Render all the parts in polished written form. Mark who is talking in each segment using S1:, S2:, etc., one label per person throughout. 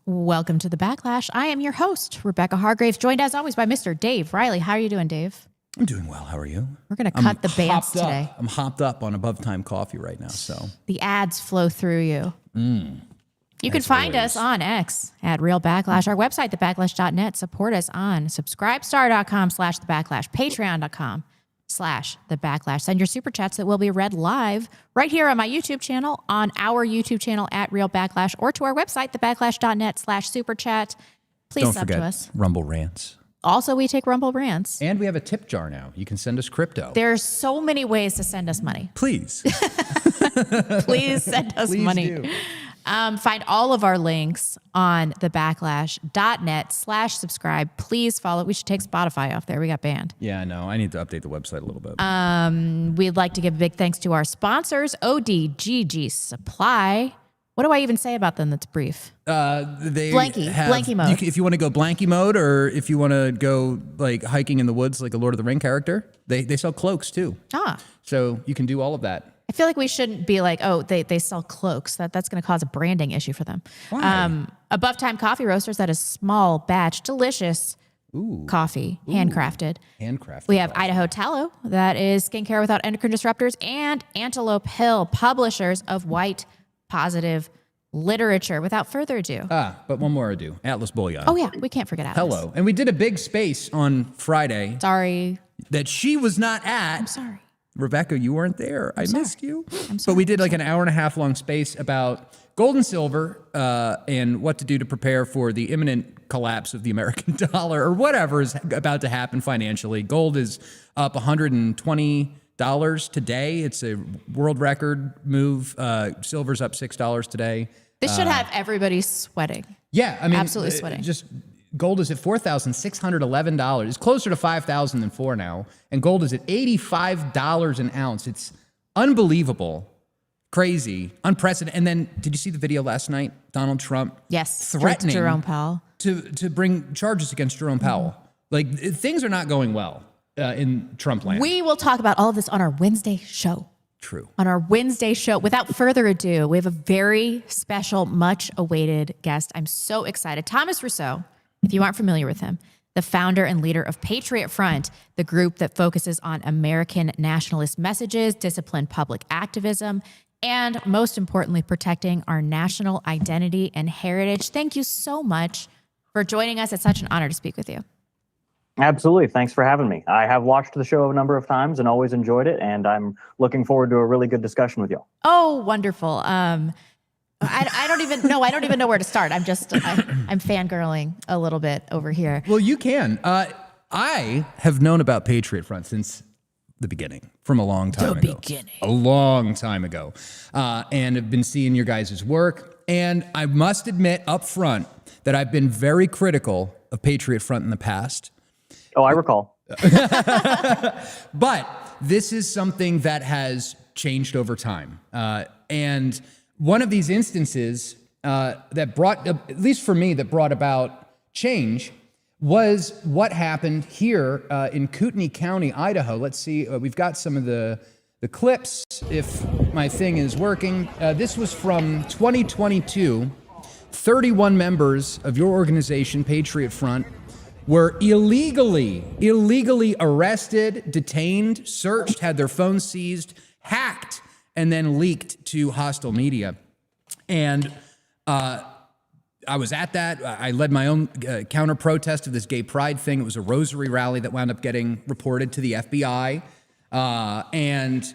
S1: Welcome to the Backlash. I am your host, Rebecca Hargraves, joined as always by Mr. Dave Riley. How are you doing, Dave?
S2: I'm doing well. How are you?
S1: We're going to cut the bands today.
S2: I'm hopped up on above time coffee right now. So
S1: the ads flow through you. You can find us on X at Real Backlash, our website, thebacklash.net. Support us on subscribestar.com/thebacklash, patreon.com/thebacklash. Send your super chats that will be read live right here on my YouTube channel, on our YouTube channel at Real Backlash, or to our website, thebacklash.net/superchat. Please
S2: don't
S1: sub
S2: forget
S1: to us.
S2: Rumble Rants.
S1: Also, we take Rumble Rants.
S2: And we have a tip jar now. You can send us crypto.
S1: There's so many ways to send us money.
S2: Please.
S1: Please send us
S2: Please
S1: money.
S2: do.
S1: Find all of our links on thebacklash.net/subscribe. Please follow. We should take Spotify off there. We got banned.
S2: Yeah, no, I need to update the website a little bit.
S1: We'd like to give a big thanks to our sponsors, ODGG Supply. What do I even say about them that's brief?
S2: They
S1: Blanky mode.
S2: If you want to go blanky mode, or if you want to go like hiking in the woods like a Lord of the Ring character, they sell cloaks too. So you can do all of that.
S1: I feel like we shouldn't be like, oh, they sell cloaks. That's going to cause a branding issue for them.
S2: Why?
S1: Above Time Coffee Roasters, that is small batch, delicious coffee, handcrafted. We have Idaho Tallow, that is skincare without endocrine disruptors, and Antelope Hill, publishers of white positive literature. Without further ado.
S2: But one more ado. Atlas Bullion.
S1: Oh yeah, we can't forget Atlas.
S2: Hello. And we did a big space on Friday.
S1: Sorry.
S2: That she was not at.
S1: I'm sorry.
S2: Rebecca, you weren't there. I missed you.
S1: I'm sorry.
S2: But we did like an hour and a half long space about gold and silver and what to do to prepare for the imminent collapse of the American dollar or whatever is about to happen financially. Gold is up $120 today. It's a world record move. Silver's up $6 today.
S1: This should have everybody sweating.
S2: Yeah, I mean,
S1: absolutely sweating.
S2: Just gold is at $4,611. It's closer to $5,000 than $4,000 now. And gold is at $85 an ounce. It's unbelievable, crazy, unprecedented. And then, did you see the video last night? Donald Trump, threatening
S1: Jerome Powell
S2: to bring charges against Jerome Powell. Like things are not going well in Trump land.
S1: We will talk about all of this on our Wednesday show.
S2: True.
S1: On our Wednesday show. Without further ado, we have a very special, much awaited guest. I'm so excited. Thomas Rousseau. If you aren't familiar with him, the founder and leader of Patriot Front, the group that focuses on American nationalist messages, disciplined public activism, and most importantly, protecting our national identity and heritage. Thank you so much for joining us. It's such an honor to speak with you.
S3: Absolutely. Thanks for having me. I have watched the show a number of times and always enjoyed it, and I'm looking forward to a really good discussion with y'all.
S1: Oh, wonderful. I don't even know where to start. I'm fangirling a little bit over here.
S2: Well, you can. I have known about Patriot Front since the beginning, from a long time ago. A long time ago. And have been seeing your guys' work. And I must admit up front that I've been very critical of Patriot Front in the past.
S3: Oh, I recall.
S2: But this is something that has changed over time. And one of these instances that brought, at least for me, that brought about change was what happened here in Kootenai County, Idaho. Let's see, we've got some of the clips, if my thing is working. This was from 2022. 31 members of your organization, Patriot Front, were illegally arrested, detained, searched, had their phones seized, hacked, and then leaked to hostile media. And I was at that. I led my own counter protest of this gay pride thing. It was a rosary rally that wound up getting reported to the FBI. And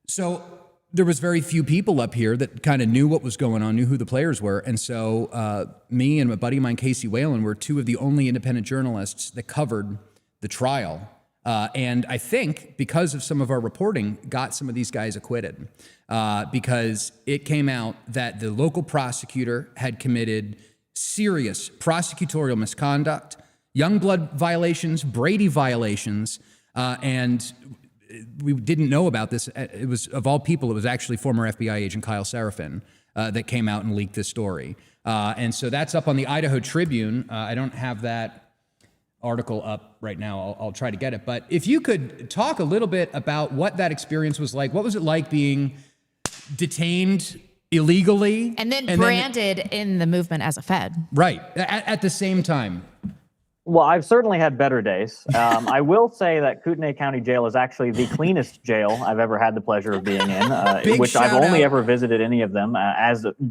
S2: so there was very few people up here that kind of knew what was going on, knew who the players were. And so me and my buddy of mine, Casey Whalen, were two of the only independent journalists that covered the trial. And I think because of some of our reporting, got some of these guys acquitted because it came out that the local prosecutor had committed serious prosecutorial misconduct, young blood violations, Brady violations, and we didn't know about this. It was, of all people, it was actually former FBI agent Kyle Seraphin that came out and leaked this story. And so that's up on the Idaho Tribune. I don't have that article up right now. I'll try to get it. But if you could talk a little bit about what that experience was like. What was it like being detained illegally.
S1: And then branded in the movement as a Fed.
S2: Right. At the same time.
S3: Well, I've certainly had better days. I will say that Kootenai County Jail is actually the cleanest jail I've ever had the pleasure of being in, which I've only ever visited any of them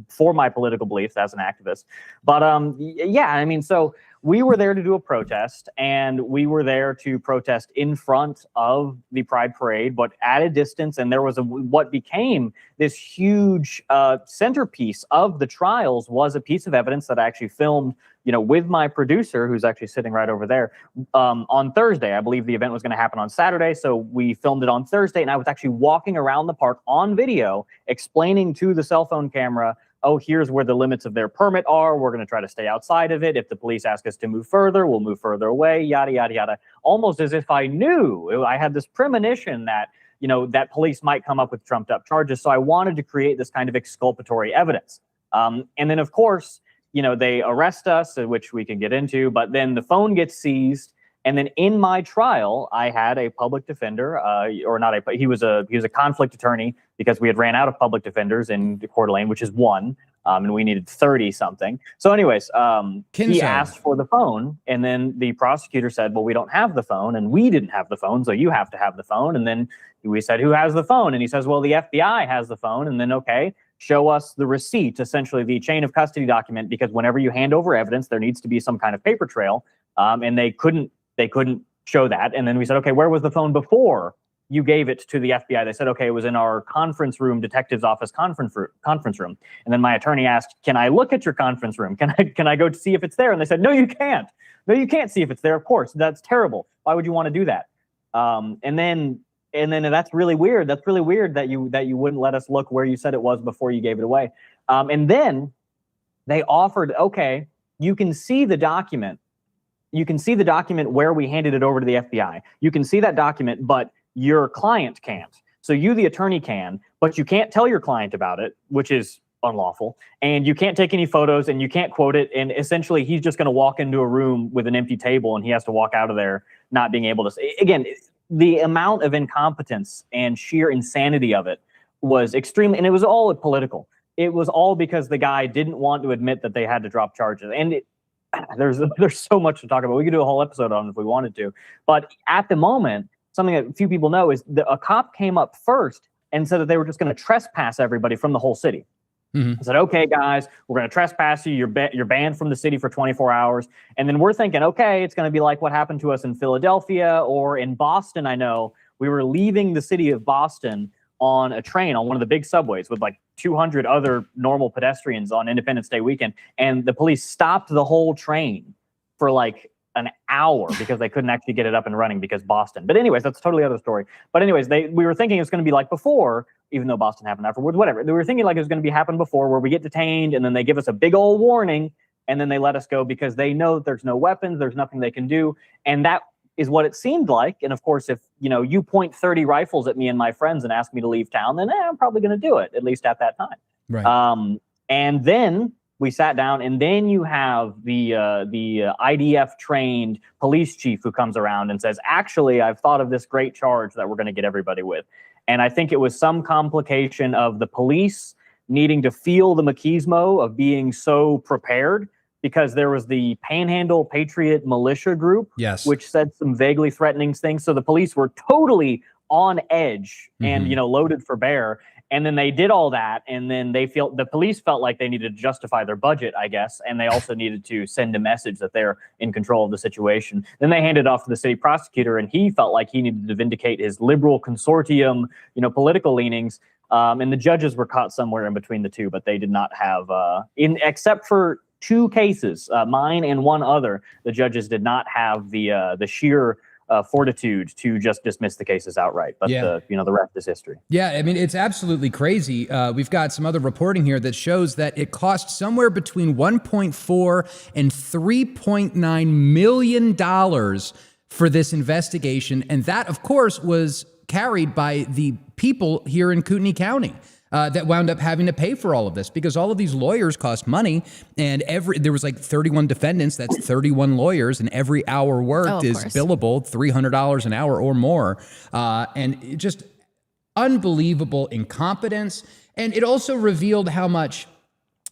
S3: for my political beliefs as an activist. But yeah, I mean, so we were there to do a protest, and we were there to protest in front of the Pride Parade, but at a distance. And there was what became this huge centerpiece of the trials was a piece of evidence that I actually filmed, with my producer, who's actually sitting right over there, on Thursday. I believe the event was going to happen on Saturday, so we filmed it on Thursday, and I was actually walking around the park on video, explaining to the cell phone camera, oh, here's where the limits of their permit are. We're going to try to stay outside of it. If the police ask us to move further, we'll move further away, yada, yada, yada. Almost as if I knew. I had this premonition that, that police might come up with trumped up charges. So I wanted to create this kind of exculpatory evidence. And then, of course, they arrest us, which we can get into, but then the phone gets seized. And then in my trial, I had a public defender, he was a conflict attorney, because we had ran out of public defenders in Coeur d'Alene, which is one, and we needed 30 something. So anyways, he asked for the phone, and then the prosecutor said, well, we don't have the phone, and we didn't have the phone, so you have to have the phone. And then we said, who has the phone? And he says, well, the FBI has the phone. And then, okay, show us the receipt, essentially the chain of custody document, because whenever you hand over evidence, there needs to be some kind of paper trail, and they couldn't show that. And then we said, okay, where was the phone before you gave it to the FBI? They said, okay, it was in our conference room, detective's office conference room. And then my attorney asked, can I look at your conference room? Can I go to see if it's there? And they said, no, you can't. No, you can't see if it's there. Of course, that's terrible. Why would you want to do that? And then that's really weird. That's really weird that you wouldn't let us look where you said it was before you gave it away. And then they offered, okay, you can see the document. You can see the document where we handed it over to the FBI. You can see that document, but your client can't. So you, the attorney, can, but you can't tell your client about it, which is unlawful. And you can't take any photos, and you can't quote it. And essentially, he's just going to walk into a room with an empty table, and he has to walk out of there not being able to say. Again, the amount of incompetence and sheer insanity of it was extremely, and it was all political. It was all because the guy didn't want to admit that they had to drop charges. And there's so much to talk about. We could do a whole episode on it if we wanted to. But at the moment, something that few people know is that a cop came up first and said that they were just going to trespass everybody from the whole city. Mm-hmm. I said, okay, guys, we're going to trespass you. You're banned from the city for 24 hours. And then we're thinking, okay, it's going to be like what happened to us in Philadelphia or in Boston. I know we were leaving the city of Boston on a train on one of the big subways with like 200 other normal pedestrians on Independence Day weekend. And the police stopped the whole train for like an hour because they couldn't actually get it up and running because Boston. But anyways, that's a totally other story. But anyways, we were thinking it was going to be like before, even though Boston happened afterwards, whatever. We were thinking like it was going to be happen before, where we get detained and then they give us a big old warning and then they let us go because they know that there's no weapons, there's nothing they can do. And that is what it seemed like. And of course, if you point 30 rifles at me and my friends and ask me to leave town, then I'm probably going to do it, at least at that time. Right. And then we sat down, and then you have the IDF trained police chief who comes around and says, actually, I've thought of this great charge that we're going to get everybody with. And I think it was some complication of the police needing to feel the machismo of being so prepared, because there was the Panhandle Patriot militia group, yes, which said some vaguely threatening things. So the police were totally on edge and, loaded for bear. And then they did all that. And then the police felt like they needed to justify their budget, I guess. And they also needed to send a message that they're in control of the situation. Then they handed it off to the city prosecutor, and he felt like he needed to vindicate his liberal consortium, political leanings. And the judges were caught somewhere in between the two, but they did not have, except for two cases, mine and one other, the judges did not have the sheer fortitude to just dismiss the cases outright. But the rest is history. Yeah,
S2: I mean, it's absolutely crazy. We've got some other reporting here that shows that it cost somewhere between $1.4 and $3.9 million for this investigation. And that, of course, was carried by the people here in Kootenai County. That wound up having to pay for all of this, because all of these lawyers cost money, and there was like 31 defendants. That's 31 lawyers, and every hour worked is billable, $300 an hour or more. And just unbelievable incompetence And it also revealed how much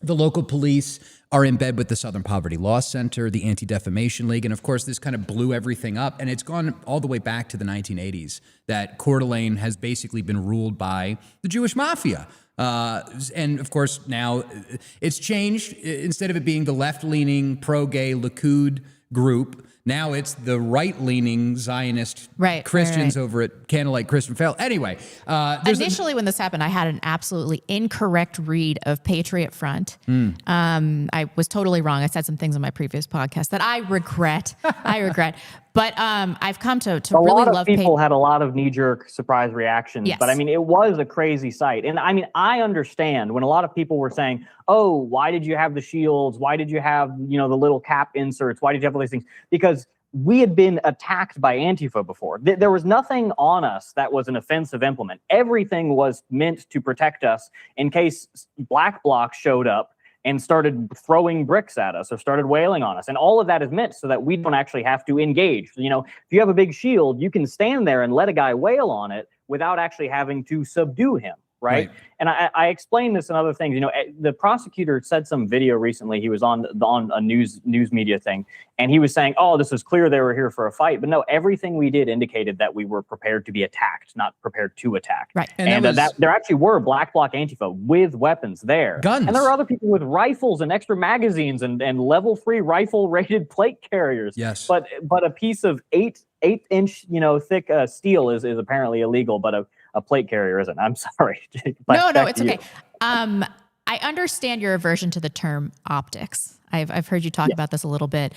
S2: the local police are in bed with the Southern Poverty Law Center, the Anti-Defamation League, and of course this kind of blew everything up. And it's gone all the way back to the 1980s that Coeur d'Alene has basically been ruled by the Jewish mafia. And of course now it's changed. Instead of it being the left-leaning pro-gay Likud group, now it's the right-leaning Zionist Christians over at Candlelight Christian Fail. Anyway,
S1: initially when this happened, I had an absolutely incorrect read of Patriot Front. I was totally wrong. I said some things on my previous podcast that I regret. But I've come to really love.
S3: A lot of people had a lot of knee-jerk surprise reactions.
S1: Yes.
S3: But I mean, it was a crazy sight. And I mean, I understand when a lot of people were saying, "Oh, why did you have the shields? Why did you have, the little cap inserts? Why did you have all these things?" Because we had been attacked by Antifa before. There was nothing on us that was an offensive implement. Everything was meant to protect us in case Black Bloc showed up and started throwing bricks at us or started wailing on us. And all of that is meant so that we don't actually have to engage. If you have a big shield, you can stand there and let a guy wail on it without actually having to subdue him. Right. And I explained this and other things. The prosecutor said some video recently. He was on a news media thing, and he was saying, "Oh, this is clear they were here for a fight." But no, everything we did indicated that we were prepared to be attacked, not prepared to attack.
S1: Right.
S3: And that there actually were Black Bloc Antifa with weapons there,
S2: guns,
S3: and there were other people with rifles and extra magazines and level 3 rifle rated plate carriers.
S2: Yes.
S3: But a piece of 8-inch thick steel is apparently illegal, but a plate carrier isn't. I'm sorry.
S1: No, it's okay. I understand your aversion to the term optics. I've heard you talk about this a little bit.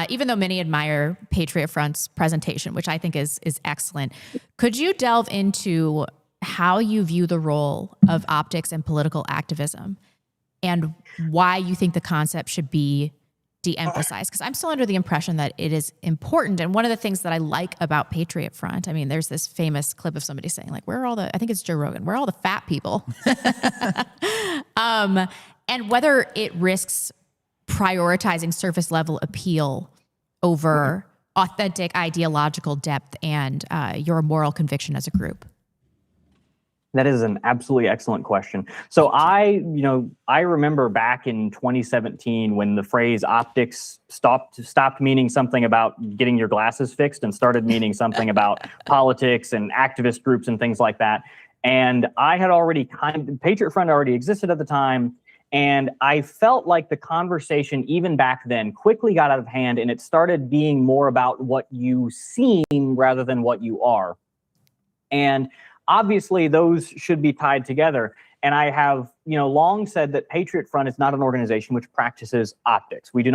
S1: Even though many admire Patriot Front's presentation, which I think is excellent, could you delve into how you view the role of optics in political activism and why you think the concept should be de-emphasized? Because I'm still under the impression that it is important. And one of the things that I like about Patriot Front, I mean, there's this famous clip of somebody saying, like, where are all I think it's Joe Rogan, where are all the fat people? And whether it risks prioritizing surface level appeal over authentic ideological depth and your moral conviction as a group.
S3: That is an absolutely excellent question. So I remember back in 2017 when the phrase optics stopped meaning something about getting your glasses fixed and started meaning something about politics and activist groups and things like that. And I had already Patriot Front already existed at the time. And I felt like the conversation, even back then, quickly got out of hand, and it started being more about what you seem rather than what you are. And obviously, those should be tied together. And I have, long said that Patriot Front is not an organization which practices optics. I do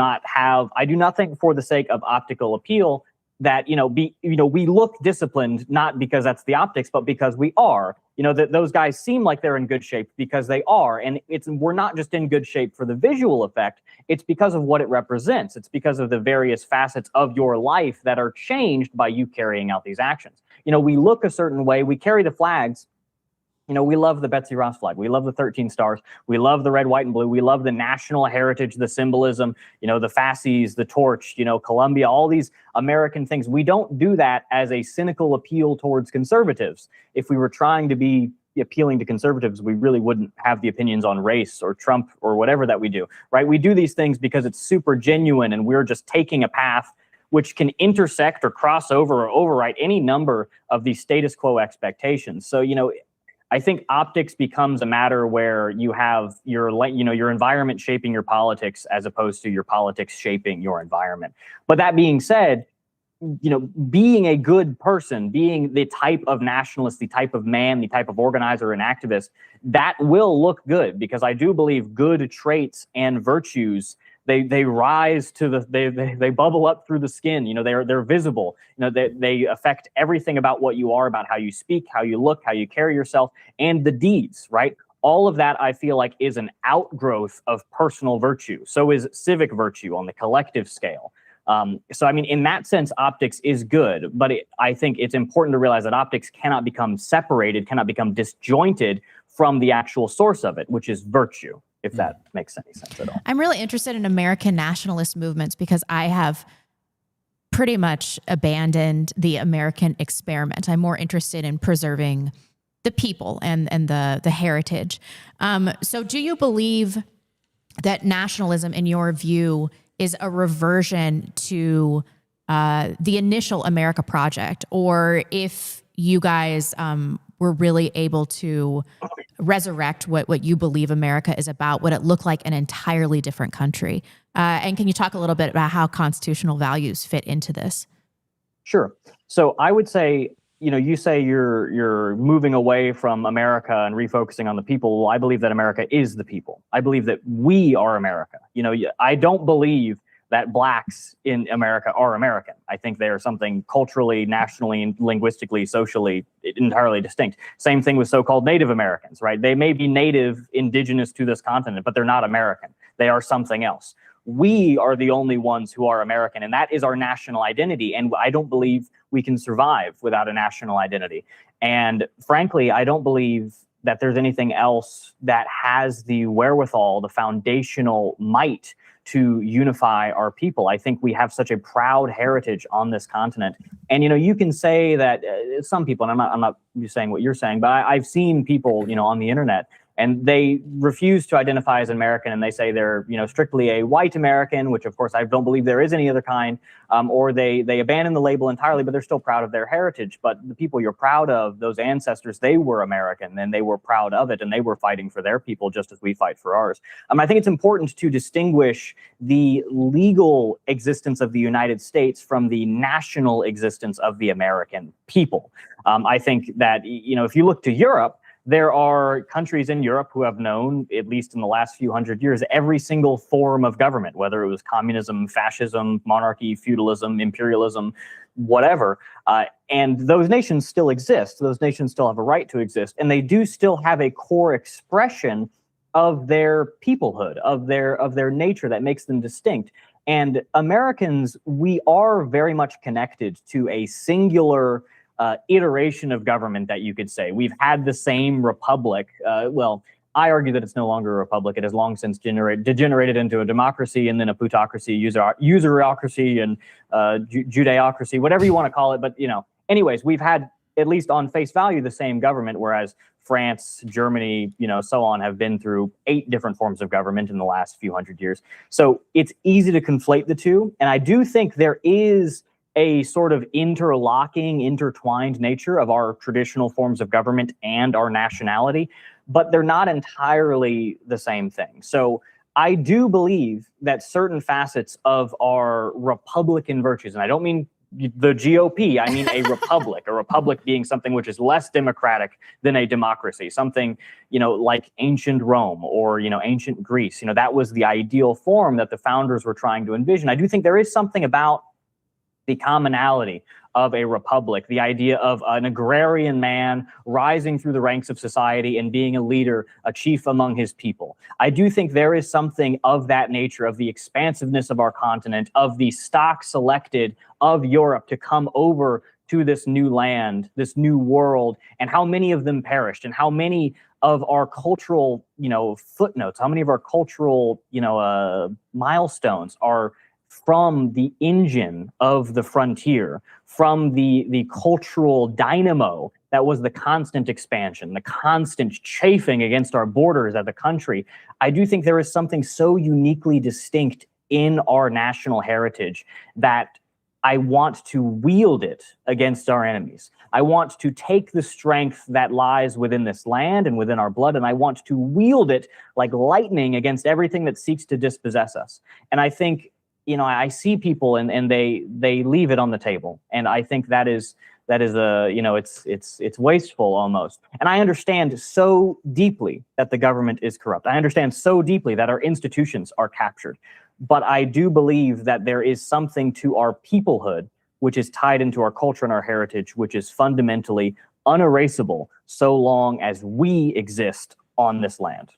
S3: not think for the sake of optical appeal that, we look disciplined, not because that's the optics, but because we are. That those guys seem like they're in good shape because they are. And we're not just in good shape for the visual effect. It's because of what it represents. It's because of the various facets of your life that are changed by you carrying out these actions. We look a certain way. We carry the flags. We love the Betsy Ross flag. We love the 13 stars. We love the red, white, and blue. We love the national heritage, the symbolism, the fasces, the torch, Columbia, all these American things. We don't do that as a cynical appeal towards conservatives. If we were trying to be appealing to conservatives, we really wouldn't have the opinions on race or Trump or whatever that we do, right? We do these things because it's super genuine and we're just taking a path which can intersect or cross over or overwrite any number of these status quo expectations. So, I think optics becomes a matter where you have your environment shaping your politics as opposed to your politics shaping your environment. But that being said, being a good person, being the type of nationalist, the type of man, the type of organizer and activist, that will look good, because I do believe good traits and virtues, they rise to they bubble up through the skin. They're visible. They affect everything about what you are, about how you speak, how you look, how you carry yourself, and the deeds, right? All of that, I feel like, is an outgrowth of personal virtue. So is civic virtue on the collective scale. So, I mean, in that sense, optics is good, but I think it's important to realize that optics cannot become separated, cannot become disjointed from the actual source of it, which is virtue, if that makes any sense at all.
S1: I'm really interested in American nationalist movements because I have pretty much abandoned the American experiment. I'm more interested in preserving the people and the heritage. So do you believe that nationalism, in your view, is a reversion to the initial America project, or if you guys were really able to resurrect what you believe America is about, would it look like an entirely different country? And can you talk a little bit about how constitutional values fit into this?
S3: Sure. So I would say, you say you're moving away from America and refocusing on the people. Well, I believe that America is the people. I believe that we are America. I don't believe that blacks in America are American. I think they are something culturally, nationally, and linguistically, socially entirely distinct. Same thing with so-called Native Americans, right? They may be native, indigenous to this continent, but they're not American. They are something else. We are the only ones who are American, and that is our national identity. And I don't believe we can survive without a national identity. And frankly, I don't believe that there's anything else that has the wherewithal, the foundational might to unify our people. I think we have such a proud heritage on this continent. And, you can say that some people, and I'm not saying what you're saying, but I've seen people, on the internet, and they refuse to identify as American, and they say they're, strictly a white American, which of course I don't believe there is any other kind, or they abandon the label entirely, but they're still proud of their heritage. But the people you're proud of, those ancestors, they were American, and they were proud of it, and they were fighting for their people just as we fight for ours. I think it's important to distinguish the legal existence of the United States from the national existence of the American people. I think that, if you look to Europe, there are countries in Europe who have known, at least in the last few hundred years, every single form of government, whether it was communism, fascism, monarchy, feudalism, imperialism, whatever. And those nations still exist. Those nations still have a right to exist. And they do still have a core expression of their peoplehood, of their nature that makes them distinct. And Americans, we are very much connected to a singular iteration of government, that you could say. We've had the same republic. Well, I argue that it's no longer a republic. It has long since degenerated into a democracy, and then a plutocracy, usurocracy, and Judeocracy, whatever you want to call it. But, anyways, we've had, at least on face value, the same government, whereas France, Germany, so on, have been through 8 different forms of government in the last few hundred years. So it's easy to conflate the two. And I do think there is a sort of intertwined nature of our traditional forms of government and our nationality, but they're not entirely the same thing. So I do believe that certain facets of our Republican virtues, and I don't mean the GOP, I mean a republic being something which is less democratic than a democracy, something, like ancient Rome or, ancient Greece. That was the ideal form that the founders were trying to envision. I do think there is something about the commonality of a republic, the idea of an agrarian man rising through the ranks of society and being a leader, a chief among his people. I do think there is something of that nature, of the expansiveness of our continent, of the stock selected of Europe to come over to this new land, this new world, and how many of them perished, and how many of our cultural, footnotes, how many of our cultural, milestones are from the engine of the frontier, from the cultural dynamo that was the constant expansion, the constant chafing against our borders of the country. I do think there is something so uniquely distinct in our national heritage that I want to wield it against our enemies. I want to take the strength that lies within this land and within our blood, and I want to wield it like lightning against everything that seeks to dispossess us. And I think, I see people and they leave it on the table. And I think that is it's wasteful almost. And I understand so deeply that the government is corrupt. I understand so deeply that our institutions are captured. But I do believe that there is something to our peoplehood, which is tied into our culture and our heritage, which is fundamentally unerasable so long as we exist on this land.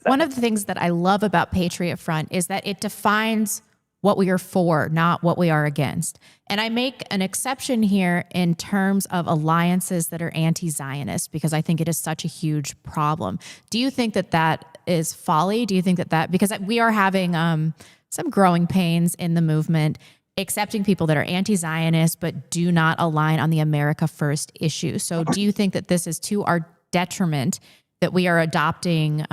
S1: One of the things that I love about Patriot Front is that it defines what we are for, not what we are against. And I make an exception here in terms of alliances that are anti-Zionist, because I think it is such a huge problem. Do you think that that is folly? Do you think that because we are having some growing pains in the movement, accepting people that are anti-Zionist but do not align on the America First issue? So do you think that this is to our detriment that we are adopting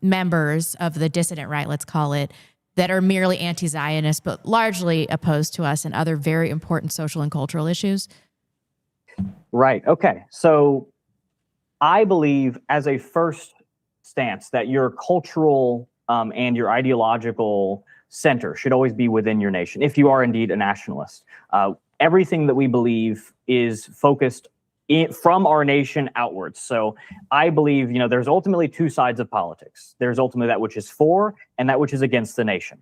S1: members of the dissident right, let's call it, that are merely anti-Zionist, but largely opposed to us and other very important social and cultural issues?
S3: Right. Okay. So I believe as a first stance that your cultural and your ideological center should always be within your nation, if you are indeed a nationalist. Everything that we believe is focused from our nation outwards. So I believe, there's ultimately two sides of politics. There's ultimately that which is for and that which is against the nation.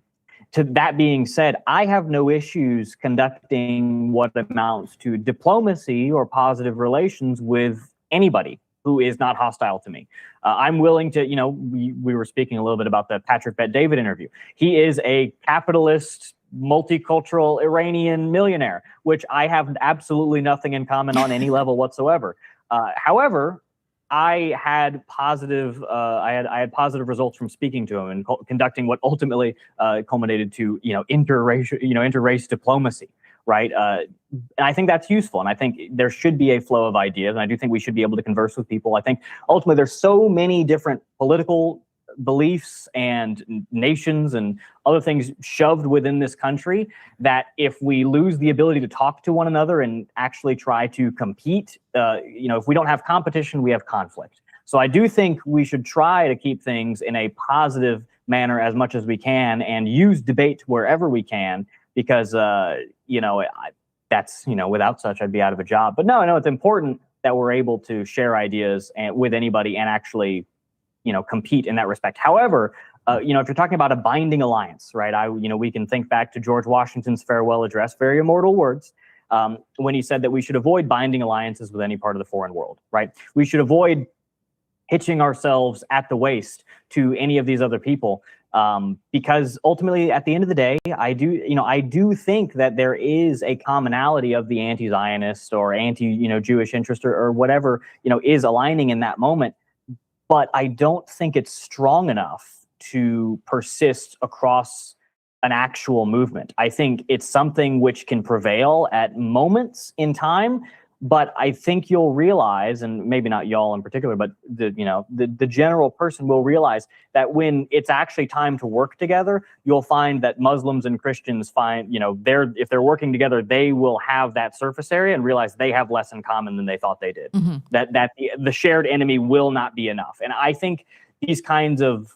S3: To that being said, I have no issues conducting what amounts to diplomacy or positive relations with anybody who is not hostile to me. I'm willing to, we were speaking a little bit about the Patrick Bet-David interview. He is a capitalist, multicultural Iranian millionaire, which I have absolutely nothing in common on any level whatsoever. However, I had positive results from speaking to him and conducting what ultimately culminated to interrace diplomacy, right? And I think that's useful, and I think there should be a flow of ideas, and I do think we should be able to converse with people. I think ultimately there's so many different political beliefs and nations and other things shoved within this country that if we lose the ability to talk to one another and actually try to compete, if we don't have competition, we have conflict. So I do think we should try to keep things in a positive manner as much as we can and use debate wherever we can, because, that's, without such, I'd be out of a job. But no, I know it's important that we're able to share ideas with anybody and actually compete in that respect. However, if you're talking about a binding alliance, right? We can think back to George Washington's farewell address, very immortal words, when he said that we should avoid binding alliances with any part of the foreign world, right? We should avoid hitching ourselves at the waist to any of these other people, because ultimately, at the end of the day, I do think that there is a commonality of the anti-Zionist or anti-Jewish interest or whatever is aligning in that moment. But I don't think it's strong enough to persist across an actual movement. I think it's something which can prevail at moments in time, but I think you'll realize, and maybe not y'all in particular, but the general person will realize that when it's actually time to work together, you'll find that Muslims and Christians find, if they're working together, they will have that surface area and realize they have less in common than they thought they did. Mm-hmm. That the shared enemy will not be enough. And I think these kinds of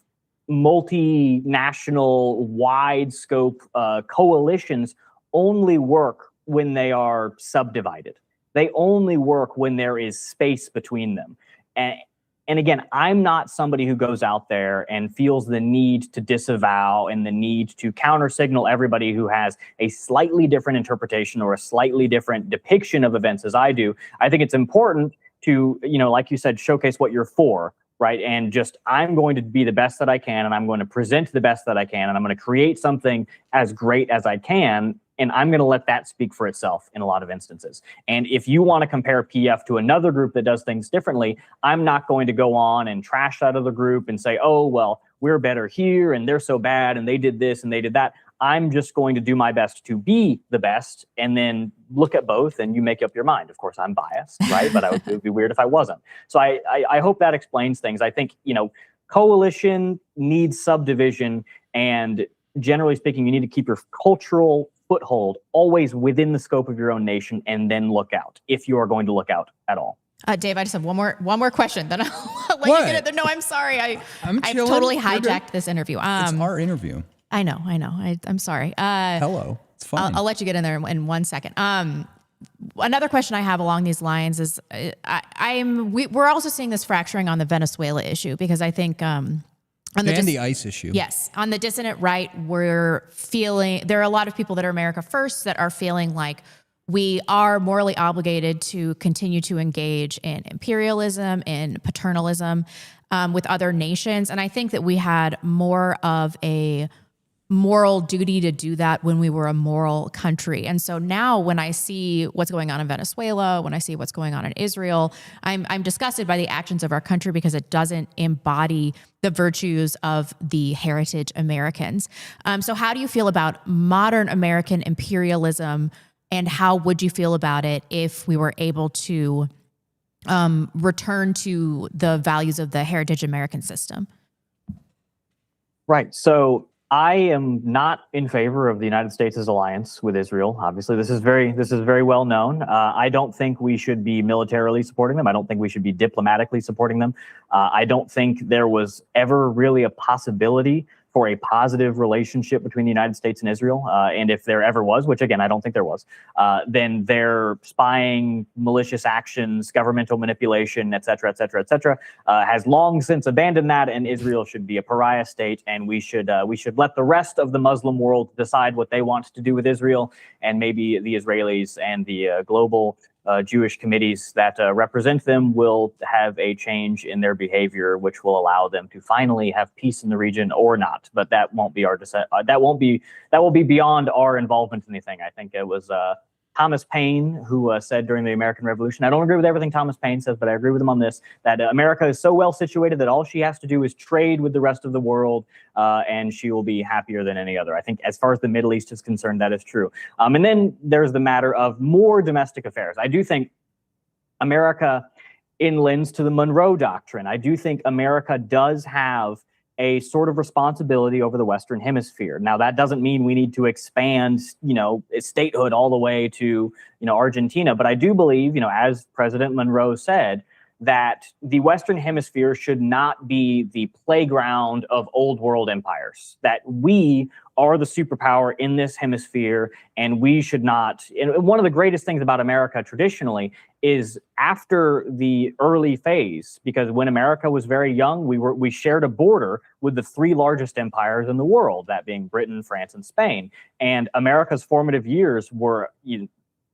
S3: multinational, wide scope coalitions only work when they are subdivided. They only work when there is space between them. And again, I'm not somebody who goes out there and feels the need to disavow and the need to counter-signal everybody who has a slightly different interpretation or a slightly different depiction of events as I do. I think it's important to, like you said, showcase what you're for, right? And just, I'm going to be the best that I can, and I'm going to present the best that I can, and I'm going to create something as great as I can. And I'm going to let that speak for itself in a lot of instances. And if you want to compare PF to another group that does things differently, I'm not going to go on and trash that other group and say, oh, well, we're better here and they're so bad and they did this and they did that. I'm just going to do my best to be the best and then look at both and you make up your mind. Of course, I'm biased, right? But it would be weird if I wasn't. So I hope that explains things. I think, coalition needs subdivision, and generally speaking, you need to keep your cultural foothold always within the scope of your own nation, and then look out if you are going to look out at all.
S1: Dave, I just have one more question. Then I'll let you get it. No, I'm sorry. I've totally hijacked this interview.
S2: It's our interview.
S1: I know. I'm sorry.
S2: Hello. It's fine.
S1: I'll let you get in there in 1 second. Another question I have along these lines is we're also seeing this fracturing on the Venezuela issue, because I think on the
S2: ICE issue.
S1: Yes. On the dissident right, there are a lot of people that are America First that are feeling like we are morally obligated to continue to engage in imperialism and paternalism with other nations. And I think that we had more of a moral duty to do that when we were a moral country. And so now when I see what's going on in Venezuela, when I see what's going on in Israel, I'm disgusted by the actions of our country because it doesn't embody the virtues of the heritage Americans. So how do you feel about modern American imperialism, and how would you feel about it if we were able to return to the values of the heritage American system?
S3: Right. So I am not in favor of the United States' alliance with Israel. Obviously, this is very well known. I don't think we should be militarily supporting them. I don't think we should be diplomatically supporting them. I don't think there was ever really a possibility for a positive relationship between the United States and Israel. And if there ever was, which again, I don't think there was, then their spying, malicious actions, governmental manipulation, et cetera, has long since abandoned that. And Israel should be a pariah state. And we should let the rest of the Muslim world decide what they want to do with Israel. And maybe the Israelis and the global Jewish committees that represent them will have a change in their behavior, which will allow them to finally have peace in the region, or not. But that won't be that will be beyond our involvement in anything. I think it was Thomas Paine who said during the American Revolution, I don't agree with everything Thomas Paine says, but I agree with him on this, that America is so well situated that all she has to do is trade with the rest of the world, and she will be happier than any other. I think as far as the Middle East is concerned, that is true. And then there's the matter of more domestic affairs. I do think America inlends to the Monroe Doctrine. I do think America does have a sort of responsibility over the Western Hemisphere. Now, that doesn't mean we need to expand, statehood all the way to, Argentina. But I do believe, as President Monroe said, that the Western Hemisphere should not be the playground of old world empires, that we are the superpower in this hemisphere, and we should not. And one of the greatest things about America traditionally is after the early phase, because when America was very young, we shared a border with the three largest empires in the world, that being Britain, France, and Spain. And America's formative years were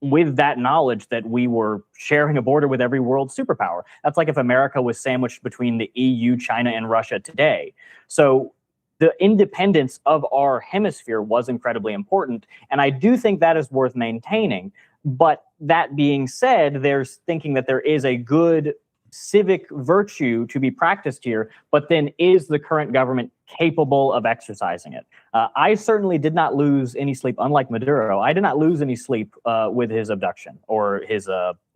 S3: with that knowledge that we were sharing a border with every world superpower. That's like if America was sandwiched between the EU, China, and Russia today. So the independence of our hemisphere was incredibly important. And I do think that is worth maintaining. But that being said, there's thinking that there is a good civic virtue to be practiced here, but then is the current government capable of exercising it? I certainly did not lose any sleep, unlike Maduro. I did not lose any sleep with his abduction or his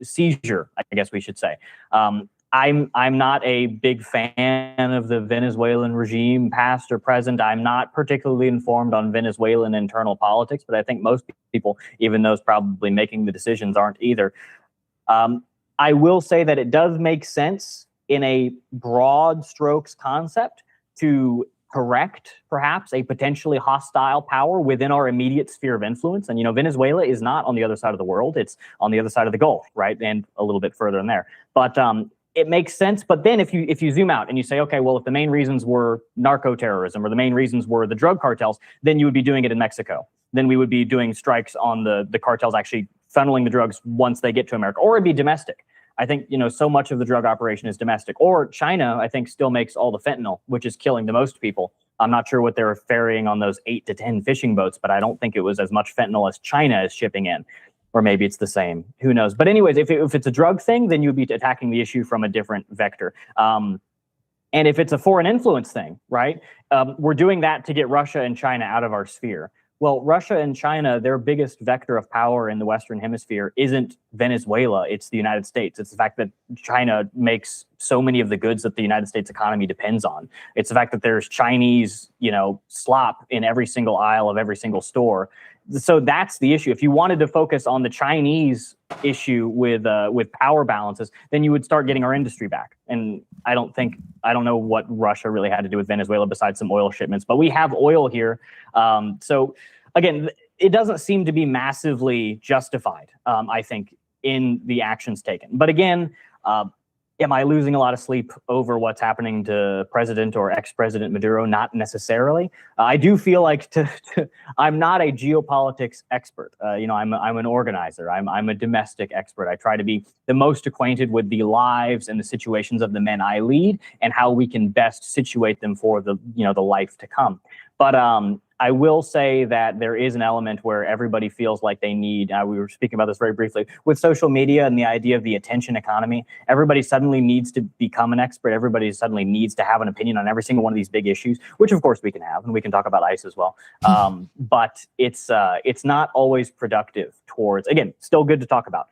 S3: seizure, I guess we should say. I'm not a big fan of the Venezuelan regime, past or present. I'm not particularly informed on Venezuelan internal politics, but I think most people, even those probably making the decisions, aren't either. I will say that it does make sense in a broad strokes concept to correct perhaps a potentially hostile power within our immediate sphere of influence. And, Venezuela is not on the other side of the world. It's on the other side of the Gulf, right? And a little bit further in there. But it makes sense. But then if you zoom out and you say, okay, well, if the main reasons were narco-terrorism or the main reasons were the drug cartels, then you would be doing it in Mexico. Then we would be doing strikes on the cartels actually funneling the drugs once they get to America, or it'd be domestic. I think, so much of the drug operation is domestic. Or China, I think, still makes all the fentanyl, which is killing the most people. I'm not sure what they're ferrying on those 8 to 10 fishing boats, but I don't think it was as much fentanyl as China is shipping in. Or maybe it's the same. Who knows? But anyways, if it's a drug thing, then you'd be attacking the issue from a different vector. And if it's a foreign influence thing, right, we're doing that to get Russia and China out of our sphere. Well, Russia and China, their biggest vector of power in the Western Hemisphere isn't Venezuela, it's the United States. It's the fact that China makes so many of the goods that the United States economy depends on. It's the fact that there's Chinese, slop in every single aisle of every single store. So that's the issue. If you wanted to focus on the Chinese issue with power balances, then you would start getting our industry back. And I don't know what Russia really had to do with Venezuela besides some oil shipments, but we have oil here. So again, it doesn't seem to be massively justified, I think, in the actions taken. But again, am I losing a lot of sleep over what's happening to President or ex-President Maduro? Not necessarily. I do feel like I'm not a geopolitics expert. I'm an organizer. I'm a domestic expert. I try to be the most acquainted with the lives and the situations of the men I lead and how we can best situate them for the life to come. But I will say that there is an element where everybody feels like they need, we were speaking about this very briefly, with social media and the idea of the attention economy, everybody suddenly needs to become an expert. Everybody suddenly needs to have an opinion on every single one of these big issues, which of course we can have, and we can talk about ICE as well. But it's not always productive towards, again, still good to talk about,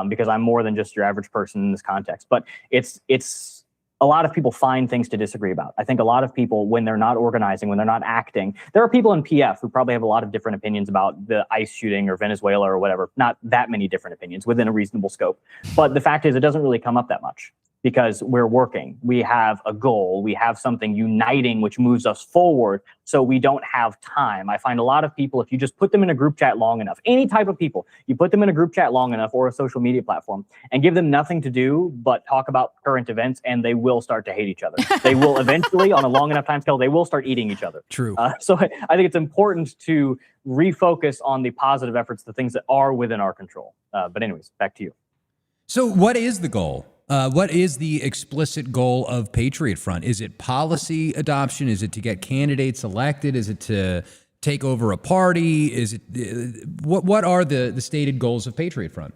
S3: because I'm more than just your average person in this context. But it's a lot of people find things to disagree about. I think a lot of people, when they're not organizing, when they're not acting, there are people in PF who probably have a lot of different opinions about the ICE shooting or Venezuela or whatever. Not that many different opinions within a reasonable scope. But the fact is, it doesn't really come up that much because we're working. We have a goal. We have something uniting which moves us forward. So we don't have time. I find a lot of people, if you just put them in a group chat long enough, any type of people, you put them in a group chat long enough or a social media platform and give them nothing to do but talk about current events, and they will start to hate each other. They will eventually, on a long enough time scale, they will start eating each other.
S2: True.
S3: So I think it's important to refocus on the positive efforts, the things that are within our control. But anyways, back to you.
S2: So what is the goal? What is the explicit goal of Patriot Front? Is it policy adoption? Is it to get candidates elected? Is it to take over a party? Is it what are the stated goals of Patriot Front?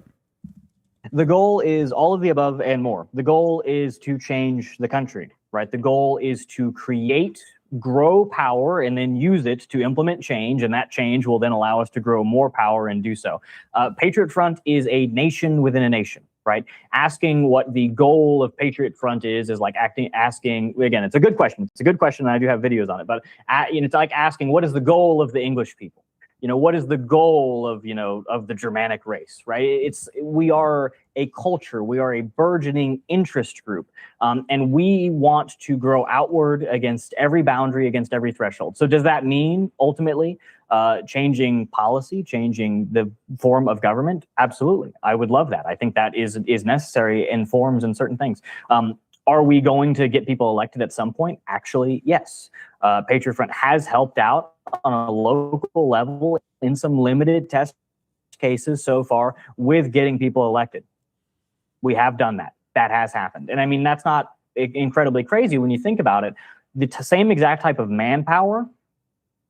S3: The goal is all of the above and more. The goal is to change the country, right? The goal is to create, grow power, and then use it to implement change, and that change will then allow us to grow more power and do so. Patriot Front is a nation within a nation, right? Asking what the goal of Patriot Front is like asking, again, it's a good question. It's a good question, and I do have videos on it, but it's like asking, what is the goal of the English people? What is the goal of, of the Germanic race, right? We are a culture. We are a burgeoning interest group. And we want to grow outward against every boundary, against every threshold. So does that mean ultimately changing policy, changing the form of government? Absolutely. I would love that. I think that is necessary in forms and certain things. Are we going to get people elected at some point? Actually, yes. Patriot Front has helped out on a local level in some limited test cases so far with getting people elected. We have done that. That has happened. And I mean, that's not incredibly crazy when you think about it. The same exact type of manpower,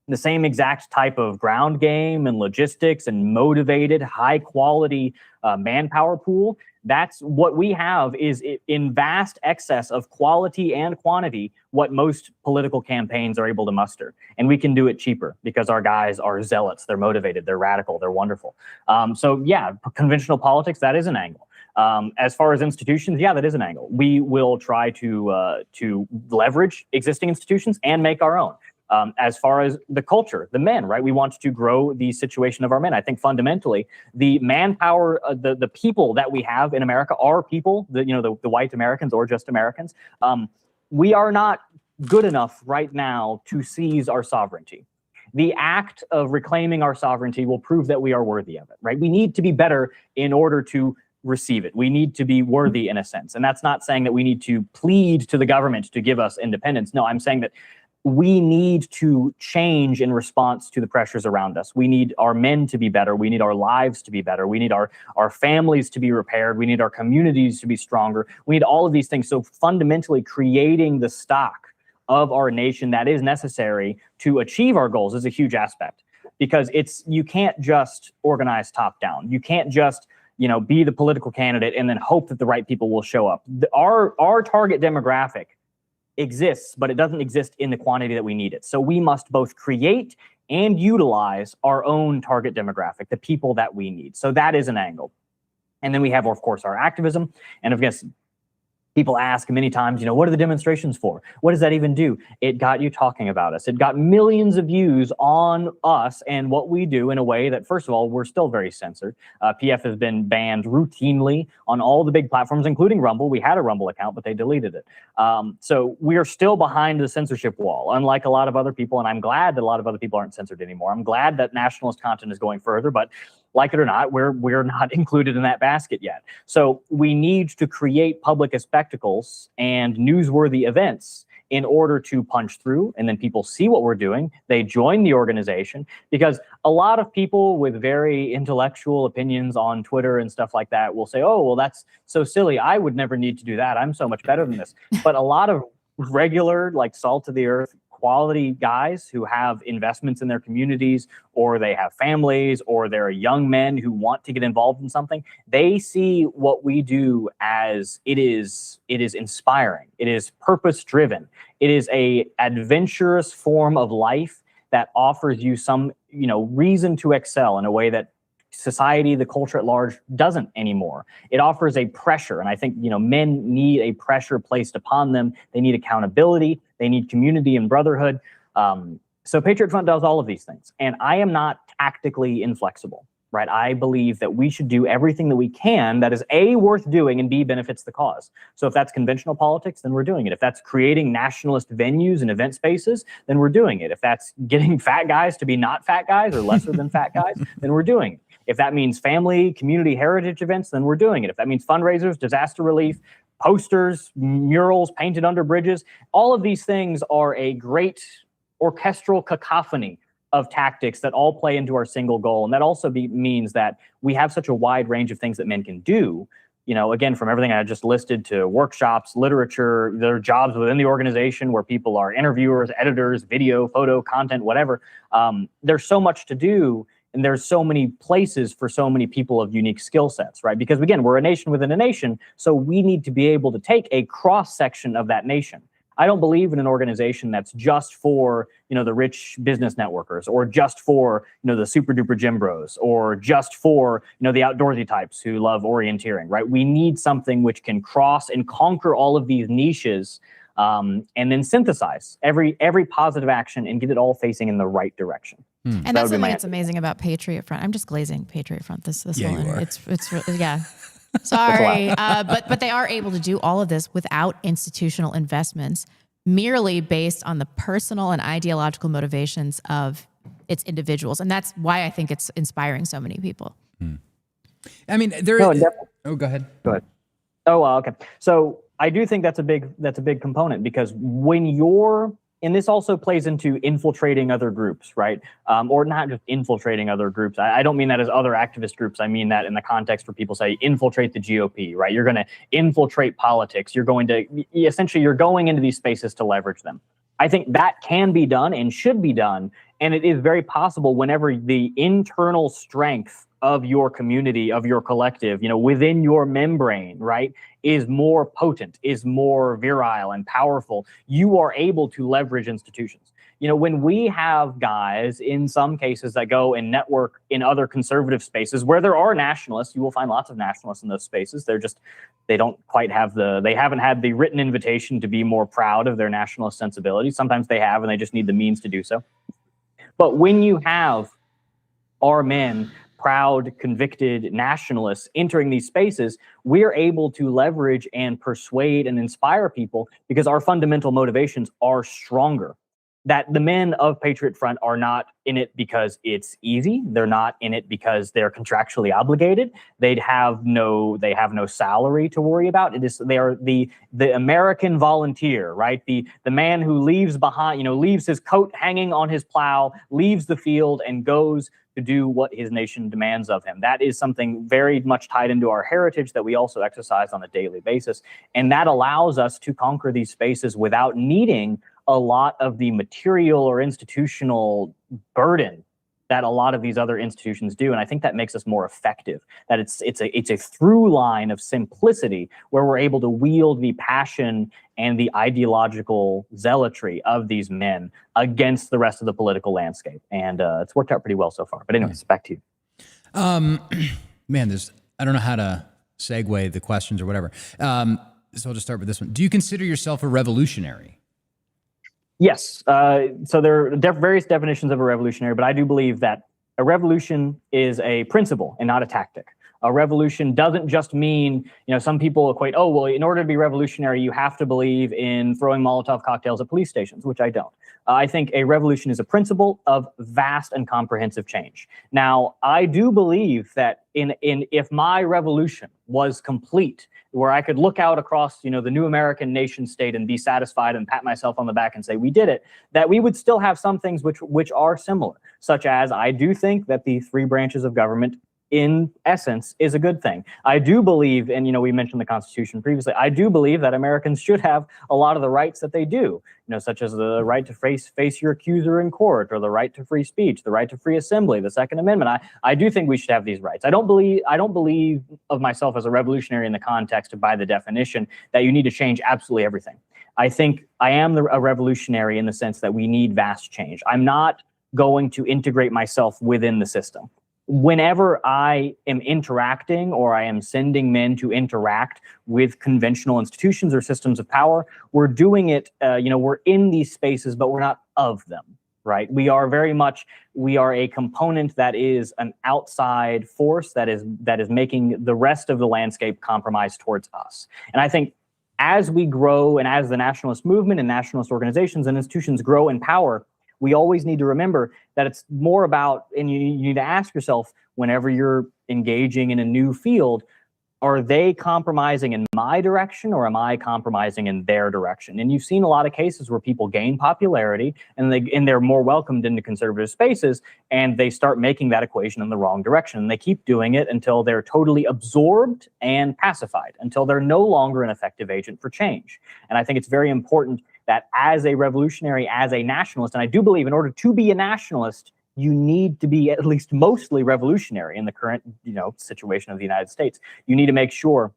S3: the same exact type of ground game and logistics and motivated, high quality manpower pool. That's what we have is in vast excess of quality and quantity what most political campaigns are able to muster. And we can do it cheaper because our guys are zealots. They're motivated. They're radical. They're wonderful. So yeah, conventional politics, that is an angle. As far as institutions, yeah, that is an angle. We will try to leverage existing institutions and make our own. As far as the culture, the men, right? We want to grow the situation of our men. I think fundamentally, the manpower, the people that we have in America are people, the white Americans or just Americans. We are not good enough right now to seize our sovereignty. The act of reclaiming our sovereignty will prove that we are worthy of it, right? We need to be better in order to receive it. We need to be worthy in a sense. And that's not saying that we need to plead to the government to give us independence. No, I'm saying that we need to change in response to the pressures around us. We need our men to be better. We need our lives to be better. We need our families to be repaired. We need our communities to be stronger. We need all of these things. So fundamentally creating the stock of our nation that is necessary to achieve our goals is a huge aspect, because you can't just organize top down. You can't just be the political candidate and then hope that the right people will show up. Our target demographic exists, but it doesn't exist in the quantity that we need it. So we must both create and utilize our own target demographic, the people that we need. So that is an angle. And then we have, of course, our activism. And I guess people ask many times, what are the demonstrations for? What does that even do? It got you talking about us. It got millions of views on us and what we do in a way that, first of all, we're still very censored. PF has been banned routinely on all the big platforms, including Rumble. We had a Rumble account, but they deleted it. So we are still behind the censorship wall, unlike a lot of other people. And I'm glad that a lot of other people aren't censored anymore. I'm glad that nationalist content is going further, but like it or not, we're not included in that basket yet. So we need to create public spectacles and newsworthy events in order to punch through, and then people see what we're doing. They join the organization, because a lot of people with very intellectual opinions on Twitter and stuff like that will say, oh, well, that's so silly. I would never need to do that. I'm so much better than this. But a lot of regular, like salt of the earth, quality guys who have investments in their communities, or they have families, or they're young men who want to get involved in something, they see what we do as it is inspiring. It is purpose driven. It is a adventurous form of life that offers you some, reason to excel in a way that society, the culture at large doesn't anymore. It offers a pressure. And I think, men need a pressure placed upon them. They need accountability. They need community and brotherhood. So Patriot Front does all of these things. And I am not tactically inflexible, right? I believe that we should do everything that we can that is A, worth doing, and B, benefits the cause. So if that's conventional politics, then we're doing it. If that's creating nationalist venues and event spaces, then we're doing it. If that's getting fat guys to be not fat guys or lesser than fat guys, then we're doing it. If that means family, community heritage events, then we're doing it. If that means fundraisers, disaster relief, posters, murals painted under bridges, all of these things are a great orchestral cacophony of tactics that all play into our single goal. And that also means that we have such a wide range of things that men can do, again, from everything I just listed to workshops, literature, there are jobs within the organization where people are interviewers, editors, video, photo, content, whatever. There's so much to do. And there's so many places for so many people of unique skill sets, right? Because again, we're a nation within a nation. So we need to be able to take a cross section of that nation. I don't believe in an organization that's just for, the rich business networkers, or just for, the super duper gym bros, or just for, the outdoorsy types who love orienteering, right? We need something which can cross and conquer all of these niches, and then synthesize every positive action and get it all facing in the right direction.
S1: And that's something that's amazing about Patriot Front. I'm just glazing Patriot Front. This
S2: Yeah,
S1: one.
S2: you are.
S1: It's yeah. Sorry, but they are able to do all of this without institutional investments, merely based on the personal and ideological motivations of its individuals, and that's why I think it's inspiring so many people.
S2: I mean, go ahead.
S3: Go ahead. Oh, okay. So I do think that's a big component, because when you're, and this also plays into infiltrating other groups, right? Or not just infiltrating other groups. I don't mean that as other activist groups. I mean that in the context where people say infiltrate the GOP, right? You're going to infiltrate politics. You're going into these spaces to leverage them. I think that can be done and should be done. And it is very possible whenever the internal strength of your community, of your collective, within your membrane, right, is more potent, is more virile and powerful, you are able to leverage institutions. When we have guys, in some cases, that go and network in other conservative spaces where there are nationalists, you will find lots of nationalists in those spaces. They don't quite have they haven't had the written invitation to be more proud of their nationalist sensibilities. Sometimes they have, and they just need the means to do so. But when you have our men, proud, convicted nationalists entering these spaces, we're able to leverage and persuade and inspire people because our fundamental motivations are stronger. That the men of Patriot Front are not in it because it's easy. They're not in it because they're contractually obligated. They have no salary to worry about. They are the American volunteer, right? The man who leaves behind, leaves his coat hanging on his plow, leaves the field and goes to do what his nation demands of him. That is something very much tied into our heritage that we also exercise on a daily basis. And that allows us to conquer these spaces without needing a lot of the material or institutional burden that a lot of these other institutions do. And I think that makes us more effective, that it's a through line of simplicity where we're able to wield the passion and the ideological zealotry of these men against the rest of the political landscape. And it's worked out pretty well so far. But anyways, back to you.
S2: Man, I don't know how to segue the questions or whatever. So I'll just start with this one. Do you consider yourself a revolutionary?
S3: Yes. So there are various definitions of a revolutionary, but I do believe that a revolution is a principle and not a tactic. A revolution doesn't just mean, some people equate, in order to be revolutionary, you have to believe in throwing Molotov cocktails at police stations, which I don't. I think a revolution is a principle of vast and comprehensive change. Now, I do believe that if my revolution was complete, where I could look out across, the new American nation state and be satisfied and pat myself on the back and say, we did it, that we would still have some things which are similar, such as I do think that the three branches of government in essence is a good thing. I do believe, and we mentioned the Constitution previously, I do believe that Americans should have a lot of the rights that they do, such as the right to face your accuser in court, or the right to free speech, the right to free assembly, the Second Amendment. I do think we should have these rights. I don't believe of myself as a revolutionary in the context of, by the definition, that you need to change absolutely everything. I think I am a revolutionary in the sense that we need vast change. I'm not going to integrate myself within the system. whenever I am interacting or I am sending men to interact with conventional institutions or systems of power, we're doing it, we're in these spaces, but we're not of them, right? We are a component that is an outside force that is making the rest of the landscape compromise towards us. And I think as we grow and as the nationalist movement and nationalist organizations and institutions grow in power, we always need to remember that it's more about, and you need to ask yourself whenever you're engaging in a new field, are they compromising in my direction or am I compromising in their direction? And you've seen a lot of cases where people gain popularity and they're more welcomed into conservative spaces, and they start making that equation in the wrong direction. And they keep doing it until they're totally absorbed and pacified, until they're no longer an effective agent for change. And I think it's very important that as a revolutionary, as a nationalist, and I do believe in order to be a nationalist, you need to be at least mostly revolutionary in the current, situation of the United States. You need to make sure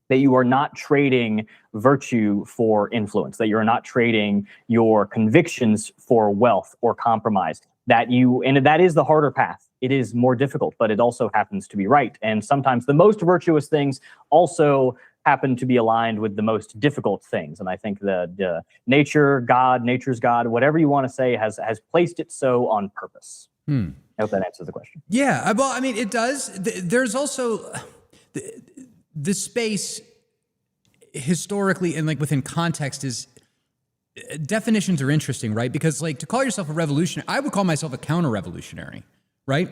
S3: that you are not trading virtue for influence, that you're not trading your convictions for wealth or compromise, and that is the harder path. It is more difficult, but it also happens to be right. And sometimes the most virtuous things also happen to be aligned with the most difficult things. And I think the nature's God, whatever you want to say, has placed it so on purpose. I hope that answers the question.
S2: Yeah, well, I mean, it does. There's also the space historically and within context is definitions are interesting, right? Because to call yourself a revolutionary, I would call myself a counter-revolutionary. Right?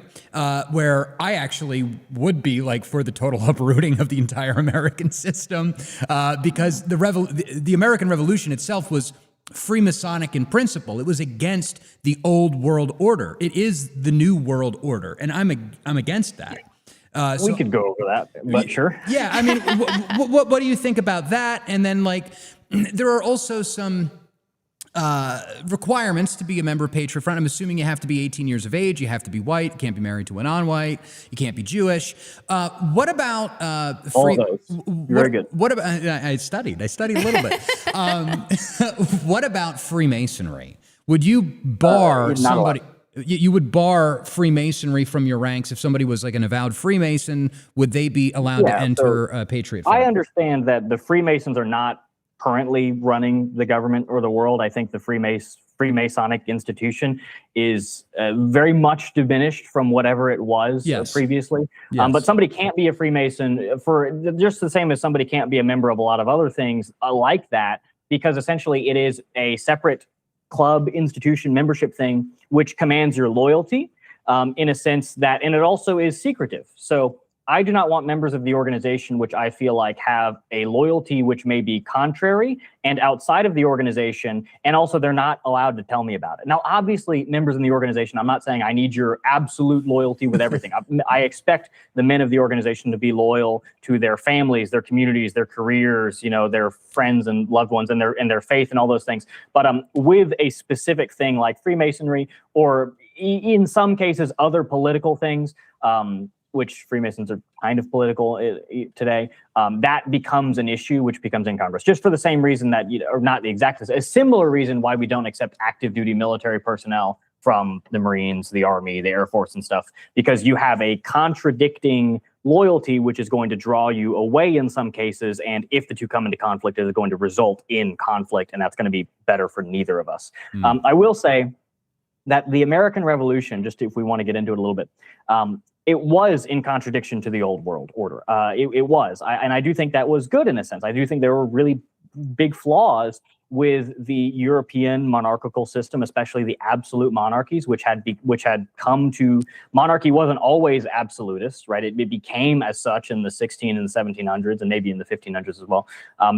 S2: Where I actually would be for the total uprooting of the entire American system, because the American Revolution itself was Freemasonic in principle. It was against the old world order. It is the new world order, and I'm against that.
S3: We could go over that, but sure.
S2: Yeah, I mean, what do you think about that? And then there are also some requirements to be a member of Patriot Front. I'm assuming you have to be 18 years of age, you have to be white, you can't be married to a non-white, you can't be Jewish. What about
S3: all those? Very good.
S2: What about? I studied a little bit. What about Freemasonry? Would you bar somebody? You would bar Freemasonry from your ranks if somebody was an avowed Freemason. Would they be allowed to enter Patriot Front?
S3: I understand that the Freemasons are not currently running the government or the world. I think the Freemasonic institution is very much diminished from whatever it was previously.
S2: Yes.
S3: But somebody can't be a Freemason for just the same as somebody can't be a member of a lot of other things like that, because essentially it is a separate club, institution, membership thing, which commands your loyalty in a sense that, and it also is secretive. So I do not want members of the organization which I feel like have a loyalty which may be contrary and outside of the organization, and also they're not allowed to tell me about it. Now, obviously, members in the organization, I'm not saying I need your absolute loyalty with everything. I expect the men of the organization to be loyal to their families, their communities, their careers, their friends and loved ones, and their faith and all those things. But with a specific thing like Freemasonry, or in some cases other political things, which Freemasons are kind of political today, that becomes an issue which becomes incongruous. Just for the same reason that, or not the exact, a similar reason why we don't accept active duty military personnel from the Marines, the Army, the Air Force and stuff, because you have a contradicting loyalty which is going to draw you away in some cases, and if the two come into conflict, it is going to result in conflict, and that's going to be better for neither of us. I will say that the American Revolution, just if we want to get into it a little bit, it was in contradiction to the old world order. It was. And I do think that was good in a sense. I do think there were really big flaws with the European monarchical system, especially the absolute monarchies, which had come to, monarchy wasn't always absolutist, right? It became as such in the 16 and the 1700s and maybe in the 1500s as well,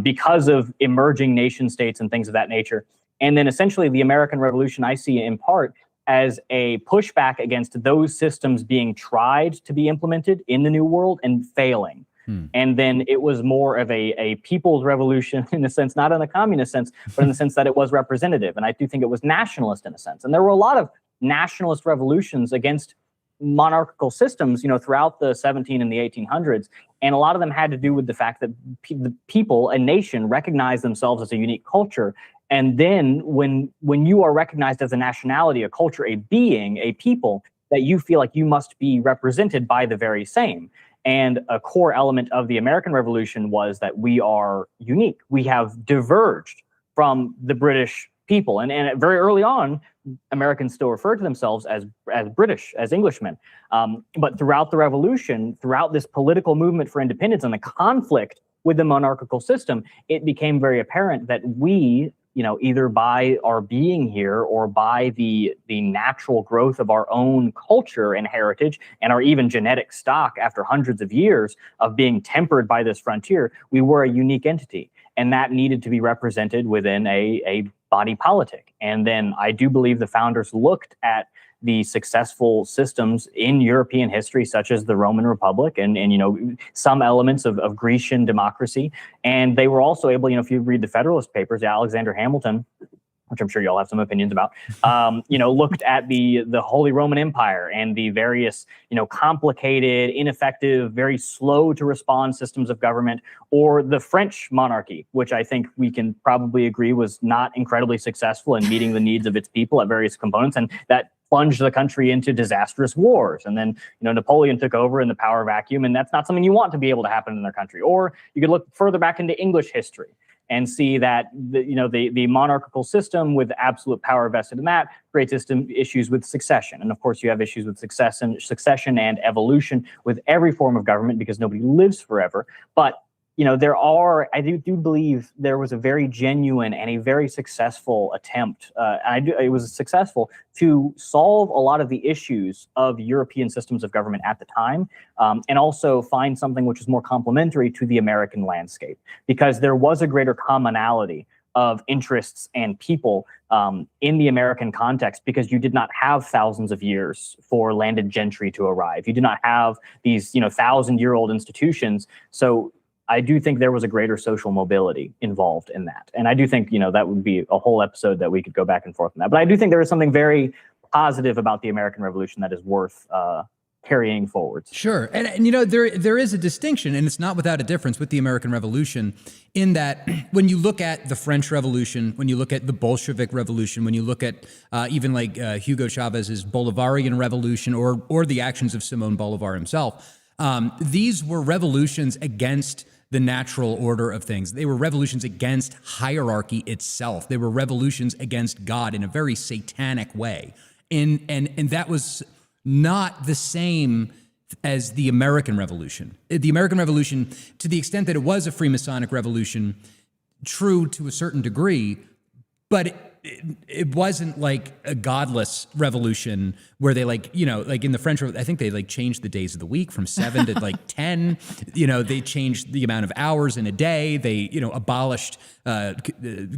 S3: because of emerging nation states and things of that nature. And then essentially the American Revolution I see in part as a pushback against those systems being tried to be implemented in the New World and failing. And then it was more of a people's revolution in a sense, not in a communist sense, but in the sense that it was representative. And I do think it was nationalist in a sense. And there were a lot of nationalist revolutions against monarchical systems, throughout the 17 and the 1800s. And a lot of them had to do with the fact that the people, a nation, recognized themselves as a unique culture. And then when you are recognized as a nationality, a culture, a being, a people, that you feel like you must be represented by the very same. And a core element of the American Revolution was that we are unique. We have diverged from the British people. And very early on, Americans still referred to themselves as British, as Englishmen. But throughout the revolution, throughout this political movement for independence and the conflict with the monarchical system, it became very apparent that we, either by our being here or by the natural growth of our own culture and heritage and our even genetic stock after hundreds of years of being tempered by this frontier, we were a unique entity. And that needed to be represented within a body politic. And then I do believe the founders looked at the successful systems in European history, such as the Roman Republic and some elements of Grecian democracy. And they were also able, if you read the Federalist Papers, Alexander Hamilton, which I'm sure you all have some opinions about, looked at the Holy Roman Empire and the various, complicated, ineffective, very slow to respond systems of government, or the French monarchy, which I think we can probably agree was not incredibly successful in meeting the needs of its people at various components, and that plunged the country into disastrous wars. And then, Napoleon took over in the power vacuum, and that's not something you want to be able to happen in their country. Or you could look further back into English history and see that the monarchical system with absolute power vested in that creates issues with succession. And of course, you have issues with succession and evolution with every form of government because nobody lives forever. But I do believe there was a very genuine and a very successful attempt. It was successful to solve a lot of the issues of European systems of government at the time, and also find something which is more complementary to the American landscape, because there was a greater commonality of interests and people in the American context, because you did not have thousands of years for landed gentry to arrive. You did not have these 1,000-year-old institutions. So I do think there was a greater social mobility involved in that. And I do think, that would be a whole episode that we could go back and forth on that. But I do think there is something very positive about the American Revolution that is worth carrying forward.
S2: Sure. And there is a distinction, and it's not without a difference with the American Revolution, in that when you look at the French Revolution, when you look at the Bolshevik Revolution, when you look at even like Hugo Chavez's Bolivarian Revolution or the actions of Simón Bolívar himself, these were revolutions against the natural order of things. They were revolutions against hierarchy itself. They were revolutions against God in a very satanic way. And that was not the same as the American Revolution. The American Revolution, to the extent that it was a Freemasonic revolution, true to a certain degree, but it wasn't like a godless revolution where they like in the French, I think they changed the days of the week from 7 to 10. They changed the amount of hours in a day. They abolished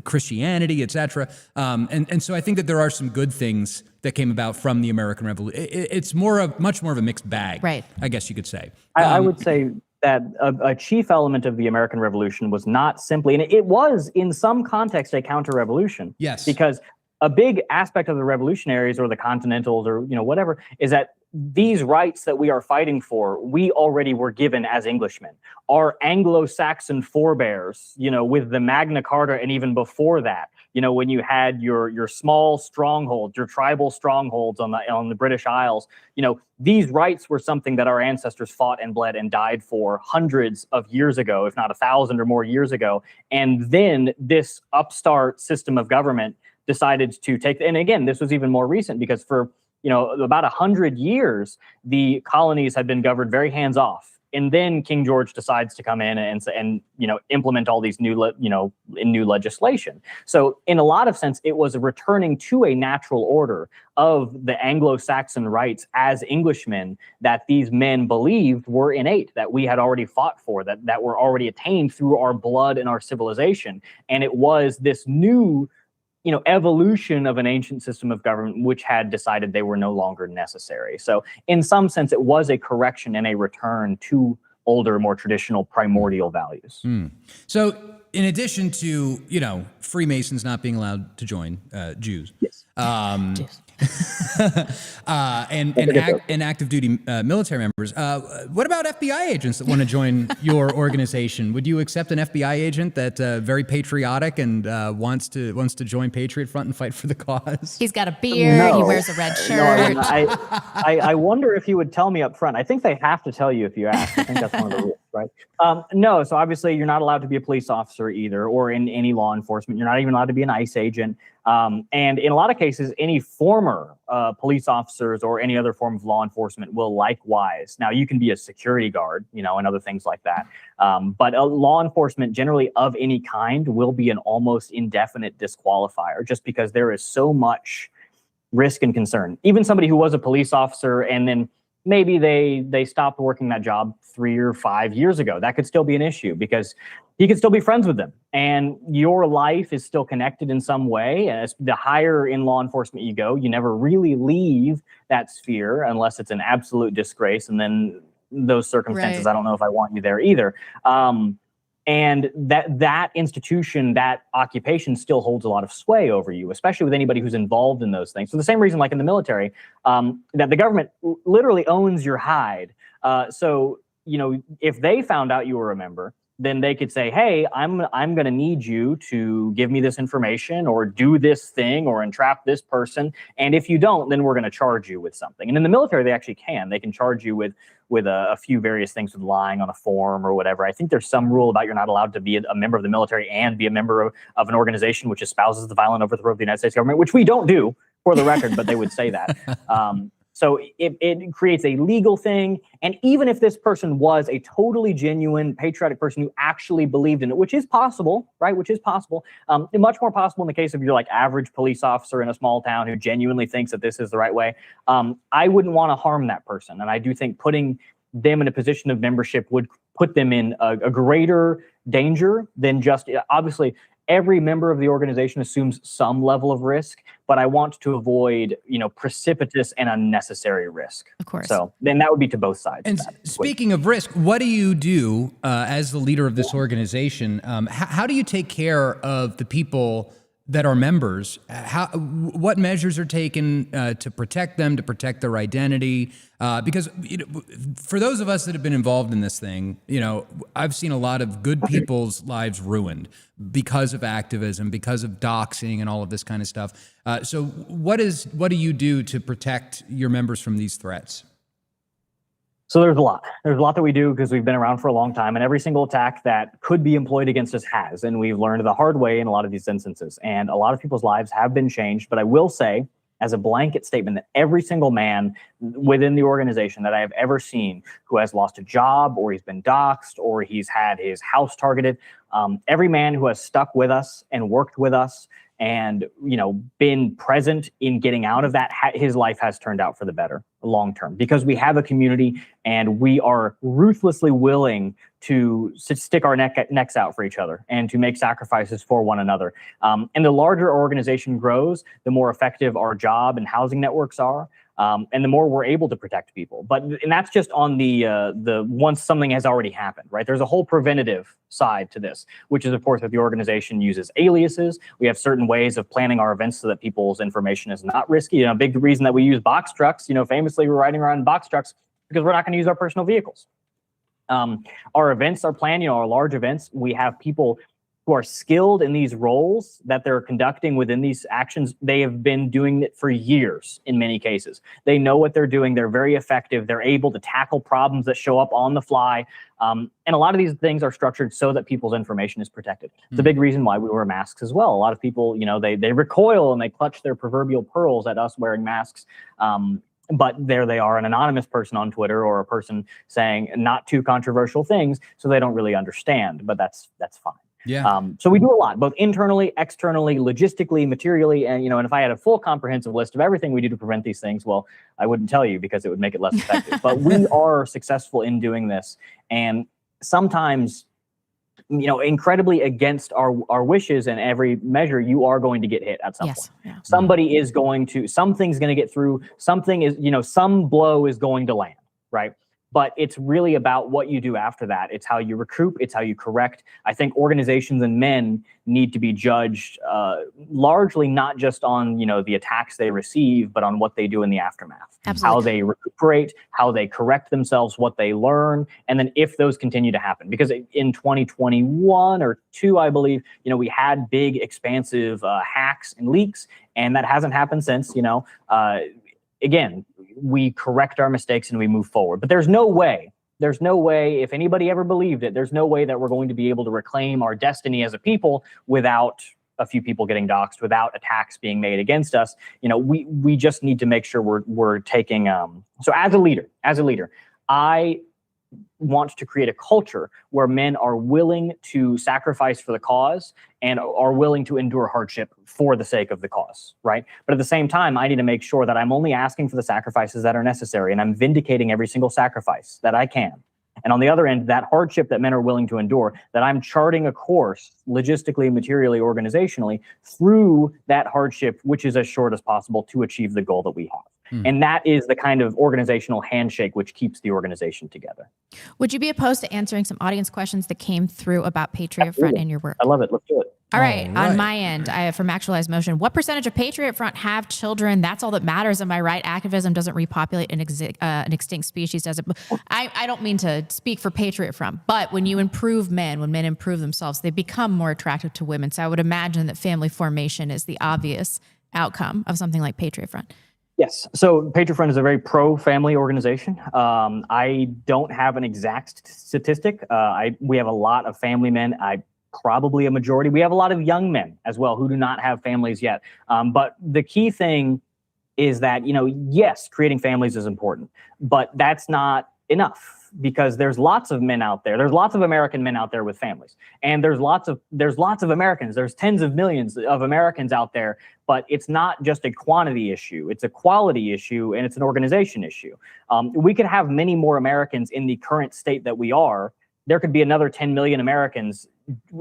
S2: Christianity, etc. And so I think that there are some good things that came about from the American Revolution. It's much more of a mixed bag,
S1: right?
S2: I guess you could say.
S3: I would say that a chief element of the American Revolution was not simply, and it was in some context a counter-revolution.
S2: Yes.
S3: Because a big aspect of the revolutionaries or the Continentals or whatever is that these rights that we are fighting for, we already were given as Englishmen. Our Anglo-Saxon forebears, with the Magna Carta and even before that, when you had your small strongholds, your tribal strongholds on the British Isles, these rights were something that our ancestors fought and bled and died for hundreds of years ago, if not 1,000 or more years ago. And then this upstart system of government decided to take, and again, this was even more recent because for about 100 years, the colonies had been governed very hands-off. And then King George decides to come in and implement all these new legislation. So in a lot of sense, it was a returning to a natural order of the Anglo-Saxon rights as Englishmen that these men believed were innate, that we had already fought for, that were already attained through our blood and our civilization. And it was this new evolution of an ancient system of government which had decided they were no longer necessary. So in some sense, it was a correction and a return to older, more traditional primordial values.
S2: So in addition to, Freemasons not being allowed to join, Jews.
S3: Yes.
S2: And active duty military members. What about FBI agents that want to join your organization? Would you accept an FBI agent that's very patriotic and wants to join Patriot Front and fight for the cause?
S1: He's got a beard.
S3: No.
S1: He wears a red shirt.
S3: No, I wonder if he would tell me up front. I think they have to tell you if you ask. I think that's one of the rules, right? No. So obviously you're not allowed to be a police officer either, or in any law enforcement. You're not even allowed to be an ICE agent. And in a lot of cases, any former police officers or any other form of law enforcement will likewise. Now, you can be a security guard, and other things like that. But law enforcement generally of any kind will be an almost indefinite disqualifier just because there is so much risk and concern. Even somebody who was a police officer and then maybe they stopped working that job 3 or 5 years ago, that could still be an issue because you could still be friends with them and your life is still connected in some way. As the higher in law enforcement you go, you never really leave that sphere unless it's an absolute disgrace. And then those circumstances,
S1: Right.
S3: I don't know if I want you there either. And that institution, that occupation still holds a lot of sway over you, especially with anybody who's involved in those things. For the same reason, like in the military, that the government literally owns your hide. So, if they found out you were a member, then they could say, hey, I'm going to need you to give me this information or do this thing or entrap this person. And if you don't, then we're going to charge you with something. And in the military, they actually can. They can charge you with a few various things, with lying on a form or whatever. I think there's some rule about you're not allowed to be a member of the military and be a member of an organization which espouses the violent overthrow of the United States government, which we don't do, for the record, but they would say that. So it creates a legal thing. And even if this person was a totally genuine patriotic person who actually believed in it, which is possible, right? Which is possible. Much more possible in the case of your average police officer in a small town who genuinely thinks that this is the right way. I wouldn't want to harm that person. And I do think putting them in a position of membership would put them in a greater danger than just, obviously, every member of the organization assumes some level of risk, but I want to avoid, precipitous and unnecessary risk.
S1: Of course.
S3: So then that would be to both sides.
S2: And speaking of risk, what do you do as the leader of this organization? How do you take care of the people that are members? What measures are taken to protect them, to protect their identity? Because for those of us that have been involved in this thing, I've seen a lot of good people's lives ruined because of activism, because of doxing and all of this kind of stuff. So what do you do to protect your members from these threats?
S3: So there's a lot. There's a lot that we do because we've been around for a long time, and every single attack that could be employed against us has, and we've learned the hard way in a lot of these instances. And a lot of people's lives have been changed, but I will say, as a blanket statement, that every single man within the organization that I have ever seen who has lost a job or he's been doxxed or he's had his house targeted, every man who has stuck with us and worked with us and been present in getting out of that, his life has turned out for the better long term, because we have a community and we are ruthlessly willing to stick our necks out for each other and to make sacrifices for one another. And the larger our organization grows, the more effective our job and housing networks are. And the more we're able to protect people. And that's just on the once something has already happened, right? There's a whole preventative side to this, which is, of course, that the organization uses aliases. We have certain ways of planning our events so that people's information is not risky. A big reason that we use box trucks, famously we're riding around in box trucks because we're not going to use our personal vehicles. Our events are planned, our large events. We have people who are skilled in these roles that they're conducting within these actions. They have been doing it for years in many cases. They know what they're doing. They're very effective. They're able to tackle problems that show up on the fly. And a lot of these things are structured so that people's information is protected. It's a big reason why we wear masks as well. A lot of people, they recoil and they clutch their proverbial pearls at us wearing masks. But there they are, an anonymous person on Twitter or a person saying not too controversial things, so they don't really understand, but that's fine.
S2: Yeah.
S3: So we do a lot, both internally, externally, logistically, materially, and and if I had a full comprehensive list of everything we do to prevent these things, well, I wouldn't tell you because it would make it less effective. But we are successful in doing this, and sometimes, incredibly against our wishes and every measure, you are going to get hit at some point.
S1: Yeah.
S3: Somebody is going to, something's going to get through. Something is, some blow is going to land, right? but it's really about what you do after that. It's how you recruit. It's how you correct. I think organizations and men need to be judged largely not just on, the attacks they receive, but on what they do in the aftermath.
S1: Absolutely.
S3: How they recuperate, how they correct themselves, what they learn, and then if those continue to happen. Because in 2021 or 2, I believe, we had big, expansive hacks and leaks, and that hasn't happened since. Again, we correct our mistakes and we move forward. But there's no way, if anybody ever believed it, there's no way that we're going to be able to reclaim our destiny as a people without a few people getting doxxed, without attacks being made against us. We just need to make sure we're taking. So as a leader, I want to create a culture where men are willing to sacrifice for the cause and are willing to endure hardship for the sake of the cause, right? But at the same time, I need to make sure that I'm only asking for the sacrifices that are necessary, and I'm vindicating every single sacrifice that I can. And on the other end, that hardship that men are willing to endure, that I'm charting a course logistically, materially, organizationally through that hardship, which is as short as possible to achieve the goal that we have. And that is the kind of organizational handshake which keeps the organization together.
S1: Would you be opposed to answering some audience questions that came through about Patriot Front in your work?
S3: I love it. Let's do it.
S1: All right. On my end, I have from Actualized Motion, what percentage of Patriot Front have children? That's all that matters. Am I right? Activism doesn't repopulate an extinct species, does it? I don't mean to speak for Patriot Front, but when you improve men, when men improve themselves, they become more attractive to women. So I would imagine that family formation is the obvious outcome of something like Patriot Front.
S3: Yes. So Patriot Front is a very pro-family organization. I don't have an exact statistic. We have a lot of family men. Probably a majority. We have a lot of young men as well who do not have families yet. But the key thing is that, yes, creating families is important, but that's not enough, because there's lots of men out there. There's lots of American men out there with families, and there's lots of Americans. There's tens of millions of Americans out there, but it's not just a quantity issue. It's a quality issue, and it's an organization issue. We could have many more Americans in the current state that we are. There could be another 10 million Americans,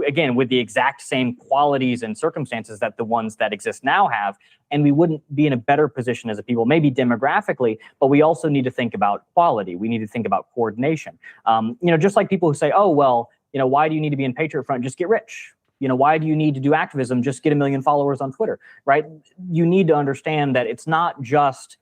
S3: again, with the exact same qualities and circumstances that the ones that exist now have, and we wouldn't be in a better position as a people, maybe demographically, but we also need to think about quality. We need to think about coordination. Just like people who say, oh, well, why do you need to be in Patriot Front? Just get rich. Why do you need to do activism? Just get 1 million followers on Twitter, right? You need to understand that it's not just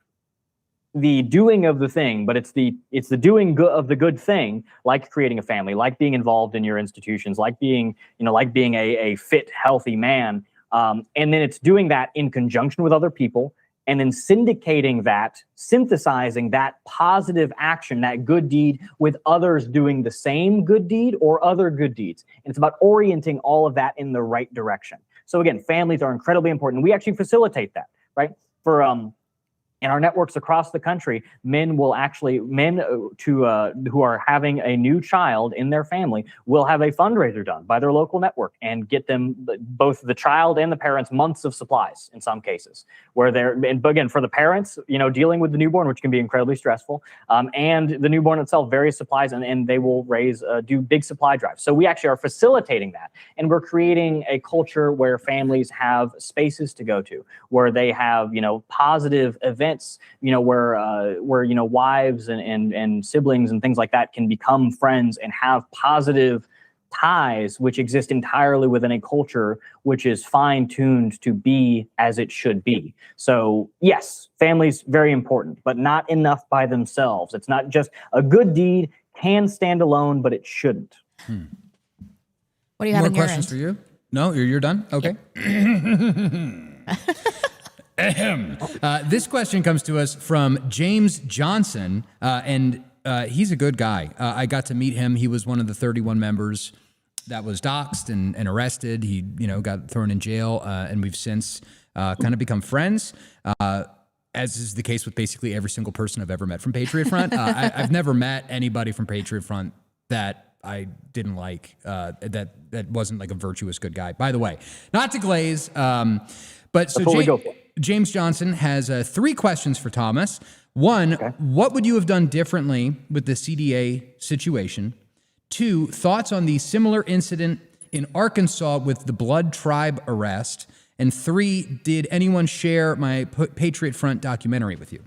S3: the doing of the thing, but it's the doing of the good thing, like creating a family, like being involved in your institutions, like being a fit, healthy man. And then it's doing that in conjunction with other people, and then synthesizing that positive action, that good deed, with others doing the same good deed or other good deeds. And it's about orienting all of that in the right direction. So again, families are incredibly important. We actually facilitate that, right? In our networks across the country, men who are having a new child in their family will have a fundraiser done by their local network and get them, both the child and the parents, months of supplies in some cases, where and again, for the parents, dealing with the newborn, which can be incredibly stressful, and the newborn itself, various supplies, and they will do big supply drives. So we actually are facilitating that, and we're creating a culture where families have spaces to go to, where they have, positive events, where wives and siblings and things like that can become friends and have positive ties, which exist entirely within a culture which is fine-tuned to be as it should be. So yes, families very important, but not enough by themselves. It's not just a good deed can stand alone, but it shouldn't.
S1: What do you have?
S2: More
S1: on your
S2: questions
S1: end?
S2: for you? No, you're done? Okay. This question comes to us from James Johnson, and he's a good guy. I got to meet him. He was one of the 31 members that was doxxed and arrested. He, got thrown in jail, and we've since kind of become friends, as is the case with basically every single person I've ever met from Patriot Front. I've never met anybody from Patriot Front that I didn't like, that wasn't like a virtuous good guy. By the way, not to glaze, but so James Johnson has 3 questions for Thomas. One, what would you have done differently with the CDA situation? 2, thoughts on the similar incident in Arkansas with the Blood Tribe arrest. And 3, did anyone share my Patriot Front documentary with you?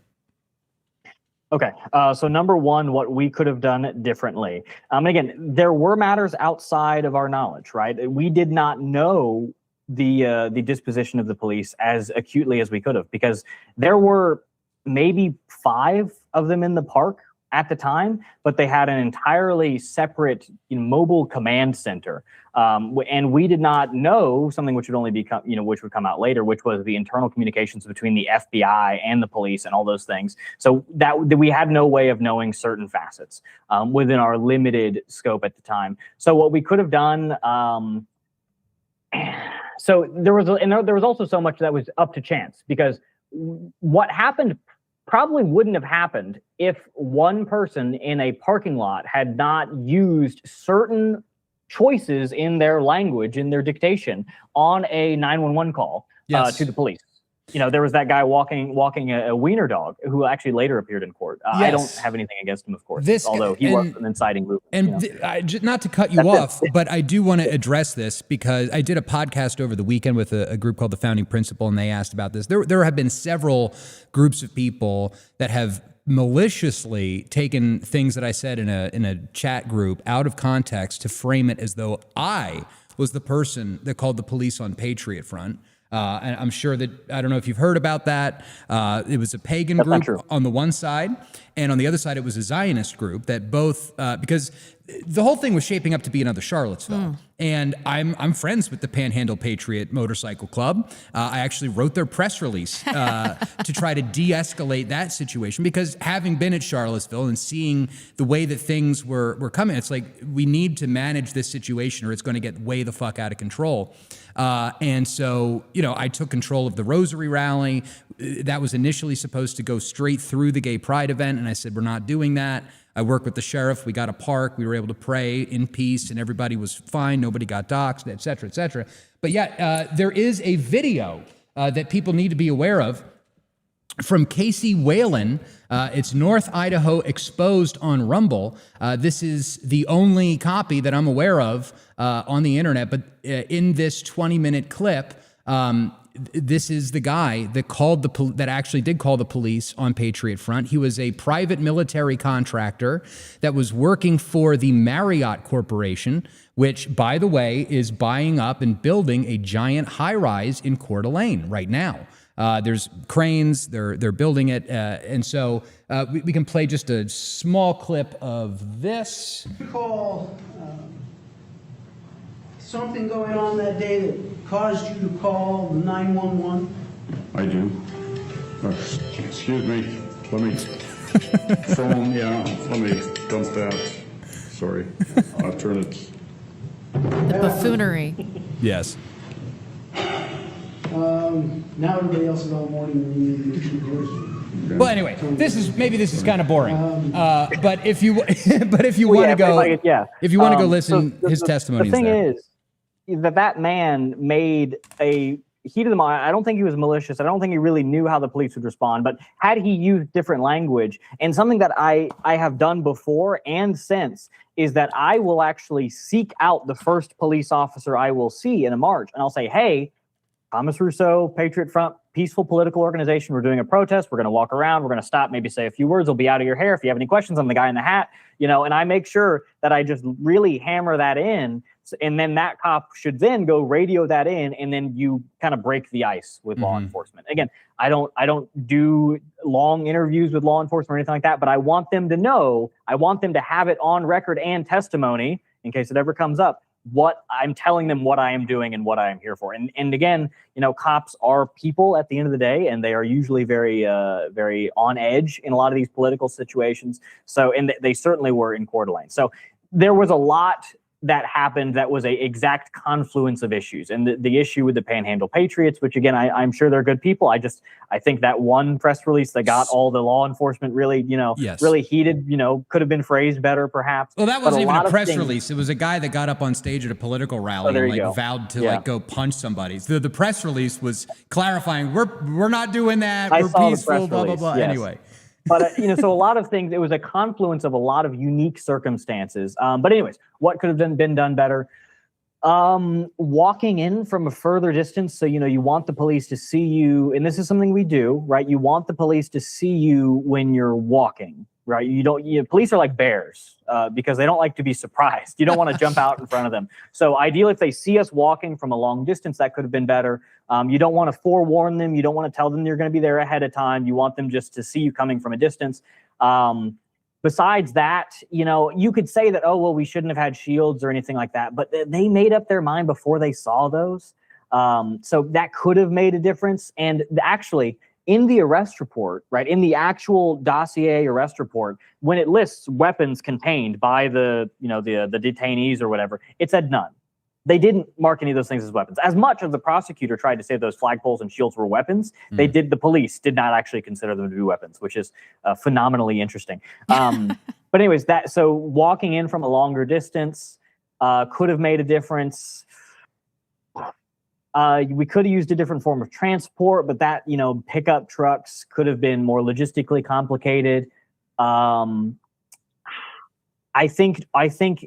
S3: Okay. So number one, what we could have done differently. Again, there were matters outside of our knowledge, right? We did not know the disposition of the police as acutely as we could have, because there were maybe 5 of them in the park at the time, but they had an entirely separate mobile command center. And we did not know something which would only become, which would come out later, which was the internal communications between the FBI and the police and all those things. So that we had no way of knowing certain facets within our limited scope at the time. So what we could have done, so there was also so much that was up to chance, because what happened probably wouldn't have happened if one person in a parking lot had not used certain choices in their language, in their dictation on a 911 call to the police. There was that guy walking a wiener dog who actually later appeared in court. I don't have anything against him, of course, although he was an inciting movement.
S2: And not to cut you off, but I do want to address this, because I did a podcast over the weekend with a group called the Founding Principle, and they asked about this. There have been several groups of people that have maliciously taken things that I said in a chat group out of context to frame it as though I was the person that called the police on Patriot Front. And I'm sure that, I don't know if you've heard about that. It was a pagan group on the one side, and on the other side, it was a Zionist group that both, because the whole thing was shaping up to be another Charlottesville. And I'm friends with the Panhandle Patriot Motorcycle Club. I actually wrote their press release to try to de-escalate that situation, because having been at Charlottesville and seeing the way that things were coming, it's like, we need to manage this situation or it's going to get way the fuck out of control. And so, I took control of the Rosary Rally. That was initially supposed to go straight through the gay pride event, and I said, we're not doing that. I worked with the sheriff. We got a park. We were able to pray in peace, and everybody was fine. Nobody got doxxed, et cetera, et cetera. But there is a video that people need to be aware of from Casey Whalen. It's North Idaho Exposed on Rumble. This is the only copy that I'm aware of on the internet. But in this 20-minute clip, this is the guy that that actually did call the police on Patriot Front. He was a private military contractor that was working for the Marriott Corporation, which, by the way, is buying up and building a giant high-rise in Coeur d'Alene right now. There's cranes, they're building it, and so we can play just a small clip of this.
S4: Recall something going on that day that caused you to call the 911?
S5: I do. Excuse me. Let me phone. Yeah, let me dump that. Sorry. I'll turn it.
S1: The buffoonery.
S2: Yes.
S4: Now everybody else is all morning.
S2: Well, anyway, this is kind of boring. But if you want to go, if you want to go listen, his testimony.
S3: The thing is that man made a heat of the moment. I don't think he was malicious. I don't think he really knew how the police would respond. But had he used different language, and something that I have done before and since, is that I will actually seek out the first police officer I will see in a march, and I'll say, hey, Thomas Rousseau, Patriot Front, peaceful political organization. We're doing a protest. We're going to walk around. We're going to stop, maybe say a few words. We'll be out of your hair. If you have any questions, I'm the guy in the hat, and I make sure that I just really hammer that in. And then that cop should then go radio that in, and then you kind of break the ice with law enforcement. Again, I don't do long interviews with law enforcement or anything like that, but I want them to know, I want them to have it on record and testimony in case it ever comes up, what I'm telling them, what I am doing and what I am here for. And again, cops are people at the end of the day, and they are usually very, very on edge in a lot of these political situations. So, and they certainly were in Coeur d'Alene. So there was a lot that happened that was a exact confluence of issues. And the issue with the Panhandle Patriots, which again, I'm sure they're good people. I think that one press release that got all the law enforcement really, really heated, could have been phrased better perhaps.
S2: Well, that wasn't even a press release. It was a guy that got up on stage at a political rally and vowed to go punch somebody. So the press release was clarifying, we're not doing that. We're peaceful, blah, blah, blah. Yes. Anyway.
S3: But, so a lot of things, it was a confluence of a lot of unique circumstances. But anyways, what could have been done better? Walking in from a further distance. So, you want the police to see you, and this is something we do, right? You want the police to see you when you're walking, right? Police are like bears, because they don't like to be surprised. You don't want to jump out in front of them. So ideally, if they see us walking from a long distance, that could have been better. You don't want to forewarn them. You don't want to tell them you're going to be there ahead of time. You want them just to see you coming from a distance. Besides that, you could say that, oh, well, we shouldn't have had shields or anything like that, but they made up their mind before they saw those. So that could have made a difference. And actually, in the arrest report, right, in the actual dossier arrest report, when it lists weapons contained by the detainees or whatever, it said none. They didn't mark any of those things as weapons. As much as the prosecutor tried to say those flagpoles and shields were weapons, the police did not actually consider them to be weapons, which is phenomenally interesting. But anyways, so walking in from a longer distance could have made a difference. We could have used a different form of transport, but that, pickup trucks could have been more logistically complicated. I think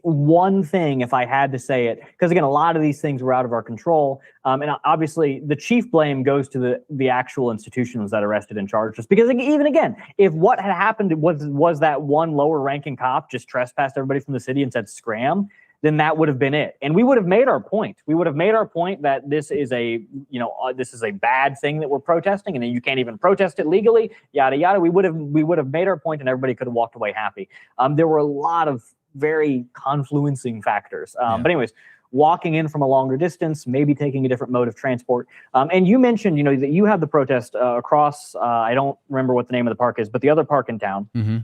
S3: one thing, if I had to say it, because again, a lot of these things were out of our control, and obviously the chief blame goes to the actual institutions that arrested and charged us. Because even again, if what had happened was that one lower ranking cop just trespassed everybody from the city and said scram, then that would have been it. And we would have made our point. We would have made our point that this is a bad thing that we're protesting, and then you can't even protest it legally, yada, yada. We would have made our point, and everybody could have walked away happy. There were a lot of very confluencing factors. But anyways, walking in from a longer distance, maybe taking a different mode of transport. And you mentioned, that you had the protest across, I don't remember what the name of the park is, but the other park in town. Mm-hmm.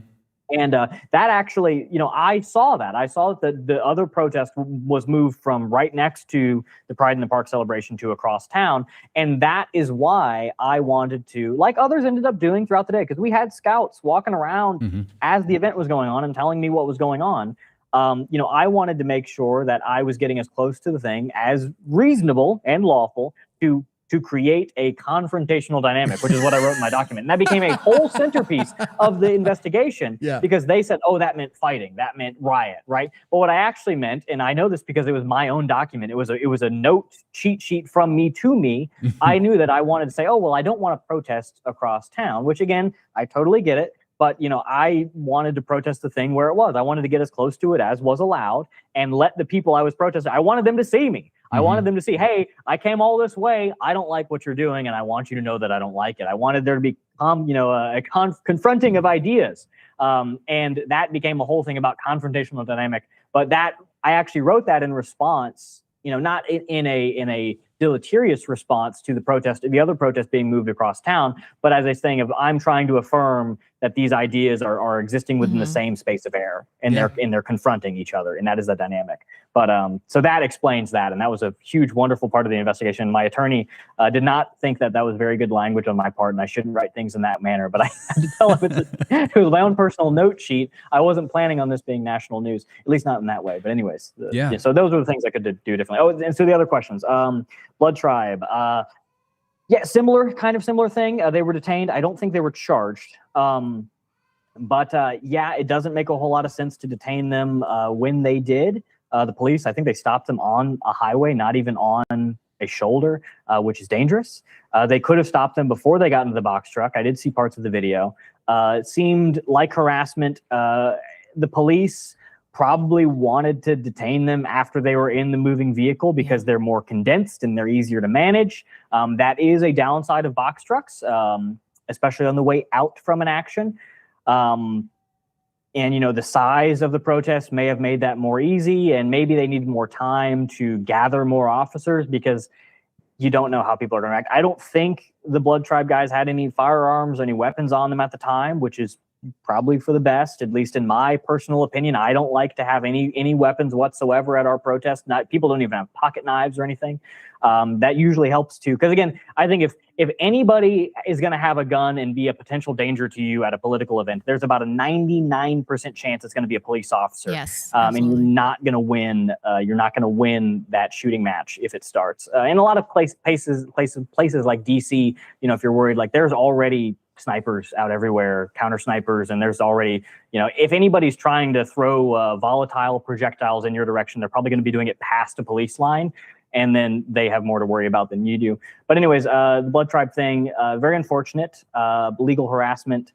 S3: And that actually, I saw that. I saw that the other protest was moved from right next to the Pride in the Park celebration to across town. And that is why I wanted to, like others ended up doing throughout the day, because we had scouts walking around as the event was going on and telling me what was going on. I wanted to make sure that I was getting as close to the thing as reasonable and lawful to create a confrontational dynamic, which is what I wrote in my document. And that became a whole centerpiece of the investigation, because they said, oh, that meant fighting. That meant riot, right? But what I actually meant, and I know this because it was my own document, it was a note cheat sheet from me to me. I knew that I wanted to say, oh, well, I don't want to protest across town, which again, I totally get it. But, I wanted to protest the thing where it was. I wanted to get as close to it as was allowed and let the people I was protesting, I wanted them to see me. I wanted them to see, hey, I came all this way. I don't like what you're doing, and I want you to know that I don't like it. I wanted there to be, confronting of ideas. And that became a whole thing about confrontational dynamic. But that I actually wrote that in response, not in a deleterious response to the other protest being moved across town, but as a thing of I'm trying to affirm that these ideas are existing within the same space of air, and they're confronting each other, and that is the dynamic. But so that explains that, and that was a huge, wonderful part of the investigation. My attorney did not think that was very good language on my part, and I shouldn't write things in that manner. But I had to tell him it was my own personal note sheet. I wasn't planning on this being national news, at least not in that way. But anyways, so those were the things I could do differently. Oh, and so the other questions, Blood Tribe. Kind of similar thing. They were detained. I don't think they were charged. But it doesn't make a whole lot of sense to detain them when they did. The police, I think they stopped them on a highway, not even on a shoulder, which is dangerous. They could have stopped them before they got into the box truck. I did see parts of the video. It seemed like harassment. The police probably wanted to detain them after they were in the moving vehicle because they're more condensed and they're easier to manage. That is a downside of box trucks, especially on the way out from an action. And, the size of the protest may have made that more easy, and maybe they needed more time to gather more officers because you don't know how people are going to act. I don't think the Blood Tribe guys had any firearms, any weapons on them at the time, which is probably for the best, at least in my personal opinion. I don't like to have any weapons whatsoever at our protest. People don't even have pocket knives or anything. That usually helps too. Because again, I think if anybody is going to have a gun and be a potential danger to you at a political event, there's about a 99% chance it's going to be a police officer. Yes, and you're not going to win. You're not going to win that shooting match if it starts. In a lot of places like DC, if you're worried, like there's already snipers out everywhere, counter snipers, and there's already, if anybody's trying to throw volatile projectiles in your direction, they're probably going to be doing it past a police line, and then they have more to worry about than you do. But anyways, the blood tribe thing, very unfortunate, legal harassment.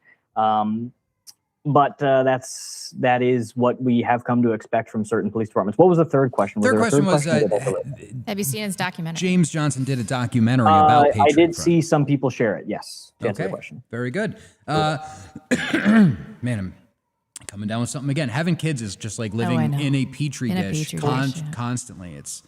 S3: But that is what we have come to expect from certain police departments. What was the third question?
S2: Third question was,
S1: have you seen his documentary?
S2: James Johnson did a documentary about Patriot
S3: I did
S2: Front.
S3: see some people share it, yes, to answer the question.
S2: Very good. Man, I'm coming down with something again. Having kids is just like living in a petri dish constantly. It's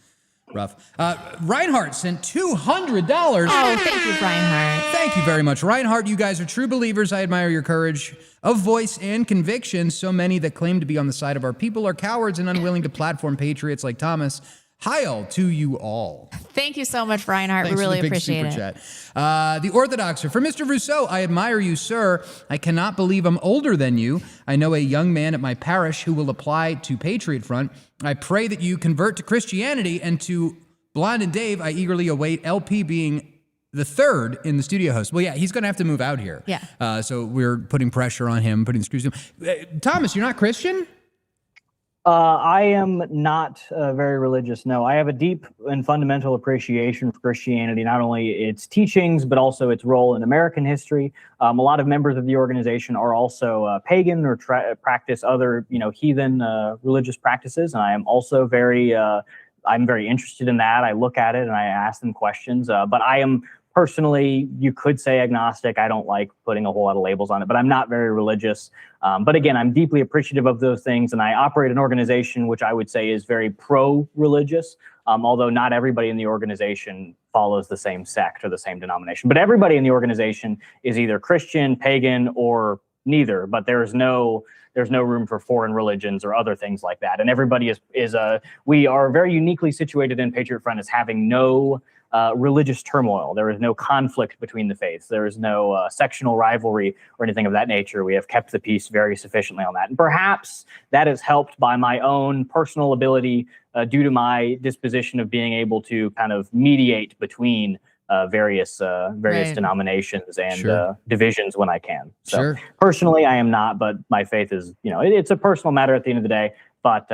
S2: rough. Reinhardt sent $200.
S1: Oh, thank you, Reinhardt.
S2: Thank you very much, Reinhardt. You guys are true believers. I admire your courage of voice and conviction. So many that claim to be on the side of our people are cowards and unwilling to platform patriots like Thomas. Hi-all to you all.
S1: Thank you so much, Reinhardt. We really appreciate it.
S2: Chat. The Orthodoxer. For Mr. Rousseau, I admire you, sir. I cannot believe I'm older than you. I know a young man at my parish who will apply to Patriot Front. I pray that you convert to Christianity, and to Blonde and Dave, I eagerly await LP being the third in the studio host. Well, yeah, he's going to have to move out here.
S1: Yeah.
S2: So we're putting pressure on him, putting the screws on him. Thomas, you're not Christian?
S3: I am not very religious. No, I have a deep and fundamental appreciation for Christianity, not only its teachings, but also its role in American history. A lot of members of the organization are also pagan or practice other, heathen religious practices. And I am also I'm very interested in that. I look at it and I ask them questions, but I am personally, you could say agnostic. I don't like putting a whole lot of labels on it, but I'm not very religious. But again, I'm deeply appreciative of those things. And I operate an organization which I would say is very pro-religious, although not everybody in the organization follows the same sect or the same denomination. But everybody in the organization is either Christian, pagan, or neither. But there's no room for foreign religions or other things like that. And everybody we are very uniquely situated in Patriot Front as having no religious turmoil. There is no conflict between the faiths. There is no sectional rivalry or anything of that nature. We have kept the peace very sufficiently on that. And perhaps that is helped by my own personal ability due to my disposition of being able to kind of mediate between various denominations and divisions when I can. So personally, I am not, but my faith is, it's a personal matter at the end of the day. But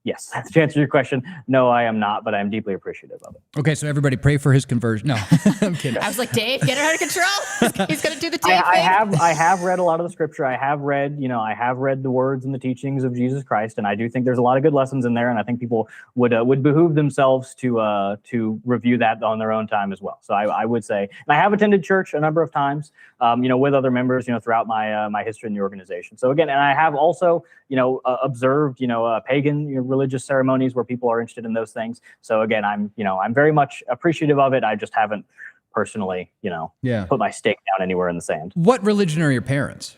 S3: yes, to answer your question, no, I am not, but I'm deeply appreciative of it.
S2: Okay, so everybody pray for his conversion. No, I'm kidding.
S1: I was like, Dave, get it out of control. He's going to do the Dave thing.
S3: I have read a lot of the scripture. I have read the words and the teachings of Jesus Christ, and I do think there's a lot of good lessons in there, and I think people would behoove themselves to review that on their own time as well. So I would say, and I have attended church a number of times, with other members, throughout my history in the organization. So again, and I have also, observed, pagan religious ceremonies where people are interested in those things. So again, I'm very much appreciative of it. I just haven't personally, put my stake down anywhere in the sand.
S2: What religion are your parents?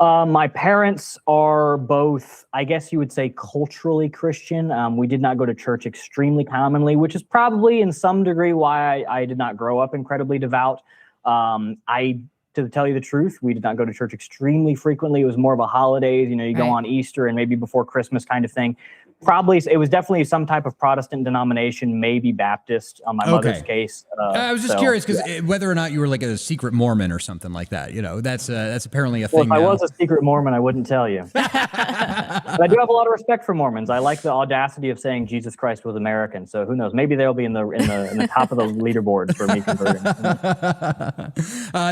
S3: My parents are both, I guess you would say, culturally Christian. We did not go to church extremely commonly, which is probably in some degree why I did not grow up incredibly devout. To tell you the truth, we did not go to church extremely frequently. It was more of a holidays, you go on Easter and maybe before Christmas kind of thing. Probably, it was definitely some type of Protestant denomination, maybe Baptist on my mother's case.
S2: I was just curious because whether or not you were like a secret Mormon or something like that, that's apparently a thing.
S3: Well, if I was a secret Mormon, I wouldn't tell you. But I do have a lot of respect for Mormons. I like the audacity of saying Jesus Christ was American. So who knows? Maybe they'll be in the top of the leaderboards for me converting.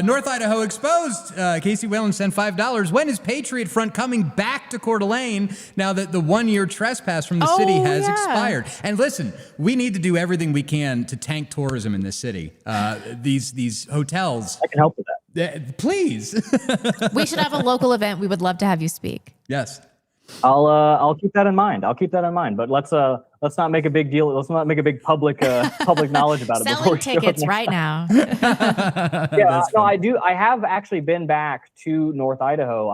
S2: North Idaho exposed. Casey Whalen sent $5. When is Patriot Front coming back to Coeur d'Alene now that the 1-year trespass from the city has expired? And listen, we need to do everything we can to tank tourism in this city. These hotels.
S3: I can help with that.
S2: Please.
S1: We should have a local event. We would love to have you speak.
S2: Yes.
S3: I'll keep that in mind. But let's not make a big deal. Let's not make a big public knowledge about it.
S1: Selling tickets right now.
S3: I do. I have actually been back to North Idaho.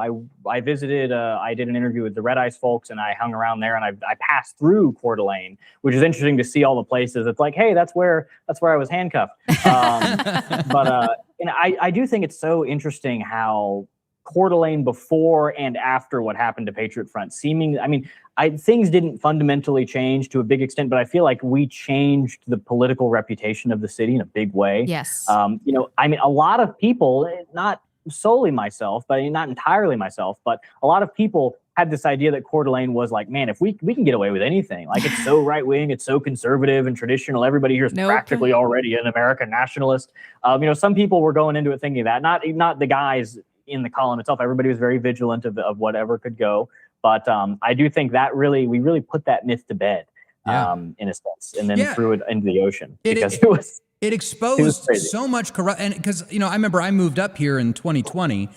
S3: I visited. I did an interview with the Red Ice folks, and I hung around there, and I passed through Coeur d'Alene, which is interesting to see all the places. It's like, hey, that's where I was handcuffed. But I do think it's so interesting how Coeur d'Alene before and after what happened to Patriot Front. Things didn't fundamentally change to a big extent, but I feel like we changed the political reputation of the city in a big way.
S1: Yes.
S3: A lot of people, not solely myself, but not entirely myself, but a lot of people had this idea that Coeur d'Alene was like, man, if we can get away with anything, like it's so right wing, it's so conservative and traditional. Everybody here is practically already an American nationalist. Some people were going into it thinking that, not the guys in the column itself. Everybody was very vigilant of whatever could go. But I do think that we really put that myth to bed, in a sense, and then threw it into the ocean
S2: It exposed so much corrupt, and because I remember I moved up here in 2020,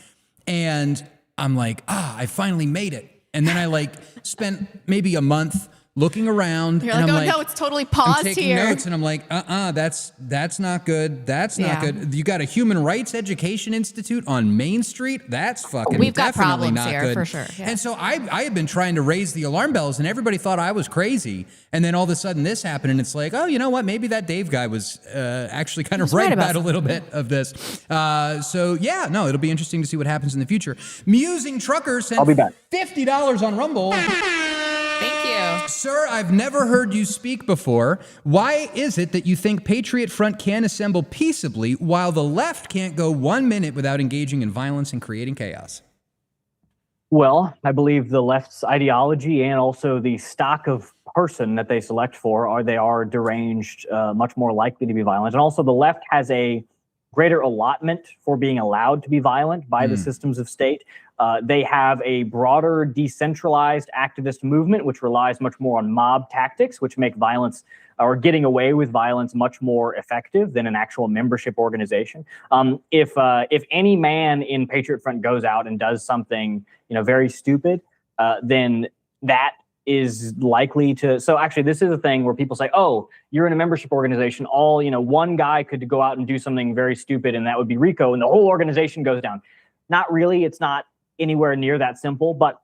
S2: and I'm like, I finally made it, and then I spent maybe a month looking around.
S1: You're
S2: and
S1: like,
S2: I'm
S1: no, it's totally paused
S2: I'm taking
S1: here.
S2: notes, and I'm like, that's not good. That's not good. You got a human rights education institute on Main Street. That's fucking
S1: We've got
S2: definitely
S1: problems
S2: not
S1: here
S2: good.
S1: for sure. Yeah.
S2: And so I had been trying to raise the alarm bells, and everybody thought I was crazy. And then all of a sudden this happened, and it's like, oh, you know what? Maybe that Dave guy was actually kind of right about a little bit of this. It'll be interesting to see what happens in the future. Musing Trucker sent $50 on Rumble.
S1: Thank you.
S2: Sir, I've never heard you speak before. Why is it that you think Patriot Front can assemble peaceably while the left can't go 1 minute without engaging in violence and creating chaos?
S3: Well, I believe the left's ideology and also the stock of person that they select for they are deranged, much more likely to be violent. And also the left has a greater allotment for being allowed to be violent by the systems of state. They have a broader decentralized activist movement, which relies much more on mob tactics, which make violence or getting away with violence much more effective than an actual membership organization. If any man in Patriot Front goes out and does something, very stupid, then that is likely to. So actually, this is a thing where people say, "Oh, you're in a membership organization. One guy could go out and do something very stupid, and that would be RICO, and the whole organization goes down." Not really. It's not anywhere near that simple, but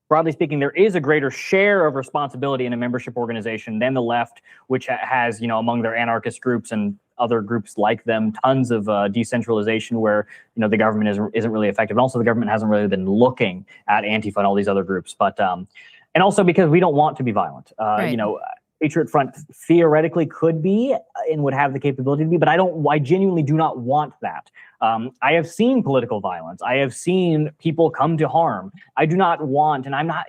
S3: broadly speaking, there is a greater share of responsibility in a membership organization than the left, which has, among their anarchist groups and other groups like them, tons of decentralization where, the government isn't really effective. And also the government hasn't really been looking at Antifa and all these other groups. But, and also because we don't want to be violent,
S1: Right.
S3: Patriot Front theoretically could be and would have the capability to be, but I genuinely do not want that. I have seen political violence. I have seen people come to harm. I do not want, and I'm not,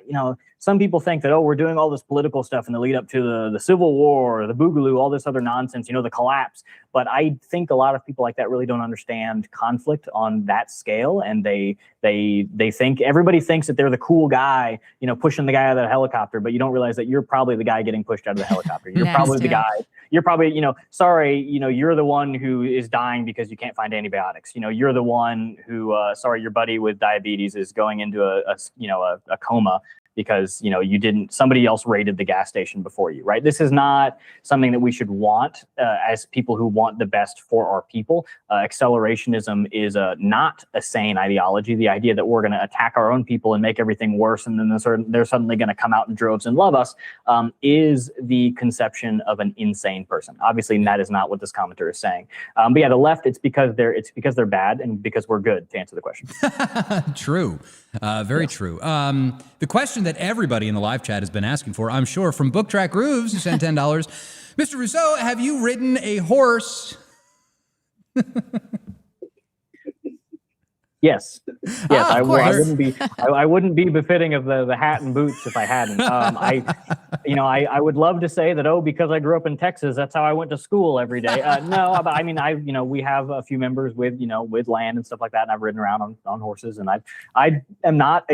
S3: some people think that, we're doing all this political stuff in the lead up to the Civil War, the Boogaloo, all this other nonsense, the collapse. But I think a lot of people like that really don't understand conflict on that scale. And they think, everybody thinks that they're the cool guy, pushing the guy out of the helicopter, but you don't realize that you're probably the guy getting pushed out of the helicopter. You're probably the guy. You're probably, sorry, you're the one who is dying because you can't find antibiotics. You're the one who, sorry, your buddy with diabetes is going into a coma because, somebody else raided the gas station before you, right? This is not something that we should want as people who want the best for our people. Accelerationism is not a sane ideology. The idea that we're going to attack our own people and make everything worse and then they're suddenly going to come out in droves and love us is the conception of an insane person. Obviously, that is not what this commenter is saying. But yeah, the left, it's because they're bad and because we're good, to answer the question.
S2: True. Very true. The question that everybody in the live chat has been asking for, I'm sure, from Book Track Grooves, who sent $10. Mr. Rousseau, have you ridden a horse?
S3: Yes. I wouldn't be befitting of the hat and boots if I hadn't. I would love to say that, because I grew up in Texas, that's how I went to school every day. No, but we have a few members with land and stuff like that, and I've ridden around on horses, and I am not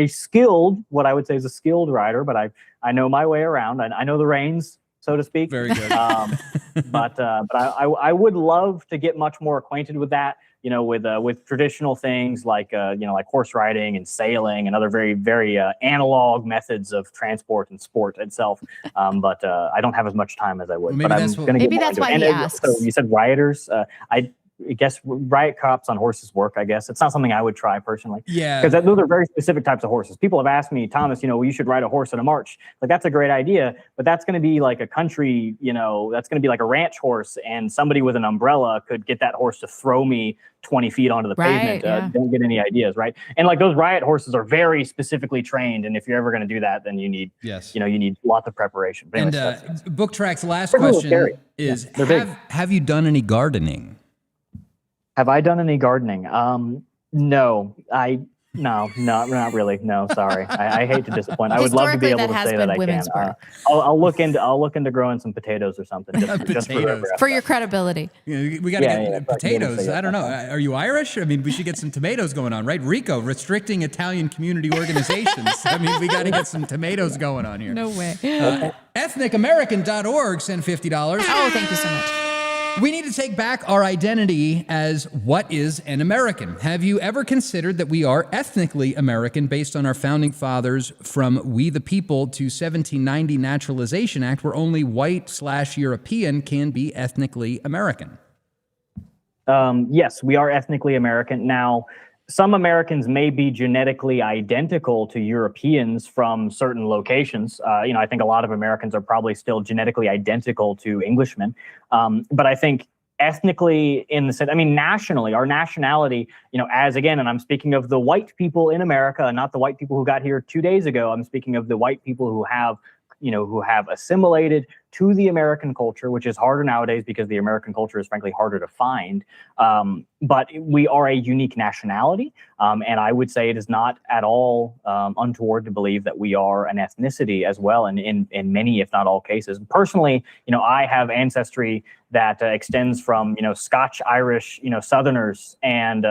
S3: what I would say is a skilled rider, but I know my way around. I know the reins, so to speak.
S2: Very good.
S3: But I would love to get much more acquainted with that. With traditional things like horse riding and sailing and other very, very analog methods of transport and sport itself. But I don't have as much time as I would.
S2: Well,
S3: but I'm going to
S1: maybe that's why he asked.
S3: So you said rioters. guess riot cops on horses work. I guess it's not something I would try personally.
S2: Yeah,
S3: because those are very specific types of horses. People have asked me, Thomas, you should ride a horse in a march. Like, that's a great idea, but that's going to be like a country, that's going to be like a ranch horse, and somebody with an umbrella could get that horse to throw me 20 feet onto the pavement. Don't get any ideas, right? And like, those riot horses are very specifically trained, and if you're ever going to do that, then you need, you need lots of preparation. But anyways,
S2: and Book Track's last question is: Have you done any gardening?
S3: Have I done any gardening? No, not really. No, sorry. I hate to disappoint. I would love to be able to say that I can. I'll look into growing some potatoes or something. Just
S1: for your credibility.
S2: We got to get potatoes. I don't know. Are you Irish? I mean, we should get some tomatoes going on, right? Rico, restricting Italian community organizations. I mean, we got to get some tomatoes going on here.
S1: No way.
S2: EthnicAmerican.org sent $50.
S1: Oh, thank you so much.
S2: We need to take back our identity as what is an American. Have you ever considered that we are ethnically American based on our founding fathers from We the People to 1790 Naturalization Act, where only white/European can be ethnically American?
S3: Yes, we are ethnically American. Now, some Americans may be genetically identical to Europeans from certain locations. I think a lot of Americans are probably still genetically identical to Englishmen. But I think ethnically, in the sense, nationally, our nationality, and I'm speaking of the white people in America, not the white people who got here 2 days ago. I'm speaking of the white people who have assimilated to the American culture, which is harder nowadays because the American culture is frankly harder to find. But we are a unique nationality. And I would say it is not at all untoward to believe that we are an ethnicity as well, and in many, if not all cases. Personally, I have ancestry that extends from, Scotch, Irish, Southerners and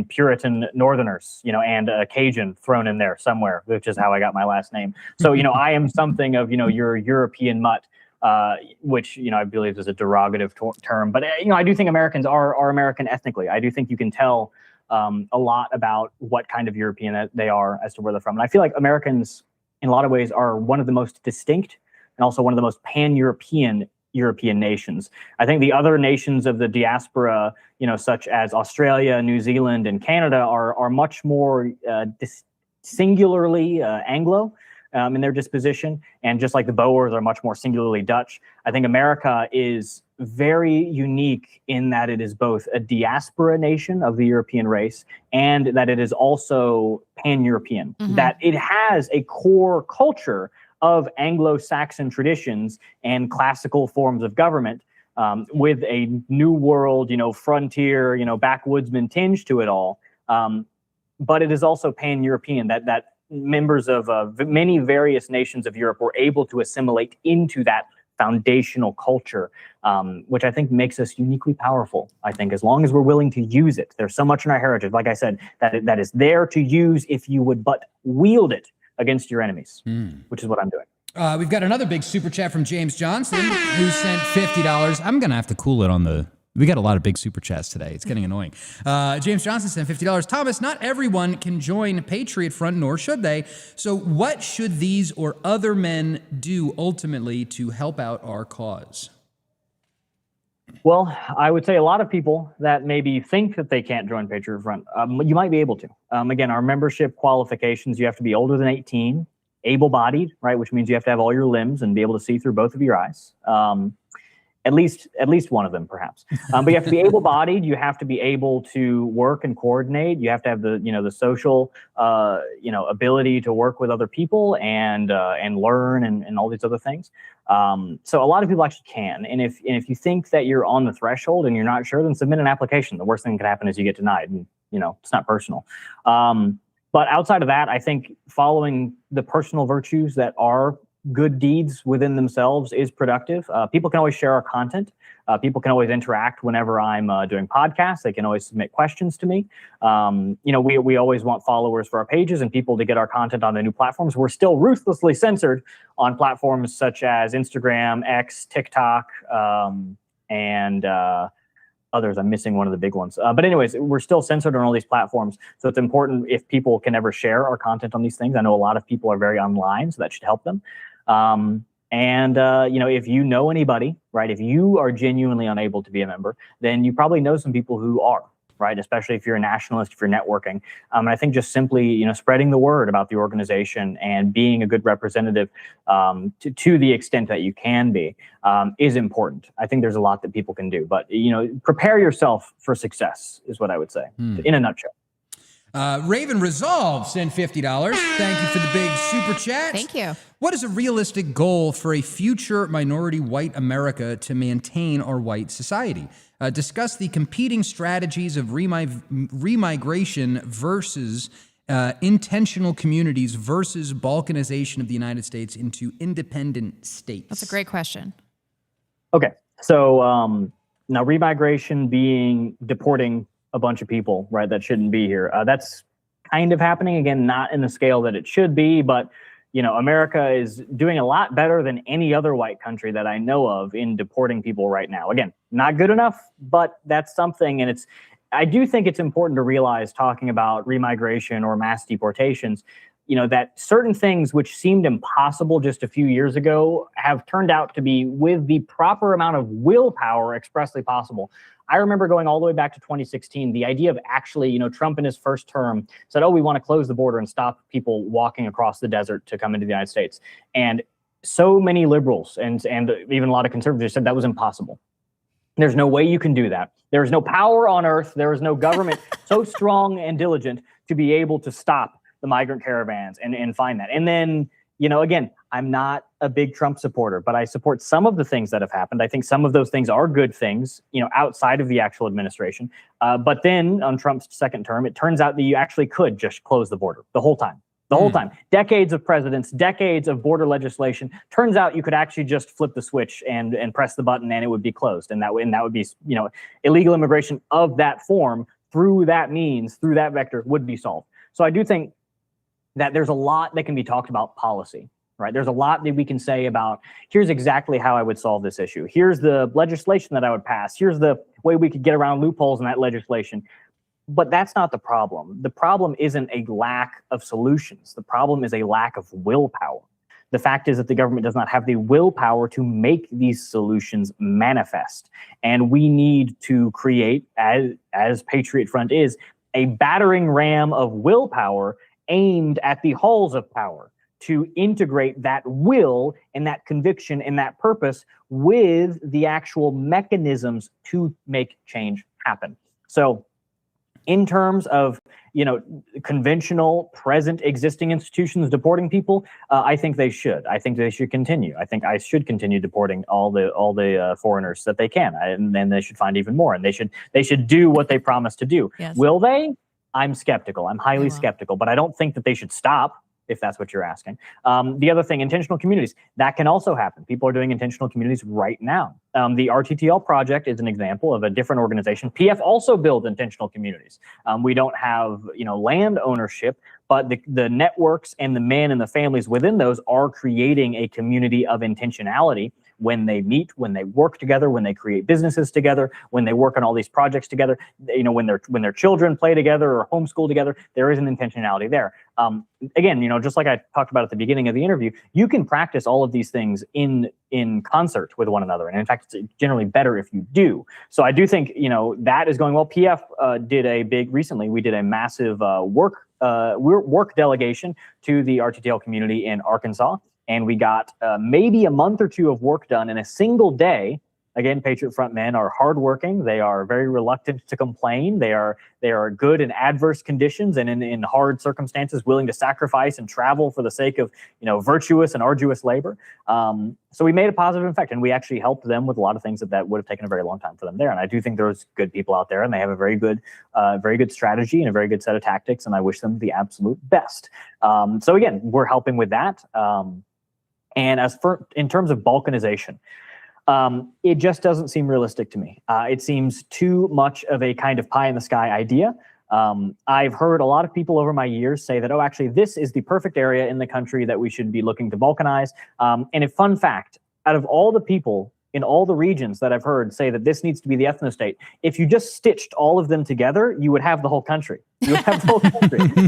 S3: Puritan Northerners, and Cajun thrown in there somewhere, which is how I got my last name. So, I am something of, your European mutt. Which, I believe is a derogative term. But, I do think Americans are American ethnically. I do think you can tell a lot about what kind of European they are as to where they're from. And I feel like Americans, in a lot of ways, are one of the most distinct and also one of the most pan-European nations. I think the other nations of the diaspora, such as Australia, New Zealand, and Canada, are much more singularly Anglo. In their disposition, and just like the Boers are much more singularly Dutch. I think America is very unique in that it is both a diaspora nation of the European race and that it is also pan-European, that it has a core culture of Anglo-Saxon traditions and classical forms of government, with a New World, frontier, backwoodsman tinge to it all. But it is also pan-European, that members of many various nations of Europe were able to assimilate into that foundational culture, which I think makes us uniquely powerful. I think as long as we're willing to use it, there's so much in our heritage, like I said, that is there to use if you would but wield it against your enemies, which is what I'm doing.
S2: We've got another big super chat from James Johnson, who sent $50. I'm going to have to cool it on the... We got a lot of big super chats today. It's getting annoying. James Johnson sent $50. Thomas, not everyone can join Patriot Front, nor should they. So what should these or other men do ultimately to help out our cause?
S3: Well, I would say a lot of people that maybe think that they can't join Patriot Front, you might be able to. Again, our membership qualifications, you have to be older than 18, able-bodied, right, which means you have to have all your limbs and be able to see through both of your eyes. At least one of them, perhaps. But you have to be able-bodied. You have to be able to work and coordinate. You have to have the social ability to work with other people and learn and all these other things. So a lot of people actually can. And if you think that you're on the threshold and you're not sure, then submit an application. The worst thing that could happen is you get denied, and it's not personal. But outside of that, I think following the personal virtues that are good deeds within themselves is productive. People can always share our content. People can always interact whenever I'm doing podcasts. They can always submit questions to me. We always want followers for our pages and people to get our content on the new platforms. We're still ruthlessly censored on platforms such as Instagram, X, TikTok, and others. I'm missing one of the big ones. But anyways, we're still censored on all these platforms. So it's important if people can ever share our content on these things. I know a lot of people are very online, so that should help them. And, if you know anybody, right, if you are genuinely unable to be a member, then you probably know some people who are, right, especially if you're a nationalist, if you're networking. And I think just simply, spreading the word about the organization and being a good representative to the extent that you can be is important. I think there's a lot that people can do. But, prepare yourself for success is what I would say, in a nutshell.
S2: Raven Resolve sent $50. Thank you for the big super chat.
S1: Thank you.
S2: What is a realistic goal for a future minority white America to maintain our white society? Discuss the competing strategies of remigration versus intentional communities versus balkanization of the United States into independent states.
S1: That's a great question.
S3: Okay. So now remigration being deporting a bunch of people, right, that shouldn't be here. That's kind of happening, again, not in the scale that it should be, but America is doing a lot better than any other white country that I know of in deporting people right now. Again, not good enough, but that's something. And I do think it's important to realize, talking about remigration or mass deportations, that certain things which seemed impossible just a few years ago have turned out to be, with the proper amount of willpower, expressly possible. I remember going all the way back to 2016, the idea of actually, Trump in his first term said, we want to close the border and stop people walking across the desert to come into the United States. And so many liberals and even a lot of conservatives said that was impossible. There's no way you can do that. There is no power on earth. There is no government so strong and diligent to be able to stop the migrant caravans and find that. And then, again, I'm not a big Trump supporter, but I support some of the things that have happened. I think some of those things are good things, outside of the actual administration. But then on Trump's second term, it turns out that you actually could just close the border the whole time. The whole time. Decades of presidents, decades of border legislation. Turns out you could actually just flip the switch and press the button and it would be closed. And that would be, illegal immigration of that form through that means, through that vector, would be solved. So I do think that there's a lot that can be talked about policy, right? There's a lot that we can say about, here's exactly how I would solve this issue. Here's the legislation that I would pass. Here's the way we could get around loopholes in that legislation. But that's not the problem. The problem isn't a lack of solutions. The problem is a lack of willpower. The fact is that the government does not have the willpower to make these solutions manifest. And we need to create, as Patriot Front is, a battering ram of willpower aimed at the halls of power, to integrate that will and that conviction and that purpose with the actual mechanisms to make change happen. So in terms of, conventional present existing institutions deporting people, I think they should. I think they should continue. I think I should continue deporting all the foreigners that they can, and then they should find even more. And they should do what they promised to do.
S1: Yes.
S3: Will they? I'm skeptical. I'm highly skeptical, but I don't think that they should stop, if that's what you're asking. The other thing, intentional communities, that can also happen. People are doing intentional communities right now. The RTTL project is an example of a different organization. PF also builds intentional communities. We don't have, land ownership, but the networks and the men and the families within those are creating a community of intentionality when they meet, when they work together, when they create businesses together, when they work on all these projects together, when their children play together or homeschool together, there is an intentionality there. Again, just like I talked about at the beginning of the interview, you can practice all of these things in concert with one another. And in fact, it's generally better if you do. So I do think, that is going well. PF recently we did a massive work delegation to the RTTL community in Arkansas. And we got maybe a month or two of work done in a single day. Again, Patriot Front men are hardworking. They are very reluctant to complain. They are good in adverse conditions and in hard circumstances, willing to sacrifice and travel for the sake of virtuous and arduous labor. So we made a positive effect, and we actually helped them with a lot of things that would have taken a very long time for them there. And I do think there's good people out there, and they have a very good strategy and a very good set of tactics. And I wish them the absolute best. So again, we're helping with that. And in terms of balkanization, it just doesn't seem realistic to me. It seems too much of a kind of pie in the sky idea. I've heard a lot of people over my years say that, actually, this is the perfect area in the country that we should be looking to balkanize. And a fun fact, out of all the people in all the regions that I've heard say that this needs to be the ethno-state, if you just stitched all of them together, you would have the whole country. You would have the whole country.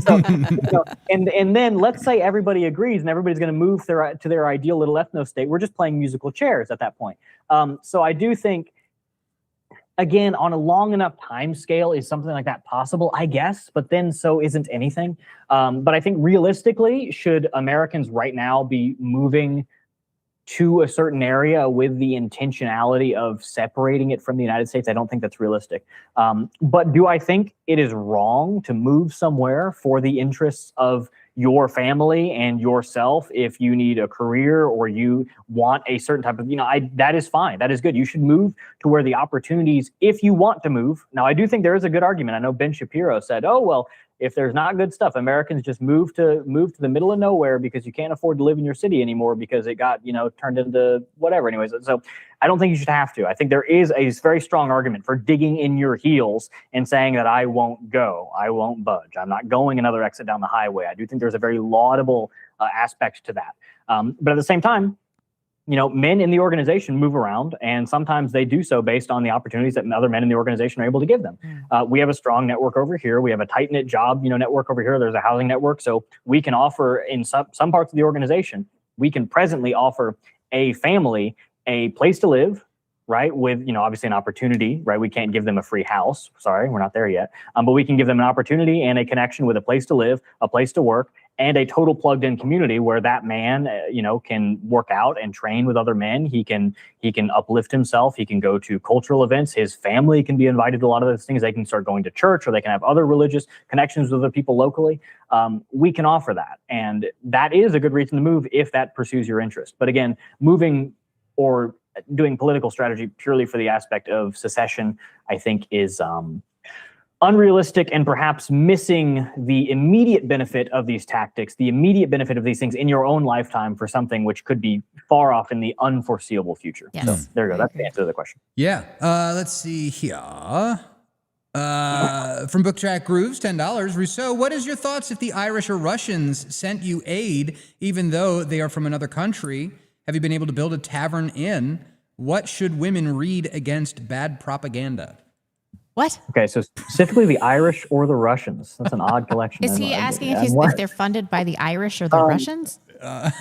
S3: So, and then let's say everybody agrees and everybody's going to move to their ideal little ethno-state. We're just playing musical chairs at that point. So I do think, again, on a long enough time scale, is something like that possible? I guess, but then so isn't anything. But I think realistically, should Americans right now be moving to a certain area with the intentionality of separating it from the United States? I don't think that's realistic. But do I think it is wrong to move somewhere for the interests of your family and yourself if you need a career or you want a certain type of, that is fine. That is good. You should move to where the opportunities, if you want to move. Now, I do think there is a good argument. I know Ben Shapiro said, oh, well, if there's not good stuff, Americans just move to the middle of nowhere because you can't afford to live in your city anymore because it got, turned into whatever. Anyways, so I don't think you should have to. I think there is a very strong argument for digging in your heels and saying that I won't go, I won't budge, I'm not going another exit down the highway. I do think there's a very laudable aspect to that. But at the same time, men in the organization move around, and sometimes they do so based on the opportunities that other men in the organization are able to give them. We have a strong network over here. We have a tight-knit job, network over here. There's a housing network. So we can offer in some parts of the organization, we can presently offer a family a place to live, right? With, obviously an opportunity, right? We can't give them a free house. Sorry, we're not there yet. But we can give them an opportunity and a connection with a place to live, a place to work, and a total plugged in community where that man, can work out and train with other men. He can uplift himself. He can go to cultural events. His family can be invited to a lot of those things. They can start going to church, or they can have other religious connections with other people locally. We can offer that. And that is a good reason to move if that pursues your interest. But again, moving or doing political strategy purely for the aspect of secession, I think is unrealistic and perhaps missing the immediate benefit of these tactics, the immediate benefit of these things in your own lifetime for something which could be far off in the unforeseeable future.
S1: Yes.
S3: So there you go. That's the answer to the question.
S2: Yeah. Let's see here. From Book Track Grooves, $10. Rousseau, what is your thoughts if the Irish or Russians sent you aid, even though they are from another country? Have you been able to build a tavern inn? What should women read against bad propaganda?
S1: What?
S3: Okay, so specifically the Irish or the Russians. That's an odd collection.
S1: Is he asking if they're funded by the Irish or the Russians?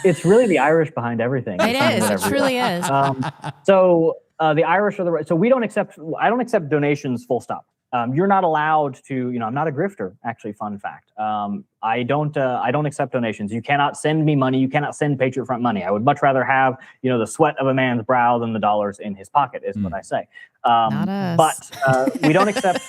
S3: It's really the Irish behind everything.
S1: It is. It truly is.
S3: So the Irish or the so I don't accept donations. Full stop. You're not allowed to. I'm not a grifter. Actually, fun fact. I don't accept donations. You cannot send me money. You cannot send Patriot Front money. I would much rather have the sweat of a man's brow than the dollars in his pocket. Is what I say.
S1: Not us.
S3: But we don't accept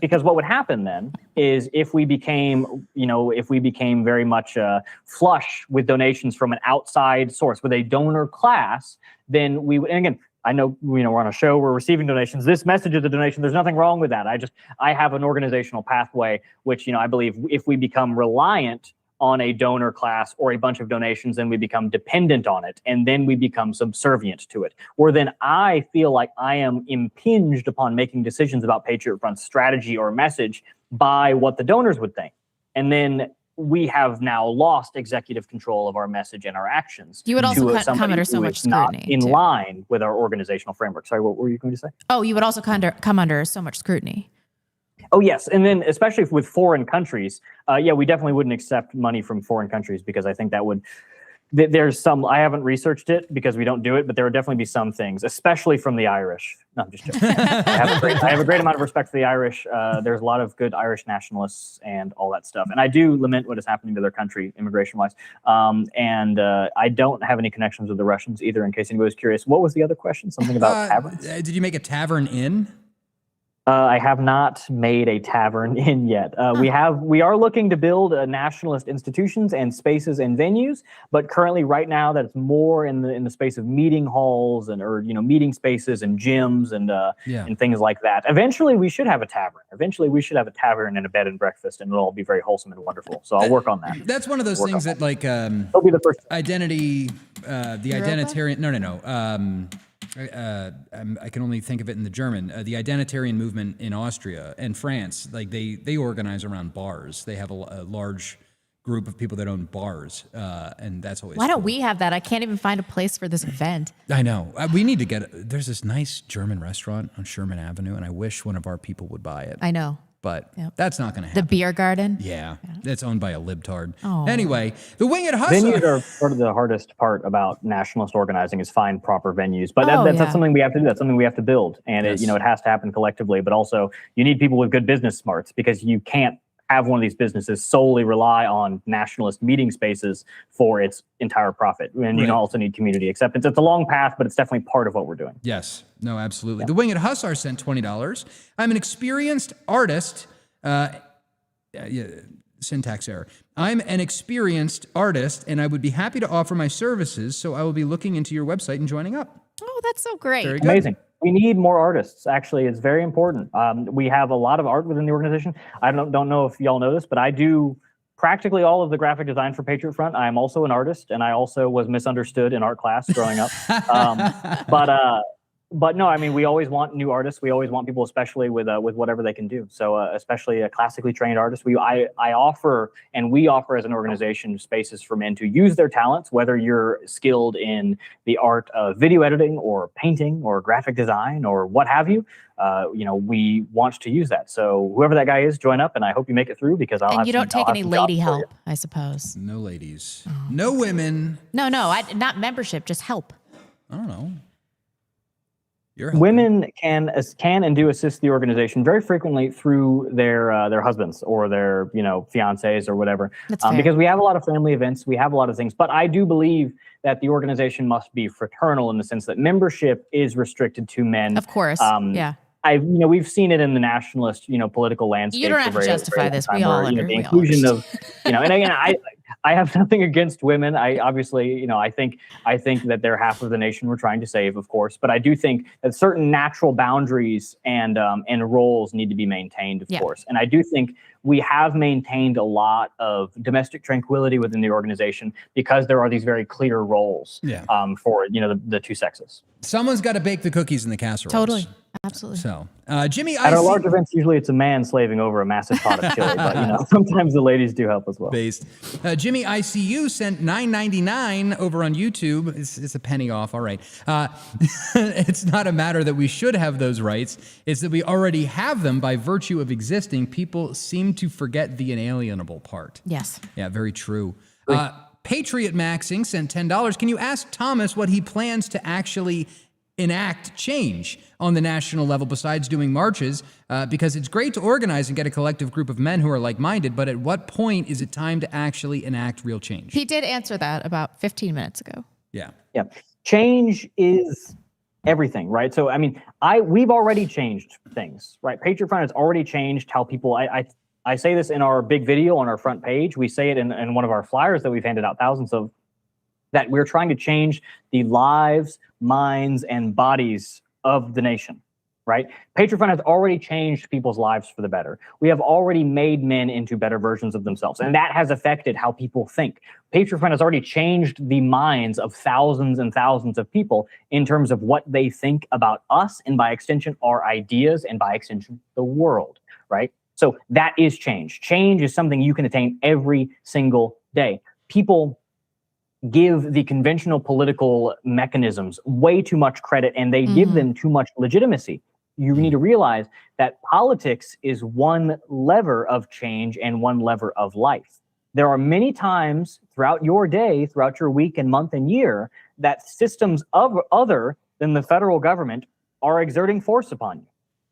S3: because what would happen then is if we became very much flush with donations from an outside source with a donor class, then we would. And again, I know, we're on a show, we're receiving donations. This message is a donation. There's nothing wrong with that. I have an organizational pathway, which, I believe if we become reliant on a donor class or a bunch of donations, then we become dependent on it. And then we become subservient to it. Or then I feel like I am impinged upon making decisions about Patriot Front's strategy or message by what the donors would think. And then we have now lost executive control of our message and our actions.
S1: You would also come under so much scrutiny.
S3: Not in line with our organizational framework. Sorry, what were you going to say?
S1: Oh, you would also come under so much scrutiny.
S3: Oh, yes. And then especially with foreign countries, we definitely wouldn't accept money from foreign countries because I think that would... There's some, I haven't researched it because we don't do it, but there would definitely be some things, especially from the Irish. No, I'm just joking. I have a great amount of respect for the Irish. There's a lot of good Irish nationalists and all that stuff. And I do lament what is happening to their country immigration-wise. I don't have any connections with the Russians either, in case anybody was curious. What was the other question? Something about taverns?
S2: Did you make a tavern inn?
S3: I have not made a tavern inn yet. We are looking to build nationalist institutions and spaces and venues, but currently right now that's more in the space of meeting halls and meeting spaces and gyms and things like that. Eventually we should have a tavern. Eventually we should have a tavern and a bed and breakfast, and it'll all be very wholesome and wonderful. So I'll work on that.
S2: That's one of those things that
S3: it'll be the first
S2: identity, the identitarian. No. I can only think of it in the German. The identitarian movement in Austria and France, like they organize around bars. They have a large, group of people that own bars, and that's always
S1: Why don't
S2: cool.
S1: we have that? I can't even find a place for this event.
S2: I know. We need to get. There's this nice German restaurant on Sherman Avenue, and I wish one of our people would buy it.
S1: I know.
S2: But
S1: Yep.
S2: that's not going to
S1: The
S2: happen.
S1: beer garden.
S2: Yeah, it's owned by a libtard.
S1: Oh.
S2: Anyway, the Winged
S3: Venues
S2: Hustler.
S3: are sort of the hardest part about nationalist organizing is find proper venues. But
S1: Oh,
S3: that's
S1: yeah.
S3: something we have to do. That's something we have to build. And
S2: Yes.
S3: it has to happen collectively. But also you need people with good business smarts, because you can't have one of these businesses solely rely on nationalist meeting spaces for its entire profit. And
S2: Right.
S3: you also need community acceptance. It's a long path, but it's definitely part of what we're doing.
S2: Yes, no, absolutely. The Winged Hustler sent $20. I'm an experienced artist. Syntax error. I'm an experienced artist, and I would be happy to offer my services. So I will be looking into your website and joining up.
S1: Oh, that's so great.
S2: Very good.
S3: Amazing. We need more artists. Actually, it's very important. We have a lot of art within the organization. I don't know if y'all know this, but I do practically all of the graphic design for Patriot Front. I am also an artist, and I also was misunderstood in art class growing up. But no, I mean, we always want new artists. We always want people, especially with whatever they can do. So especially a classically trained artist. I offer, and we offer as an organization, spaces for men to use their talents, whether you're skilled in the art of video editing or painting or graphic design or what have you. We want to use that. So whoever that guy is, join up, and I hope you make it through, because I'll
S1: And
S3: have
S1: you
S3: some-
S1: don't take
S3: I'll have
S1: any
S3: some
S1: lady
S3: jobs for you.
S1: help, I suppose.
S2: No ladies, no women.
S1: No, not membership, just help.
S2: I don't know. You're helping.
S3: Women can and do assist the organization very frequently through their husbands or their fiancés or whatever,
S1: That's fair.
S3: because we have a lot of family events, we have a lot of things. But I do believe that the organization must be fraternal in the sense that membership is restricted to men.
S1: Of course. Yeah.
S3: We've seen it in the nationalist political landscape.
S1: You don't
S3: for
S1: have to
S3: very-
S1: justify
S3: very long
S1: this.
S3: time
S1: We all
S3: where,
S1: under-
S3: the
S1: we all
S3: inclusion of
S1: understand.
S3: and again I have nothing against women. I obviously, I think that they're half of the nation we're trying to save, of course. But I do think that certain natural boundaries and roles need to be maintained, of
S1: Yeah.
S3: course. And I do think we have maintained a lot of domestic tranquility within the organization because there are these very clear roles
S2: Yeah.
S3: for the two sexes.
S2: Someone's got to bake the cookies in the casseroles.
S1: Totally. Absolutely.
S2: So, Jimmy,
S3: At our large events, usually it's a man slaving over a massive pot of chili, but sometimes the ladies do help as well.
S2: based. Jimmy ICU sent $9.99 over on YouTube. It's a penny off. All right. It's not a matter that we should have those rights. It's that we already have them by virtue of existing. People seem to forget the inalienable part.
S1: Yes.
S2: Yeah, very true. Patriot Maxing sent $10. Can you ask Thomas what he plans to actually enact change on the national level besides doing marches? Because it's great to organize and get a collective group of men who are like-minded, but at what point is it time to actually enact real change?
S1: He did answer that about 15 minutes ago.
S2: Yeah.
S3: Yeah. Change is everything, right? So, I mean, we've already changed things, right? Patriot Front has already changed how people, I say this in our big video on our front page. We say it in one of our flyers that we've handed out thousands of, that we're trying to change the lives, minds, and bodies of the nation, right? Patriot Front has already changed people's lives for the better. We have already made men into better versions of themselves, and that has affected how people think. Patriot Front has already changed the minds of thousands and thousands of people in terms of what they think about us, and by extension, our ideas, and by extension, the world, right? So that is change. Change is something you can attain every single day. People give the conventional political mechanisms way too much credit, and they give them too much legitimacy. You need to realize that politics is one lever of change and one lever of life. There are many times throughout your day, throughout your week and month and year, that systems other than the federal government are exerting force upon you,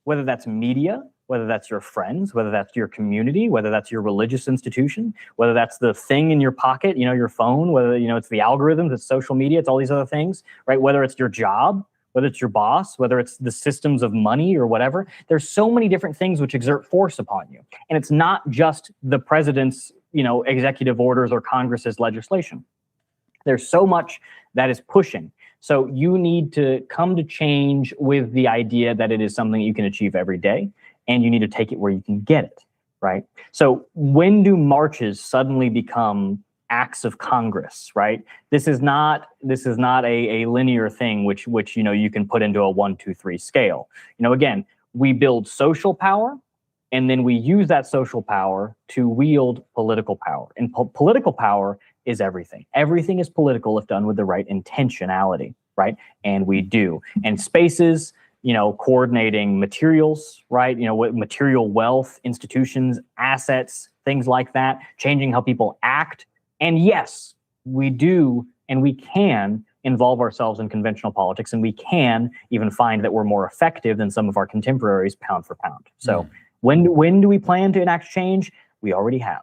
S3: whether that's media, whether that's your friends, whether that's your community, whether that's your religious institution, whether that's the thing in your pocket, your phone, whether, it's the algorithms, it's social media, it's all these other things, right? Whether it's your job, whether it's your boss, whether it's the systems of money or whatever. There's so many different things which exert force upon you. And it's not just the president's, executive orders or Congress's legislation. There's so much that is pushing. So you need to come to change with the idea that it is something you can achieve every day, and you need to take it where you can get it, right? So when do marches suddenly become acts of Congress, right? This is not a linear thing which you can put into a 1, 2, 3 scale. Again, we build social power and then we use that social power to wield political power. And political power is everything. Everything is political if done with the right intentionality, right? And we do. And spaces, coordinating materials, right? What material wealth, institutions, assets, things like that, changing how people act. And yes, we do and we can involve ourselves in conventional politics, and we can even find that we're more effective than some of our contemporaries pound for pound. So when do we plan to enact change? We already have.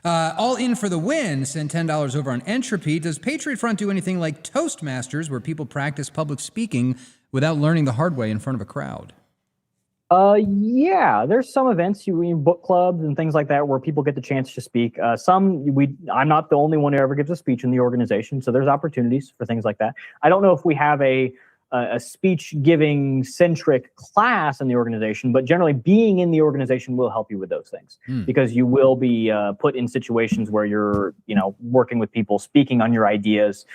S2: All in for the win. Send $10 over on Entropy. Does Patriot Front do anything like Toastmasters, where people practice public speaking without learning the hard way in front of a crowd?
S3: Yeah, there's some events, book clubs and things like that, where people get the chance to speak. I'm not the only one who ever gives a speech in the organization, so there's opportunities for things like that. I don't know if we have a speech giving centric class in the organization, but generally being in the organization will help you with those things, because you will be put in situations where you're, working with people, speaking on your ideas.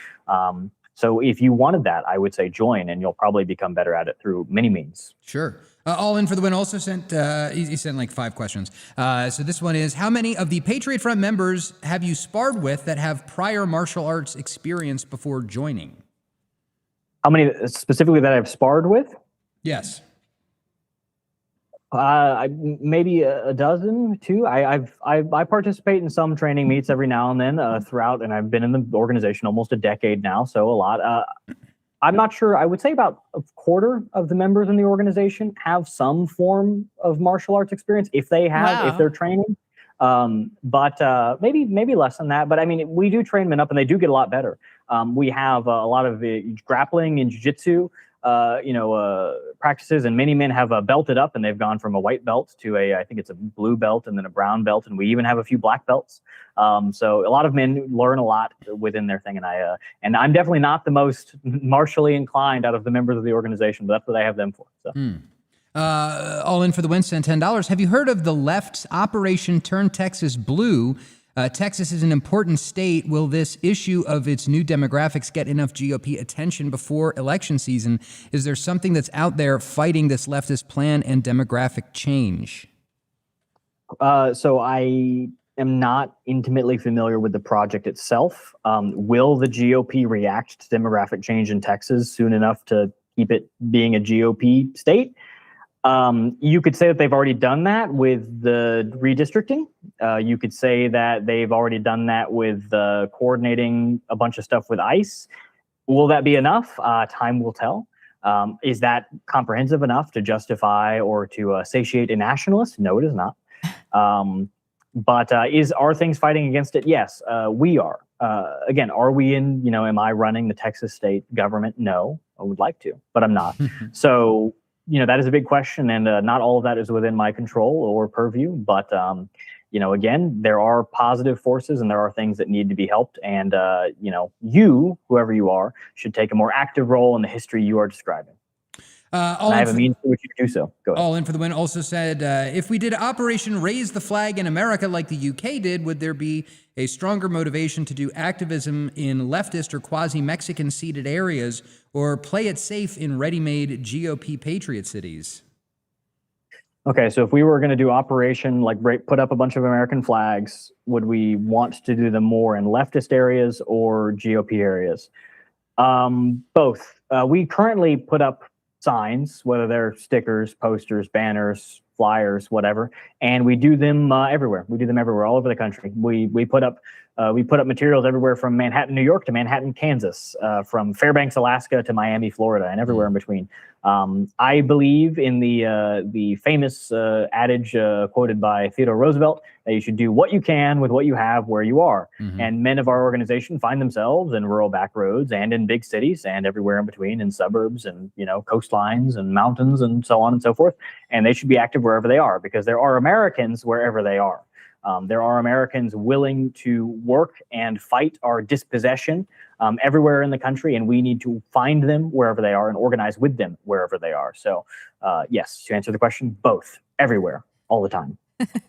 S3: So if you wanted that, I would say join, and you'll probably become better at it through many means.
S2: Sure. All in for the win also sent, he sent like 5 questions. So this one is, how many of the Patriot Front members have you sparred with that have prior martial arts experience before joining?
S3: How many specifically that I've sparred with?
S2: Yes.
S3: Maybe a dozen, 2. I participate in some training meets every now and then throughout, and I've been in the organization almost a decade now, so a lot. I'm not sure. I would say about a quarter of the members in the organization have some form of martial arts experience, if they have, if they're training. But maybe less than that. But I mean, we do train men up, and they do get a lot better. We have a lot of grappling and jiu-jitsu, practices, and many men have belted up, and they've gone from a white belt to I think it's a blue belt, and then a brown belt, and we even have a few black belts. So a lot of men learn a lot within their thing, and I'm definitely not the most martially inclined out of the members of the organization, but that's what I have them for. So.
S2: All in for the win, send $10. Have you heard of the left's Operation Turn Texas Blue? Texas is an important state. Will this issue of its new demographics get enough GOP attention before election season? Is there something that's out there fighting this leftist plan and demographic change?
S3: So I am not intimately familiar with the project itself. Will the GOP react to demographic change in Texas soon enough to keep it being a GOP state? You could say that they've already done that with the redistricting. You could say that they've already done that with coordinating a bunch of stuff with ICE. Will that be enough? Time will tell. Is that comprehensive enough to justify or to satiate a nationalist? No, it is not. But are things fighting against it? Yes, we are. Again, are we in, am I running the Texas state government? No, I would like to, but I'm not. So, that is a big question, and not all of that is within my control or purview. But, again, there are positive forces, and there are things that need to be helped. And, you, whoever you are, should take a more active role in the history you are describing. I have a means to which you do so. Go ahead.
S2: All in for the win also said, if we did Operation Raise the Flag in America like the UK did, would there be a stronger motivation to do activism in leftist or quasi-Mexican seated areas, or play it safe in ready-made GOP patriot cities?
S3: Okay, so if we were going to do Operation, like put up a bunch of American flags, would we want to do them more in leftist areas or GOP areas? Both. We currently put up signs, whether they're stickers, posters, banners, flyers, whatever, and we do them everywhere. We do them everywhere, all over the country. We put up materials everywhere from Manhattan, New York to Manhattan, Kansas, from Fairbanks, Alaska to Miami, Florida, and everywhere in between. I believe in the famous adage quoted by Theodore Roosevelt that you should do what you can with what you have where you are. And men of our organization find themselves in rural back roads and in big cities and everywhere in between, in suburbs and coastlines and mountains and so on and so forth. And they should be active wherever they are, because there are Americans wherever they are. There are Americans willing to work and fight our dispossession everywhere in the country, and we need to find them wherever they are and organize with them wherever they are. So, yes, to answer the question, both, everywhere, all the time.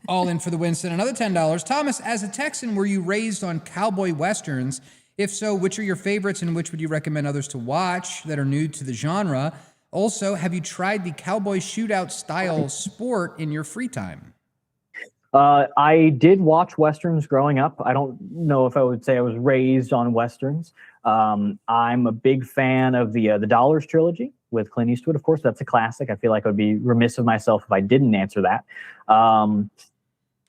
S2: All in for the Winston. Another $10. Thomas, as a Texan, were you raised on cowboy westerns? If so, which are your favorites, and which would you recommend others to watch that are new to the genre? Also, have you tried the cowboy shootout style sport in your free time?
S3: I did watch Westerns growing up. I don't know if I would say I was raised on Westerns. I'm a big fan of the Dollars trilogy with Clint Eastwood, of course. That's a classic. I feel like I would be remiss of myself if I didn't answer that.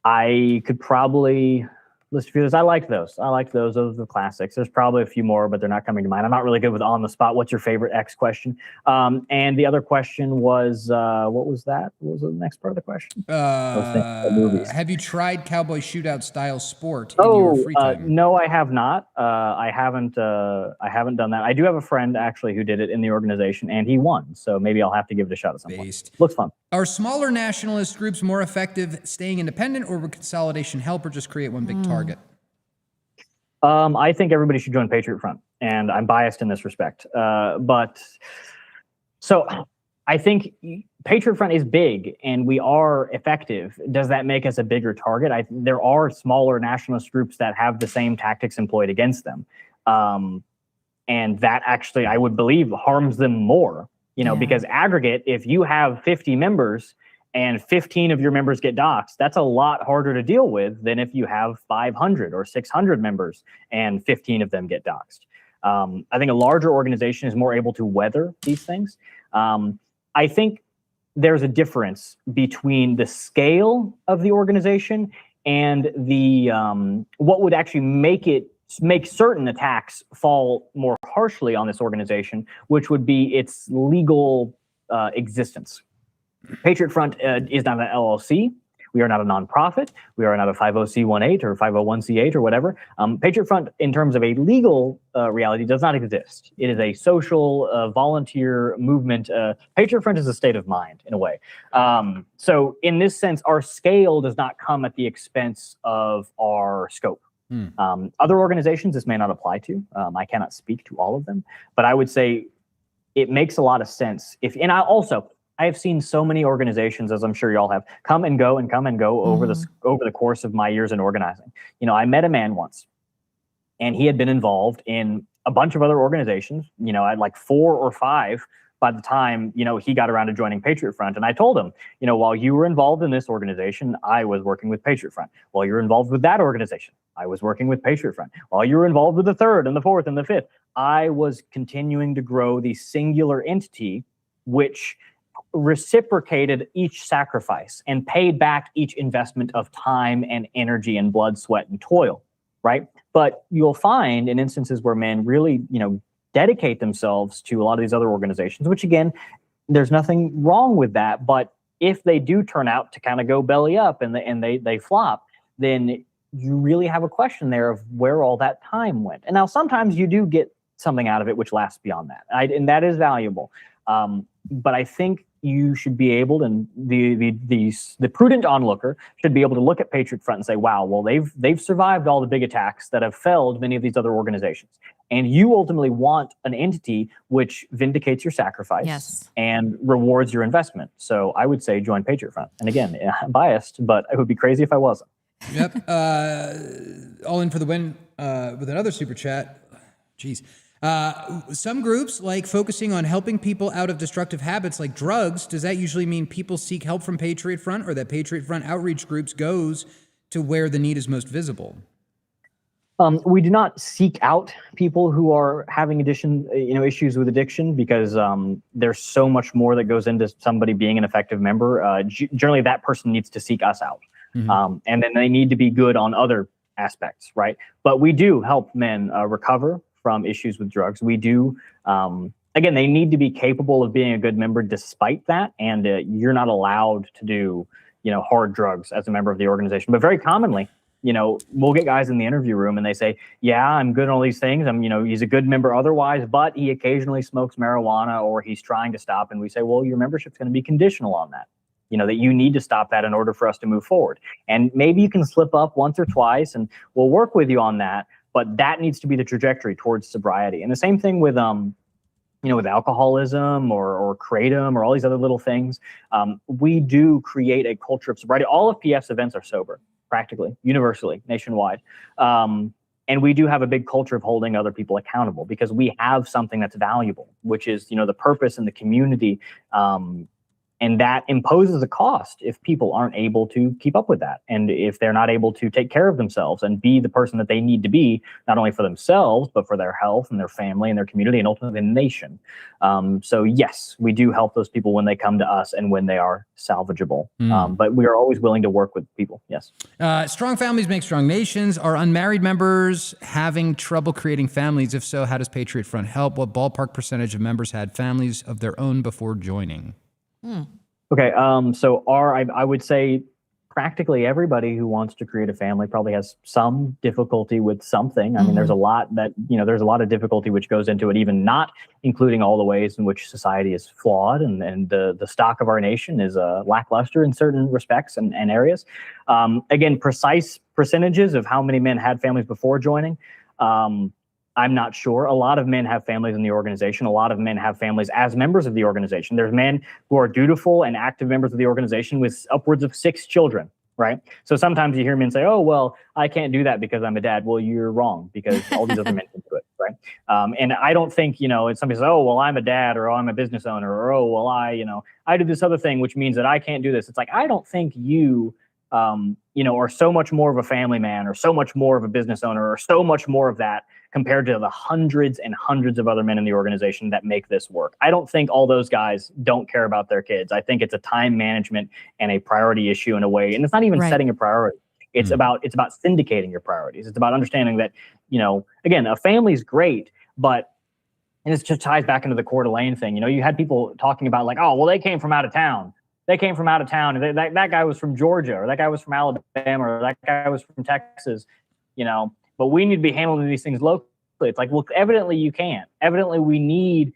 S3: I could probably list a few of those. I like those. Those are the classics. There's probably a few more, but they're not coming to mind. I'm not really good with on the spot. What's your favorite X question? And the other question was, what was that? What was the next part of the question?
S2: Have you tried cowboy shootout style sport in your free time?
S3: No, I have not. I haven't done that. I do have a friend actually who did it in the organization, and he won. So maybe I'll have to give it a shot at some point. Looks fun.
S2: Are smaller nationalist groups more effective staying independent, or would consolidation help, or just create one big target?
S3: I think everybody should join Patriot Front, and I'm biased in this respect. But I think Patriot Front is big, and we are effective. Does that make us a bigger target? There are smaller nationalist groups that have the same tactics employed against them, and that actually, I would believe, harms them more. Because aggregate, if you have 50 members and 15 of your members get doxxed, that's a lot harder to deal with than if you have 500 or 600 members and 15 of them get doxxed. I think a larger organization is more able to weather these things. I think there's a difference between the scale of the organization and the what would actually make certain attacks fall more harshly on this organization, which would be its legal existence. Patriot Front is not an LLC. We are not a nonprofit. We are not a 50C18 or 501c8 or whatever. Patriot Front, in terms of a legal reality, does not exist. It is a social volunteer movement. Patriot Front is a state of mind, in a way. So in this sense, our scale does not come at the expense of our scope. Other organizations, this may not apply to. I cannot speak to all of them, but I would say it makes a lot of sense. I have seen so many organizations, as I'm sure y'all have, come and go over the course of my years in organizing. I met a man once, and he had been involved in a bunch of other organizations. I had like 4 or 5 by the time, he got around to joining Patriot Front. And I told him, while you were involved in this organization, I was working with Patriot Front. While you're involved with that organization, I was working with Patriot Front. While you were involved with the 3rd and the 4th and the 5th, I was continuing to grow the singular entity, which reciprocated each sacrifice and paid back each investment of time and energy and blood, sweat, and toil, right? But you'll find in instances where men really, dedicate themselves to a lot of these other organizations, which again, there's nothing wrong with that. But if they do turn out to kind of go belly up and they flop, then you really have a question there of where all that time went. And now sometimes you do get something out of it which lasts beyond that, and that is valuable. But I think you should be able, and the prudent onlooker should be able to look at Patriot Front and say, wow, well, they've survived all the big attacks that have felled many of these other organizations. And you ultimately want an entity which vindicates your sacrifice and rewards your investment. So I would say join Patriot Front. And again, I'm biased, but it would be crazy if I wasn't.
S2: Yep. All in for the win with another super chat. Jeez. Some groups like focusing on helping people out of destructive habits like drugs. Does that usually mean people seek help from Patriot Front, or that Patriot Front outreach groups goes to where the need is most visible?
S3: We do not seek out people who are having issues with addiction, because there's so much more that goes into somebody being an effective member. Generally, that person needs to seek us out. And then they need to be good on other aspects, right? But we do help men recover from issues with drugs. We do, again, they need to be capable of being a good member despite that. And you're not allowed to do, hard drugs as a member of the organization. But very commonly, we'll get guys in the interview room and they say, yeah, I'm good on all these things. He's a good member otherwise, but he occasionally smokes marijuana or he's trying to stop. And we say, well, your membership's going to be conditional on that. That you need to stop that in order for us to move forward. And maybe you can slip up once or twice and we'll work with you on that. But that needs to be the trajectory towards sobriety. And the same thing with, with alcoholism or kratom or all these other little things. We do create a culture of sobriety. All of PF's events are sober, practically, universally, nationwide. And we do have a big culture of holding other people accountable because we have something that's valuable, which is, the purpose and the community. And that imposes a cost if people aren't able to keep up with that. And if they're not able to take care of themselves and be the person that they need to be, not only for themselves, but for their health and their family and their community and ultimately the nation. So yes, we do help those people when they come to us and when they are salvageable. But we are always willing to work with people. Yes.
S2: Strong families make strong nations. Are unmarried members having trouble creating families? If so, how does Patriot Front help? What ballpark percentage of members had families of their own before joining?
S3: Okay. So I would say practically everybody who wants to create a family probably has some difficulty with something. I mean, there's a lot of difficulty which goes into it, even not including all the ways in which society is flawed and the stock of our nation is lackluster in certain respects and areas. Again, precise percentages of how many men had families before joining. I'm not sure. A lot of men have families in the organization. A lot of men have families as members of the organization. There's men who are dutiful and active members of the organization with upwards of 6 children, right? So sometimes you hear men say, oh, well, I can't do that because I'm a dad. Well, you're wrong because all these other men can do it, right? And I don't think, if somebody says, oh, well, I'm a dad or I'm a business owner or, oh, well, I do this other thing, which means that I can't do this. It's like, I don't think you are so much more of a family man or so much more of a business owner or so much more of that compared to the hundreds and hundreds of other men in the organization that make this work. I don't think all those guys don't care about their kids. I think it's a time management and a priority issue in a way. And it's not even setting a priority. It's about syndicating your priorities. It's about understanding that, again, a family's great, but and it just ties back into the Coeur d'Alene thing. You had people talking about like, oh, well, they came from out of town. They came from out of town. And that guy was from Georgia, or that guy was from Alabama, or that guy was from Texas, but we need to be handling these things locally. It's like, well, evidently you can't. Evidently we need,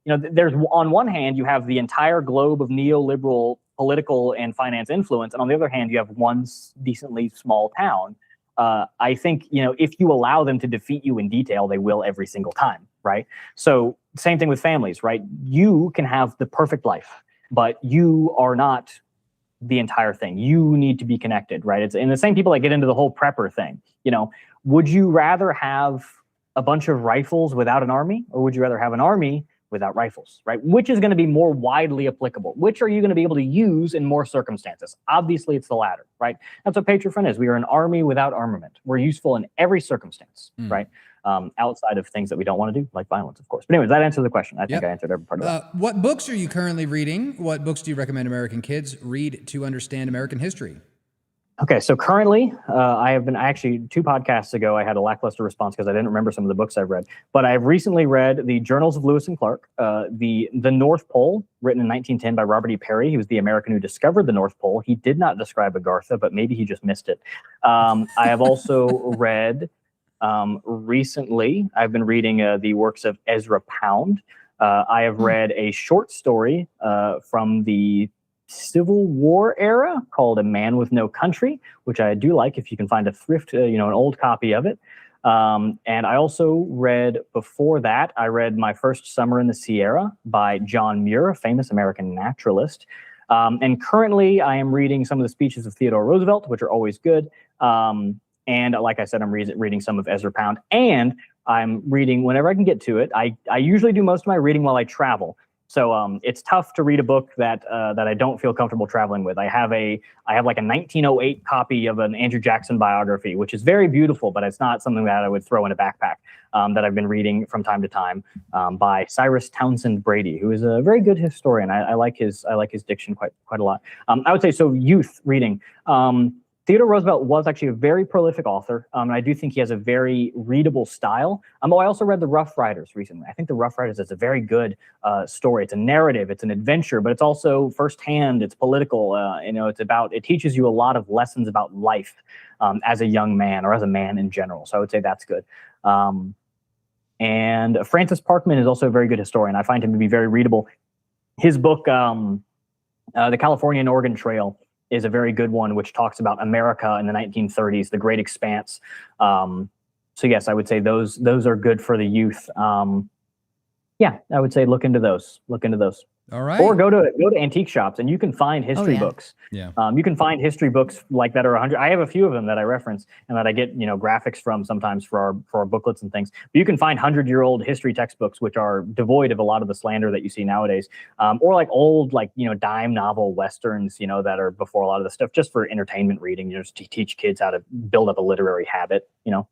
S3: there's on one hand, you have the entire globe of neoliberal political and finance influence. And on the other hand, you have one decently small town. I think, if you allow them to defeat you in detail, they will every single time, right? So same thing with families, right? You can have the perfect life, but you are not the entire thing. You need to be connected, right? It's and the same people that get into the whole prepper thing. Would you rather have a bunch of rifles without an army, or would you rather have an army without rifles, right? Which is going to be more widely applicable? Which are you going to be able to use in more circumstances? Obviously, it's the latter, right? That's what Patriot Front is. We are an army without armament. We're useful in every circumstance, right? Outside of things that we don't want to do, like violence, of course. But anyways, that answers the question. I think I answered every part of that.
S2: What books are you currently reading? What books do you recommend American kids read to understand American history?
S3: Okay, so currently, actually 2 podcasts ago, I had a lackluster response because I didn't remember some of the books I've read. But I've recently read the Journals of Lewis and Clark, the North Pole, written in 1910 by Robert E. Perry. He was the American who discovered the North Pole. He did not describe Agartha, but maybe he just missed it. I have also read, recently, I've been reading the works of Ezra Pound. I have read a short story from the Civil War era called A Man with No Country, which I do like if you can find a thrift, an old copy of it. And I also read before that, I read My First Summer in the Sierra by John Muir, a famous American naturalist. And currently I am reading some of the speeches of Theodore Roosevelt, which are always good. And like I said, I'm reading some of Ezra Pound, and I'm reading whenever I can get to it. I usually do most of my reading while I travel. So it's tough to read a book that I don't feel comfortable traveling with. I have like a 1908 copy of an Andrew Jackson biography, which is very beautiful, but it's not something that I would throw in a backpack. That I've been reading from time to time by Cyrus Townsend Brady, who is a very good historian. I like his diction quite a lot. I would say so. Youth reading. Theodore Roosevelt was actually a very prolific author, and I do think he has a very readable style. I also read The Rough Riders recently. I think The Rough Riders is a very good story. It's a narrative, it's an adventure, but it's also firsthand, it's political. It teaches you a lot of lessons about life as a young man or as a man in general. So I would say that's good. And Francis Parkman is also a very good historian. I find him to be very readable. His book, The California and Oregon Trail, is a very good one, which talks about America in the 1930s, the Great Expanse. So yes, I would say those are good for the youth. I would say look into those.
S2: All right.
S3: Or go to antique shops and you can find history books.
S2: Yeah.
S3: You can find history books like that are 100. I have a few of them that I reference and that I get graphics from sometimes for our booklets and things. But you can find 100-year-old history textbooks which are devoid of a lot of the slander that you see nowadays, or like old dime novel westerns that are before a lot of the stuff just for entertainment reading. Just to teach kids how to build up a literary habit. Yeah.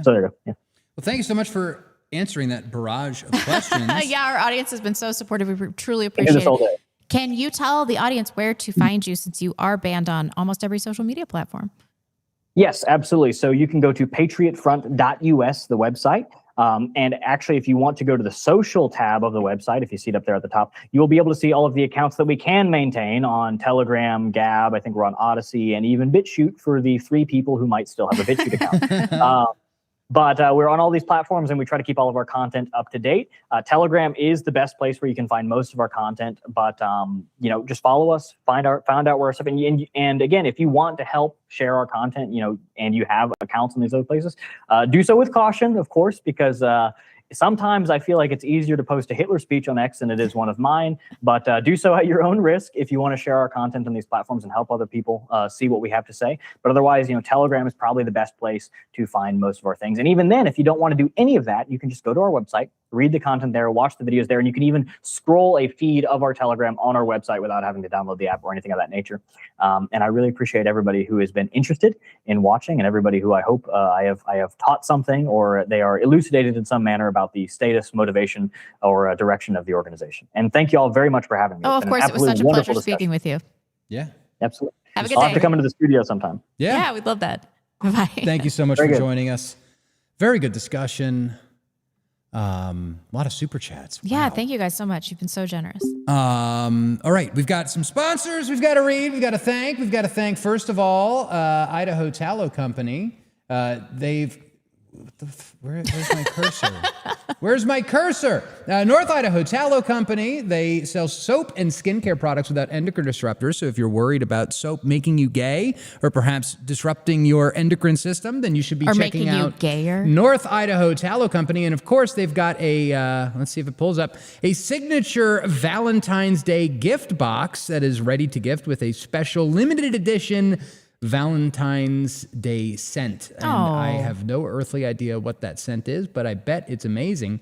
S3: So there you go. Yeah.
S2: Well, thank you so much for answering that barrage of questions.
S1: Yeah, our audience has been so supportive. We truly
S3: I
S1: appreciate
S3: do this all
S1: it.
S3: day.
S1: Can you tell the audience where to find you since you are banned on almost every social media platform?
S3: Yes, absolutely. So you can go to patriotfront.us, the website. And actually, if you want to go to the social tab of the website, if you see it up there at the top, you will be able to see all of the accounts that we can maintain on Telegram, Gab. I think we're on Odyssey, and even BitChute for the 3 people who might still have a BitChute account. But we're on all these platforms, and we try to keep all of our content up to date. Telegram is the best place where you can find most of our content. But just follow us, find out where our stuff. And again, if you want to help share our content, and you have accounts in these other places, do so with caution, of course, because sometimes I feel like it's easier to post a Hitler speech on X than it is one of mine, but do so at your own risk if you want to share our content on these platforms and help other people see what we have to say. But otherwise, Telegram is probably the best place to find most of our things. And even then, if you don't want to do any of that, you can just go to our website, read the content there, watch the videos there, and you can even scroll a feed of our Telegram on our website without having to download the app or anything of that nature. And I really appreciate everybody who has been interested in watching, and everybody who I hope I have taught something or they are elucidated in some manner about the status, motivation, or direction of the organization. And thank you all very much for having me.
S1: Oh, of course, it was such a pleasure speaking with you.
S2: Yeah.
S3: Absolutely.
S1: Have a good
S3: I'll
S1: day.
S3: have to come into the studio sometime.
S1: Yeah, we'd love that. Bye.
S2: Thank you so much
S3: Very
S2: for
S3: good.
S2: joining us. Very good discussion. A lot of super chats.
S1: Yeah,
S2: Wow.
S1: thank you guys so much. You've been so generous.
S2: All right, we've got some sponsors we've got to read. We've got to thank, first of all, Idaho Tallow Company. Where's my cursor? Where's my cursor? North Idaho Tallow Company. They sell soap and skincare products without endocrine disruptors. So if you're worried about soap making you gay or perhaps disrupting your endocrine system, then you should be checking out
S1: making you gayer.
S2: North Idaho Tallow Company. And of course, they've got a, let's see if it pulls up, a signature Valentine's Day gift box that is ready to gift with a special limited edition Valentine's Day scent. And I have no earthly idea what that scent is, but I bet it's amazing.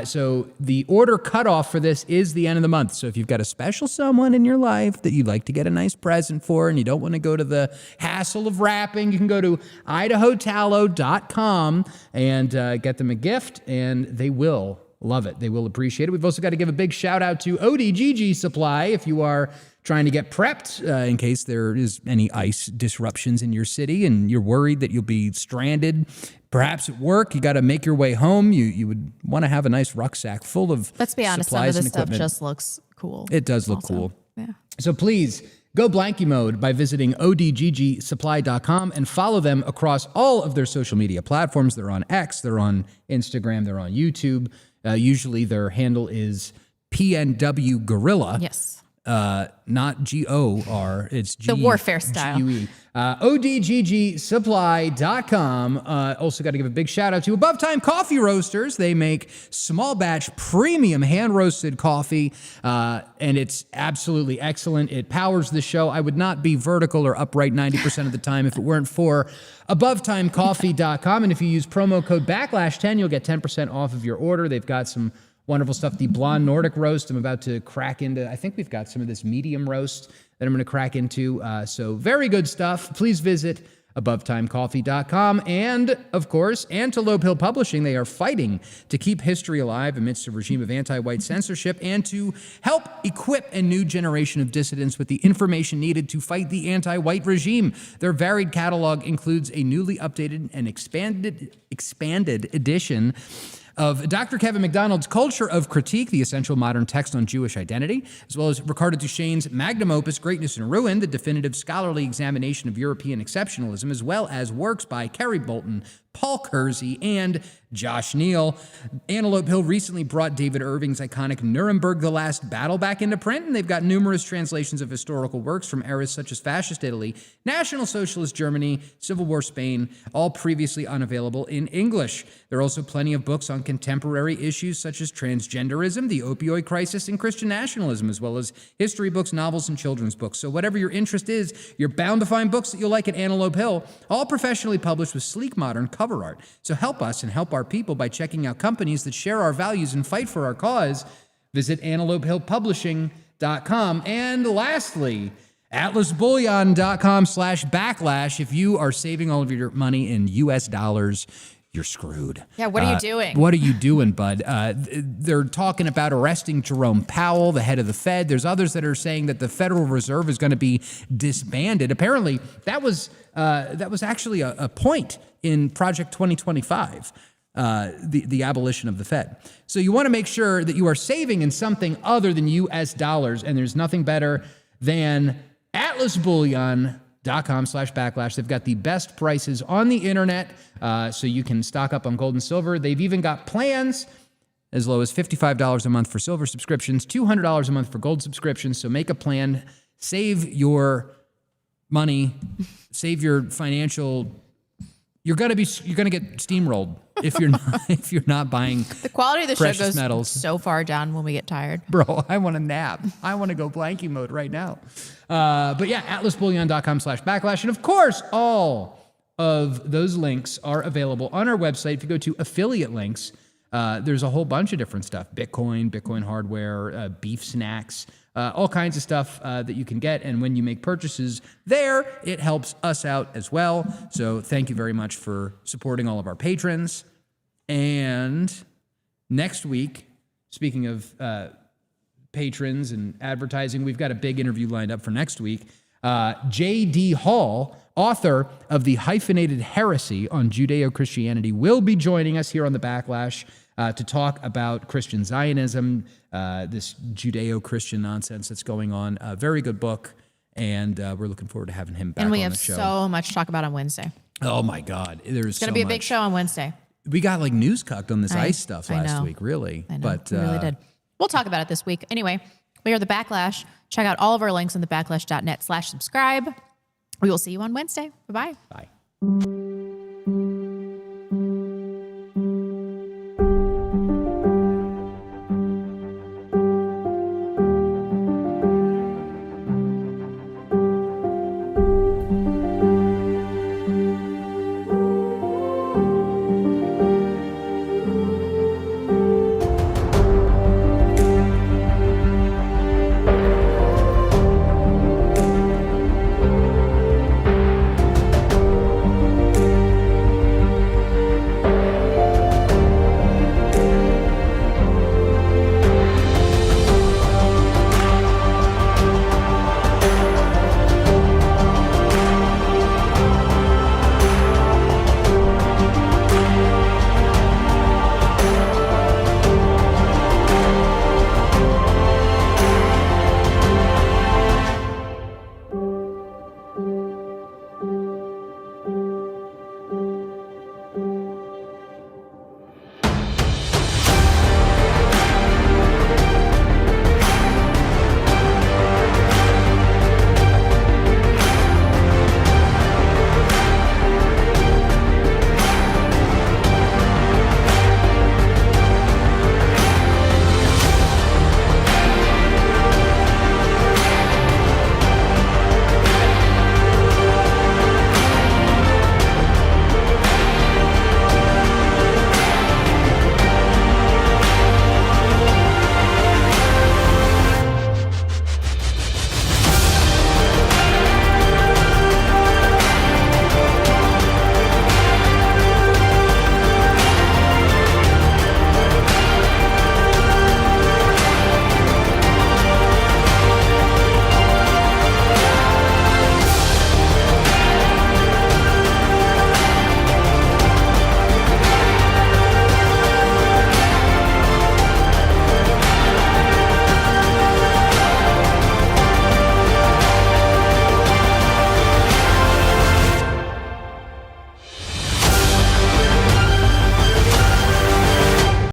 S2: So the order cutoff for this is the end of the month. So if you've got a special someone in your life that you'd like to get a nice present for and you don't want to go to the hassle of wrapping, you can go to idahotallow.com and get them a gift, and they will love it. They will appreciate it. We've also got to give a big shout out to ODGG Supply if you are trying to get prepped in case there is any ice disruptions in your city and you're worried that you'll be stranded, perhaps at work. You got to make your way home. You would want to have a nice rucksack full of
S1: Let's be honest, some of
S2: supplies
S1: this
S2: and
S1: stuff
S2: equipment.
S1: just looks cool.
S2: It does look
S1: also.
S2: cool.
S1: Yeah.
S2: So please go blanky mode by visiting odggsupply.com and follow them across all of their social media platforms. They're on X, they're on Instagram, they're on YouTube. Usually their handle is PNW Gorilla.
S1: Yes.
S2: Not GOR, it's G.
S1: The warfare style.
S2: GUE. ODGGsupply.com. Also got to give a big shout out to Above Time Coffee Roasters. They make small batch premium hand roasted coffee, and it's absolutely excellent. It powers the show. I would not be vertical or upright 90% of the time if it weren't for AboveTimeCoffee.com. And if you use promo code Backlash10, you'll get 10% off of your order. They've got some wonderful stuff. The Blonde Nordic roast, I'm about to crack into. I think we've got some of this medium roast that I'm going to crack into. So very good stuff. Please visit AboveTimeCoffee.com. And, of course, Antelope Hill Publishing. They are fighting to keep history alive amidst a regime of anti-white censorship and to help equip a new generation of dissidents with the information needed to fight the anti-white regime. Their varied catalog includes a newly updated and expanded edition of Dr. Kevin MacDonald's Culture of Critique, the essential modern text on Jewish identity, as well as Ricardo Duchesne's magnum opus, Greatness and Ruin, the definitive scholarly examination of European exceptionalism, as well as works by Kerry Bolton, Paul Kersey, and Josh Neal. Antelope Hill recently brought David Irving's iconic Nuremberg the Last Battle back into print, and they've got numerous translations of historical works from eras such as Fascist Italy, National Socialist Germany, Civil War Spain, all previously unavailable in English. There are also plenty of books on contemporary issues such as transgenderism, the opioid crisis, and Christian nationalism, as well as history books, novels, and children's books. So whatever your interest is, you're bound to find books that you'll like at Antelope Hill, all professionally published with sleek, modern cover art. So help us and help our people by checking out companies that share our values and fight for our cause. Visit antelopehillpublishing.com. And lastly, atlasbullion.com/backlash. If you are saving all of your money in US dollars, you're screwed.
S1: Yeah, what are you doing?
S2: What are you doing, bud? They're talking about arresting Jerome Powell, the head of the Fed. There's others that are saying that the Federal Reserve is going to be disbanded. Apparently, that was actually a point in Project 2025. The abolition of the Fed. So you want to make sure that you are saving in something other than US dollars, and there's nothing better than atlasbullion.com/backlash. They've got the best prices on the internet, so you can stock up on gold and silver. They've even got plans as low as $55 a month for silver subscriptions, $200 a month for gold subscriptions. So make a plan, save your money, save your financial. You're gonna get steamrolled if you're not buying
S1: The quality of the show
S2: precious
S1: goes
S2: metals.
S1: so far down when we get tired.
S2: Bro, I want a nap. I want to go blankie mode right now. But yeah, atlasbullion.com/backlash. And of course, all of those links are available on our website. If you go to affiliate links, there's a whole bunch of different stuff. Bitcoin hardware, beef snacks, all kinds of stuff that you can get. And when you make purchases there, it helps us out as well. So thank you very much for supporting all of our patrons. And next week, speaking of patrons and advertising, we've got a big interview lined up for next week. J.D. Hall, author of The Hyphenated Heresy on Judeo-Christianity, will be joining us here on The Backlash to talk about Christian Zionism, this Judeo-Christian nonsense that's going on. A very good book, and we're looking forward to having him back on the show.
S1: And we have so much to talk about on Wednesday.
S2: Oh, my God. There's
S1: It's going to be a big show on Wednesday.
S2: We got like news cucked on this ICE stuff last week, really.
S1: I know,
S2: But
S1: we really did. We'll talk about it this week. Anyway, we are The Backlash. Check out all of our links on thebacklash.net/subscribe. We will see you on Wednesday. Bye-bye.
S2: Bye.